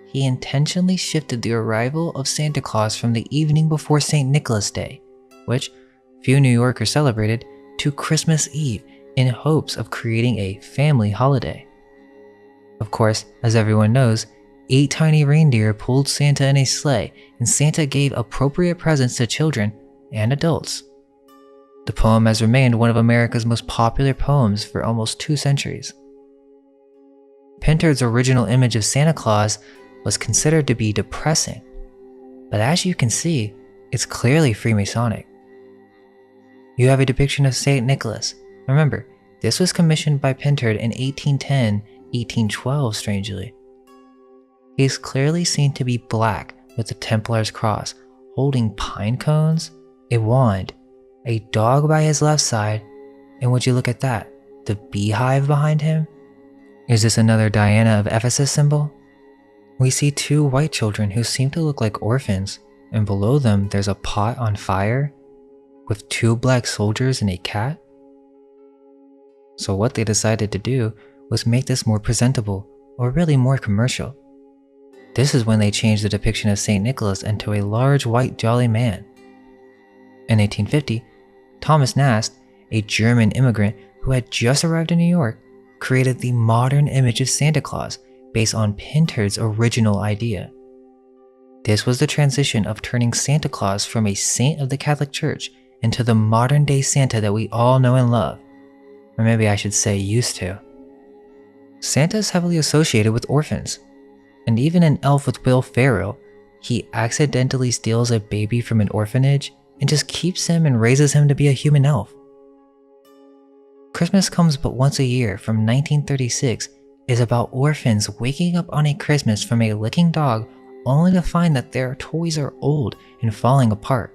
He intentionally shifted the arrival of Santa Claus from the evening before St. Nicholas Day, which few New Yorkers celebrated, to Christmas Eve in hopes of creating a family holiday. Of course, as everyone knows, 8 tiny reindeer pulled Santa in a sleigh, and Santa gave appropriate presents to children and adults. The poem has remained one of America's most popular poems for almost 2 centuries. Pintard's original image of Santa Claus was considered to be depressing, but as you can see, it's clearly Freemasonic. You have a depiction of St. Nicholas. Remember, this was commissioned by Pintard in 1810-1812, strangely. He is clearly seen to be black with the Templar's cross, holding pine cones, a wand, a dog by his left side, and would you look at that, the beehive behind him? Is this another Diana of Ephesus symbol? We see 2 white children who seem to look like orphans, and below them there's a pot on fire with 2 black soldiers and a cat. So what they decided to do was make this more presentable, or really more commercial. This is when they changed the depiction of St. Nicholas into a large white jolly man. In 1850, Thomas Nast, a German immigrant who had just arrived in New York, created the modern image of Santa Claus based on Pintard's original idea. This was the transition of turning Santa Claus from a saint of the Catholic Church into the modern day Santa that we all know and love. Or maybe I should say used to. Santa is heavily associated with orphans, and even in Elf with Will Ferrell, he accidentally steals a baby from an orphanage and just keeps him and raises him to be a human elf. Christmas Comes But Once a Year from 1936 is about orphans waking up on a Christmas from a licking dog only to find that their toys are old and falling apart.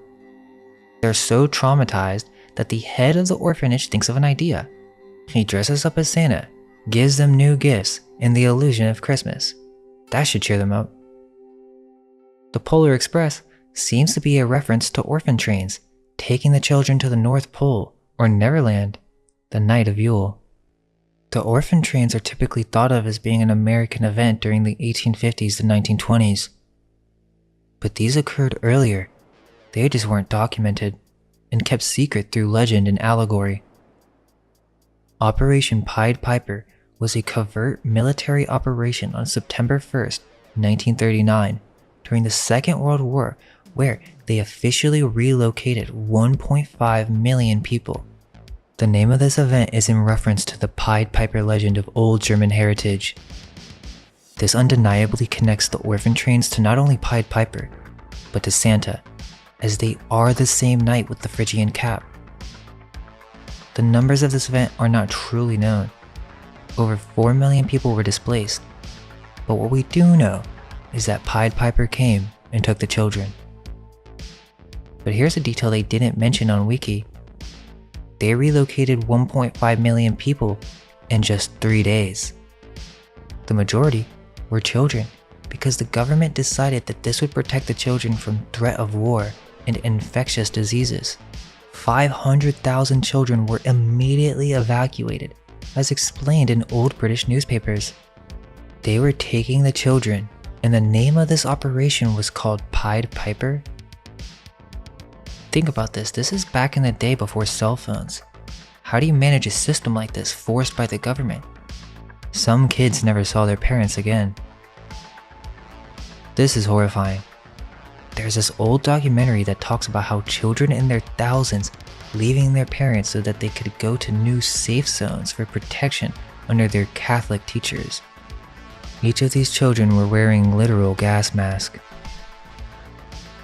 They're so traumatized that the head of the orphanage thinks of an idea. He dresses up as Santa, gives them new gifts, and the illusion of Christmas. That should cheer them up. The Polar Express seems to be a reference to orphan trains, taking the children to the North Pole, or Neverland, the night of Yule. The orphan trains are typically thought of as being an American event during the 1850s to 1920s. But these occurred earlier. They just weren't documented, and kept secret through legend and allegory. Operation Pied Piper was a covert military operation on September 1st, 1939, during the Second World War, where they officially relocated 1.5 million people. The name of this event is in reference to the Pied Piper legend of old German heritage. This undeniably connects the orphan trains to not only Pied Piper, but to Santa, as they are the same knight with the Phrygian cap. The numbers of this event are not truly known, over 4 million people were displaced. But what we do know is that Pied Piper came and took the children. But here's a detail they didn't mention on Wiki. They relocated 1.5 million people in just 3 days. The majority were children because the government decided that this would protect the children from threat of war and infectious diseases. 500,000 children were immediately evacuated, as explained in old British newspapers. They were taking the children, and the name of this operation was called Pied Piper. Think about this, this is back in the day before cell phones. How do you manage a system like this forced by the government? Some kids never saw their parents again. This is horrifying. There's this old documentary that talks about how children in their thousands leaving their parents so that they could go to new safe zones for protection under their Catholic teachers. Each of these children were wearing literal gas masks.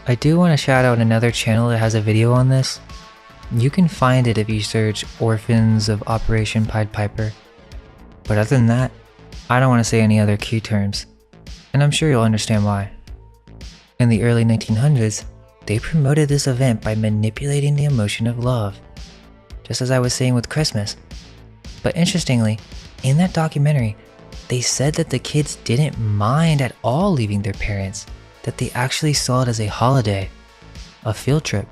I do want to shout out another channel that has a video on this. You can find it if you search Orphans of Operation Pied Piper. But other than that, I don't want to say any other key terms, and I'm sure you'll understand why. In the early 1900s, they promoted this event by manipulating the emotion of love, just as I was saying with Christmas. But interestingly, in that documentary, they said that the kids didn't mind at all leaving their parents, that they actually saw it as a holiday, a field trip.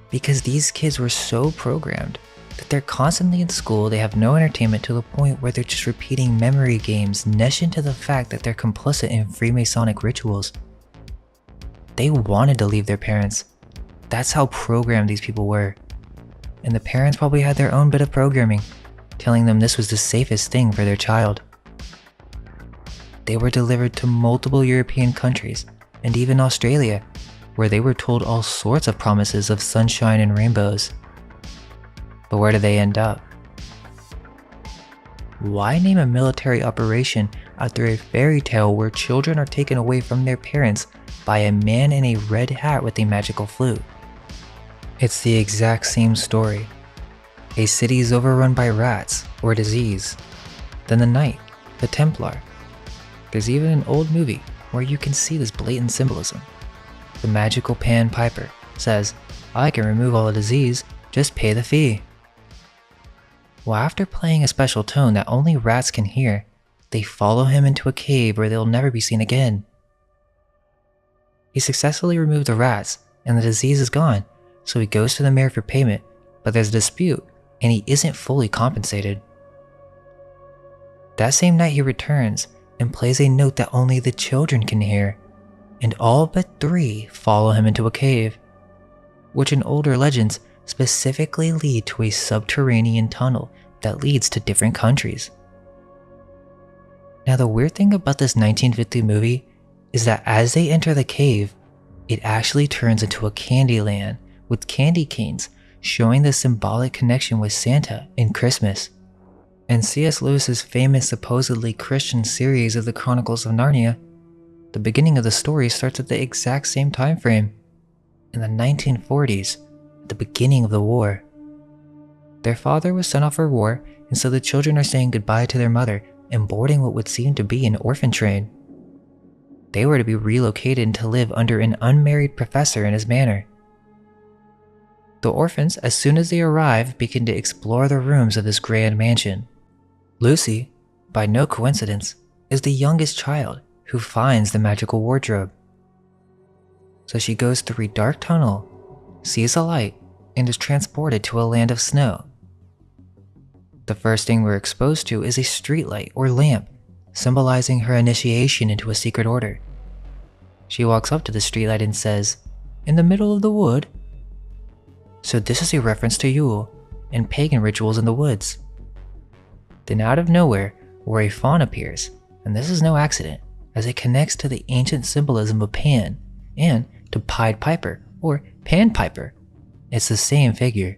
Because these kids were so programmed that they're constantly in school, they have no entertainment to the point where they're just repeating memory games, nesh into the fact that they're complicit in Freemasonic rituals. They wanted to leave their parents. That's how programmed these people were. And the parents probably had their own bit of programming, telling them this was the safest thing for their child. They were delivered to multiple European countries, and even Australia, where they were told all sorts of promises of sunshine and rainbows. But where do they end up? Why name a military operation after a fairy tale where children are taken away from their parents by a man in a red hat with a magical flute? It's the exact same story. A city is overrun by rats or disease. Then the Knight, the Templar. There's even an old movie where you can see this blatant symbolism. The magical Pan Piper says, "I can remove all the disease, just pay the fee." Well, after playing a special tone that only rats can hear, they follow him into a cave where they'll never be seen again. He successfully removed the rats, and the disease is gone, so he goes to the mayor for payment, but there's a dispute, and he isn't fully compensated. That same night he returns, and plays a note that only the children can hear, and all but 3 follow him into a cave, which in older legends specifically lead to a subterranean tunnel that leads to different countries. Now the weird thing about this 1950 movie is that as they enter the cave, it actually turns into a candy land with candy canes, showing the symbolic connection with Santa and Christmas. And C.S. Lewis's famous supposedly Christian series of the Chronicles of Narnia, the beginning of the story starts at the exact same time frame, in the 1940s, at the beginning of the war. Their father was sent off for war, and so the children are saying goodbye to their mother and boarding what would seem to be an orphan train. They were to be relocated to live under an unmarried professor in his manor. The orphans, as soon as they arrive, begin to explore the rooms of this grand mansion. Lucy, by no coincidence, is the youngest child who finds the magical wardrobe. So she goes through a dark tunnel, sees a light, and is transported to a land of snow. The first thing we're exposed to is a streetlight or lamp, symbolizing her initiation into a secret order. She walks up to the streetlight and says, "In the middle of the wood?" So this is a reference to Yule and pagan rituals in the woods. Then out of nowhere, where a fawn appears, and this is no accident, as it connects to the ancient symbolism of Pan and to Pied Piper or Pan Piper. It's the same figure,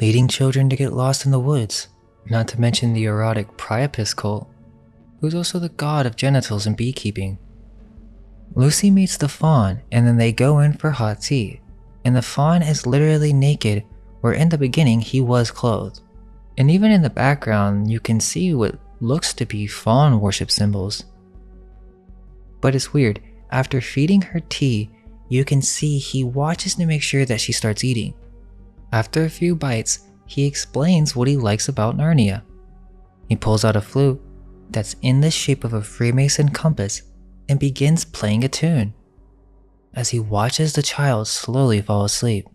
leading children to get lost in the woods, not to mention the erotic Priapus cult, who's also the god of genitals and beekeeping. Lucy meets the fawn, and then they go in for hot tea, and the fawn is literally naked, where in the beginning he was clothed. And even in the background, you can see what looks to be fawn worship symbols. But it's weird, after feeding her tea, you can see he watches to make sure that she starts eating. After a few bites, he explains what he likes about Narnia. He pulls out a flute that's in the shape of a Freemason compass and begins playing a tune as he watches the child slowly fall asleep.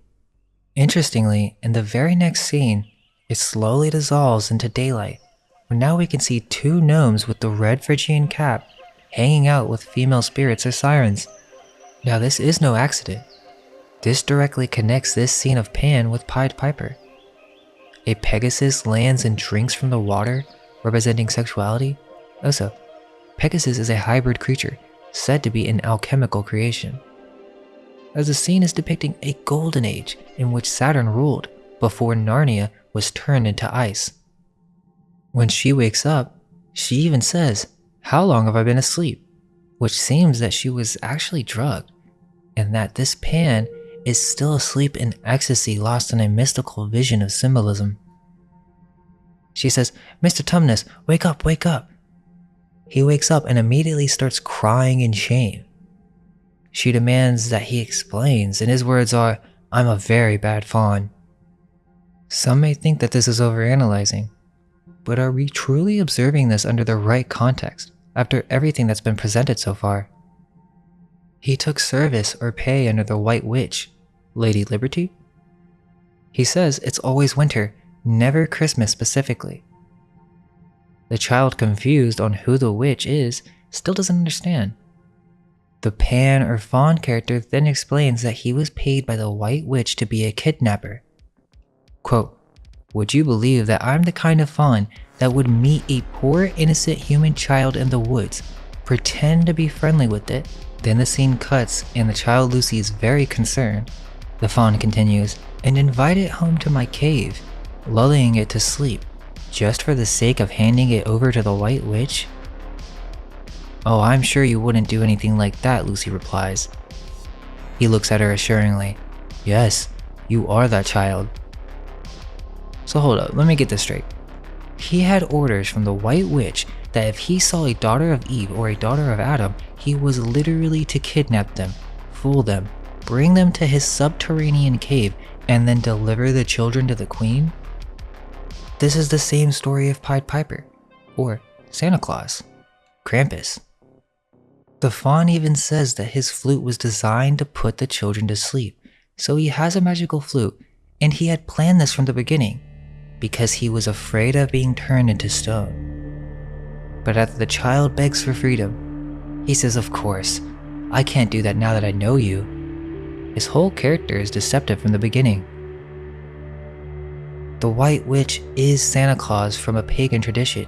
Interestingly, in the very next scene, it slowly dissolves into daylight, where now we can see two gnomes with the red Phrygian cap hanging out with female spirits or sirens. Now this is no accident. This directly connects this scene of Pan with Pied Piper. A Pegasus lands and drinks from the water, representing sexuality. Also, Pegasus is a hybrid creature, said to be an alchemical creation, as the scene is depicting a golden age in which Saturn ruled before Narnia was turned into ice. When she wakes up, she even says, "How long have I been asleep?" which seems that she was actually drugged, and that this Pan is still asleep in ecstasy, lost in a mystical vision of symbolism. She says, "Mr. Tumnus, wake up, wake up." He wakes up and immediately starts crying in shame. She demands that he explains, and his words are, "I'm a very bad fawn." Some may think that this is overanalyzing, but are we truly observing this under the right context after everything that's been presented so far? He took service or pay under the White Witch, Lady Liberty? He says it's always winter, never Christmas specifically. The child, confused on who the witch is, still doesn't understand. The Pan or Fawn character then explains that he was paid by the White Witch to be a kidnapper. Quote, "Would you believe that I'm the kind of fawn that would meet a poor innocent human child in the woods, pretend to be friendly with it, then the scene cuts and the child Lucy is very concerned. The fawn continues, and invite it home to my cave, lulling it to sleep, just for the sake of handing it over to the White Witch?" "Oh, I'm sure you wouldn't do anything like that," Lucy replies. He looks at her assuringly. "Yes, you are that child." So hold up, let me get this straight. He had orders from the White Witch that if he saw a daughter of Eve or a daughter of Adam, he was literally to kidnap them, fool them, bring them to his subterranean cave, and then deliver the children to the queen? This is the same story of Pied Piper, or Santa Claus, Krampus. The fawn even says that his flute was designed to put the children to sleep, so he has a magical flute, and he had planned this from the beginning, because he was afraid of being turned into stone. But after the child begs for freedom, he says, "Of course, I can't do that now that I know you." His whole character is deceptive from the beginning. The White Witch is Santa Claus from a pagan tradition.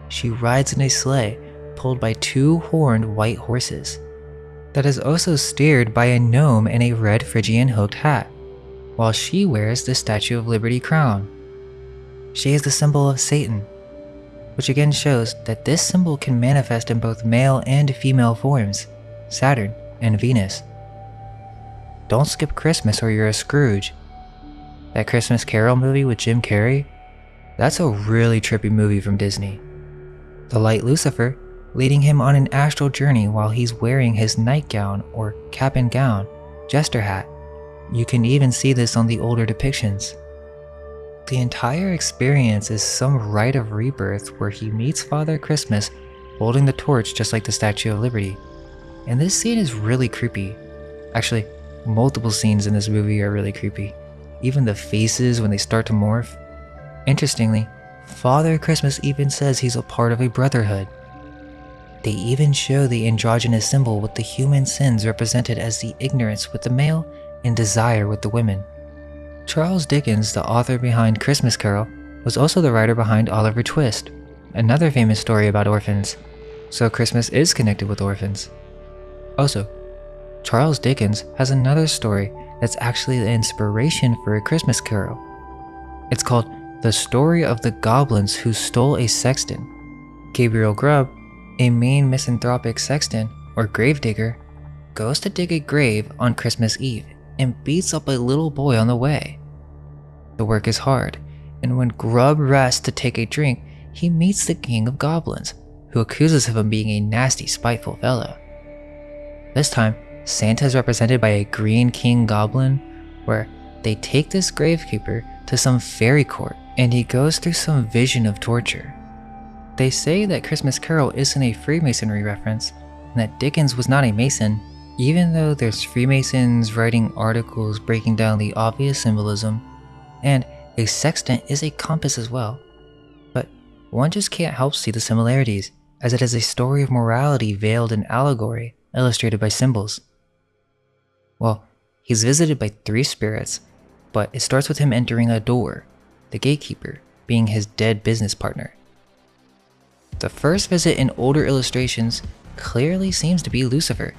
She rides in a sleigh pulled by two horned white horses that is also steered by a gnome in a red Phrygian hooked hat, while she wears the Statue of Liberty crown. She is the symbol of Satan, which again shows that this symbol can manifest in both male and female forms, Saturn and Venus. Don't skip Christmas or you're a Scrooge. That Christmas Carol movie with Jim Carrey? That's a really trippy movie from Disney. The light Lucifer leading him on an astral journey while he's wearing his nightgown or cap and gown, jester hat. You can even see this on the older depictions. The entire experience is some rite of rebirth where he meets Father Christmas holding the torch just like the Statue of Liberty. And this scene is really creepy. Actually, multiple scenes in this movie are really creepy. Even the faces when they start to morph. Interestingly, Father Christmas even says he's a part of a brotherhood. They even show the androgynous symbol with the human sins represented as the ignorance with the male and desire with the women. Charles Dickens, the author behind Christmas Carol, was also the writer behind Oliver Twist, another famous story about orphans. So Christmas is connected with orphans. Also, Charles Dickens has another story that's actually the inspiration for A Christmas Carol. It's called The Story of the Goblins Who Stole a Sexton. Gabriel Grubb, a mean misanthropic sexton or gravedigger, goes to dig a grave on Christmas Eve and beats up a little boy on the way. The work is hard, And when Grub rests to take a drink, he meets the King of Goblins, who accuses him of being a nasty, spiteful fellow. This time, Santa is represented by a green king goblin, where they take this gravekeeper to some fairy court and he goes through some vision of torture. They say that Christmas Carol isn't a Freemasonry reference, and that Dickens was not a Mason, even though there's Freemasons writing articles breaking down the obvious symbolism, and a sextant is a compass as well. But one just can't help see the similarities, as it is a story of morality veiled in allegory, illustrated by symbols. Well, he's visited by 3 spirits, but it starts with him entering a door, the gatekeeper being his dead business partner. The first visit in older illustrations clearly seems to be Lucifer,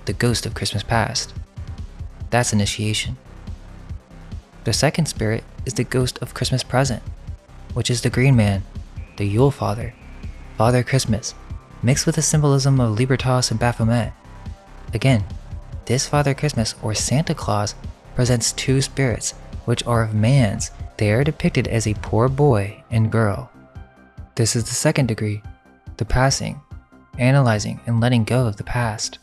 the ghost of Christmas past. That's initiation. The second spirit is the ghost of Christmas present, which is the Green Man, the Yule Father, Father Christmas, mixed with the symbolism of Libertas and Baphomet. Again, this Father Christmas or Santa Claus presents 2 spirits, which are of man's. They are depicted as a poor boy and girl. This is the second degree, the passing, analyzing and letting go of the past.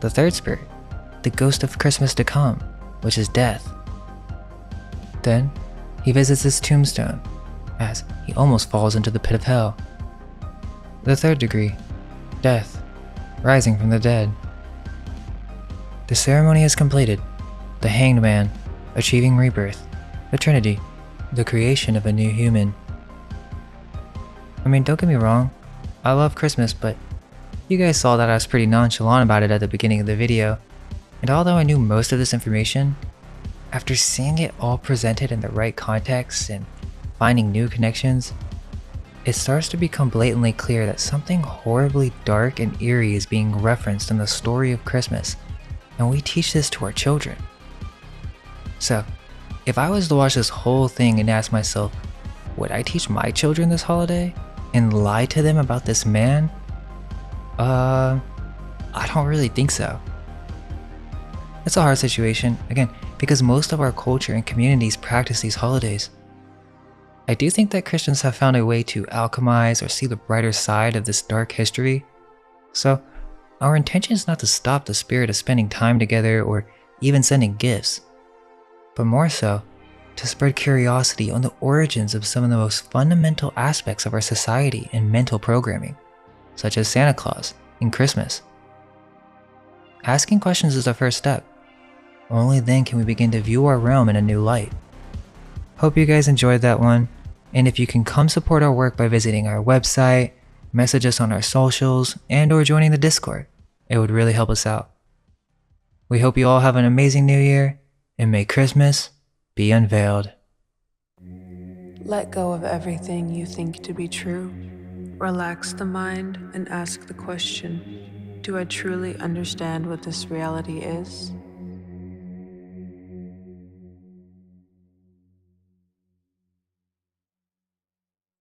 The third spirit, the ghost of Christmas to come, which is death. Then, he visits his tombstone, as he almost falls into the pit of hell. The third degree, death, rising from the dead. The ceremony is completed, the hanged man, achieving rebirth, the Trinity, the creation of a new human. I mean, don't get me wrong, I love Christmas, but you guys saw that I was pretty nonchalant about it at the beginning of the video, and although I knew most of this information, after seeing it all presented in the right context and finding new connections, it starts to become blatantly clear that something horribly dark and eerie is being referenced in the story of Christmas, and we teach this to our children. So, if I was to watch this whole thing and ask myself, would I teach my children this holiday and lie to them about this man? I don't really think so. It's a hard situation, again, because most of our culture and communities practice these holidays. I do think that Christians have found a way to alchemize or see the brighter side of this dark history. So, our intention is not to stop the spirit of spending time together or even sending gifts, but more so, to spread curiosity on the origins of some of the most fundamental aspects of our society and mental programming, such as Santa Claus and Christmas. Asking questions is the first step. Only then can we begin to view our realm in a new light. Hope you guys enjoyed that one, and if you can come support our work by visiting our website, message us on our socials, and or joining the Discord, it would really help us out. We hope you all have an amazing new year, and may Christmas be unveiled.
Let go of everything you think to be true. Relax the mind and ask the question, do I truly understand what this reality is?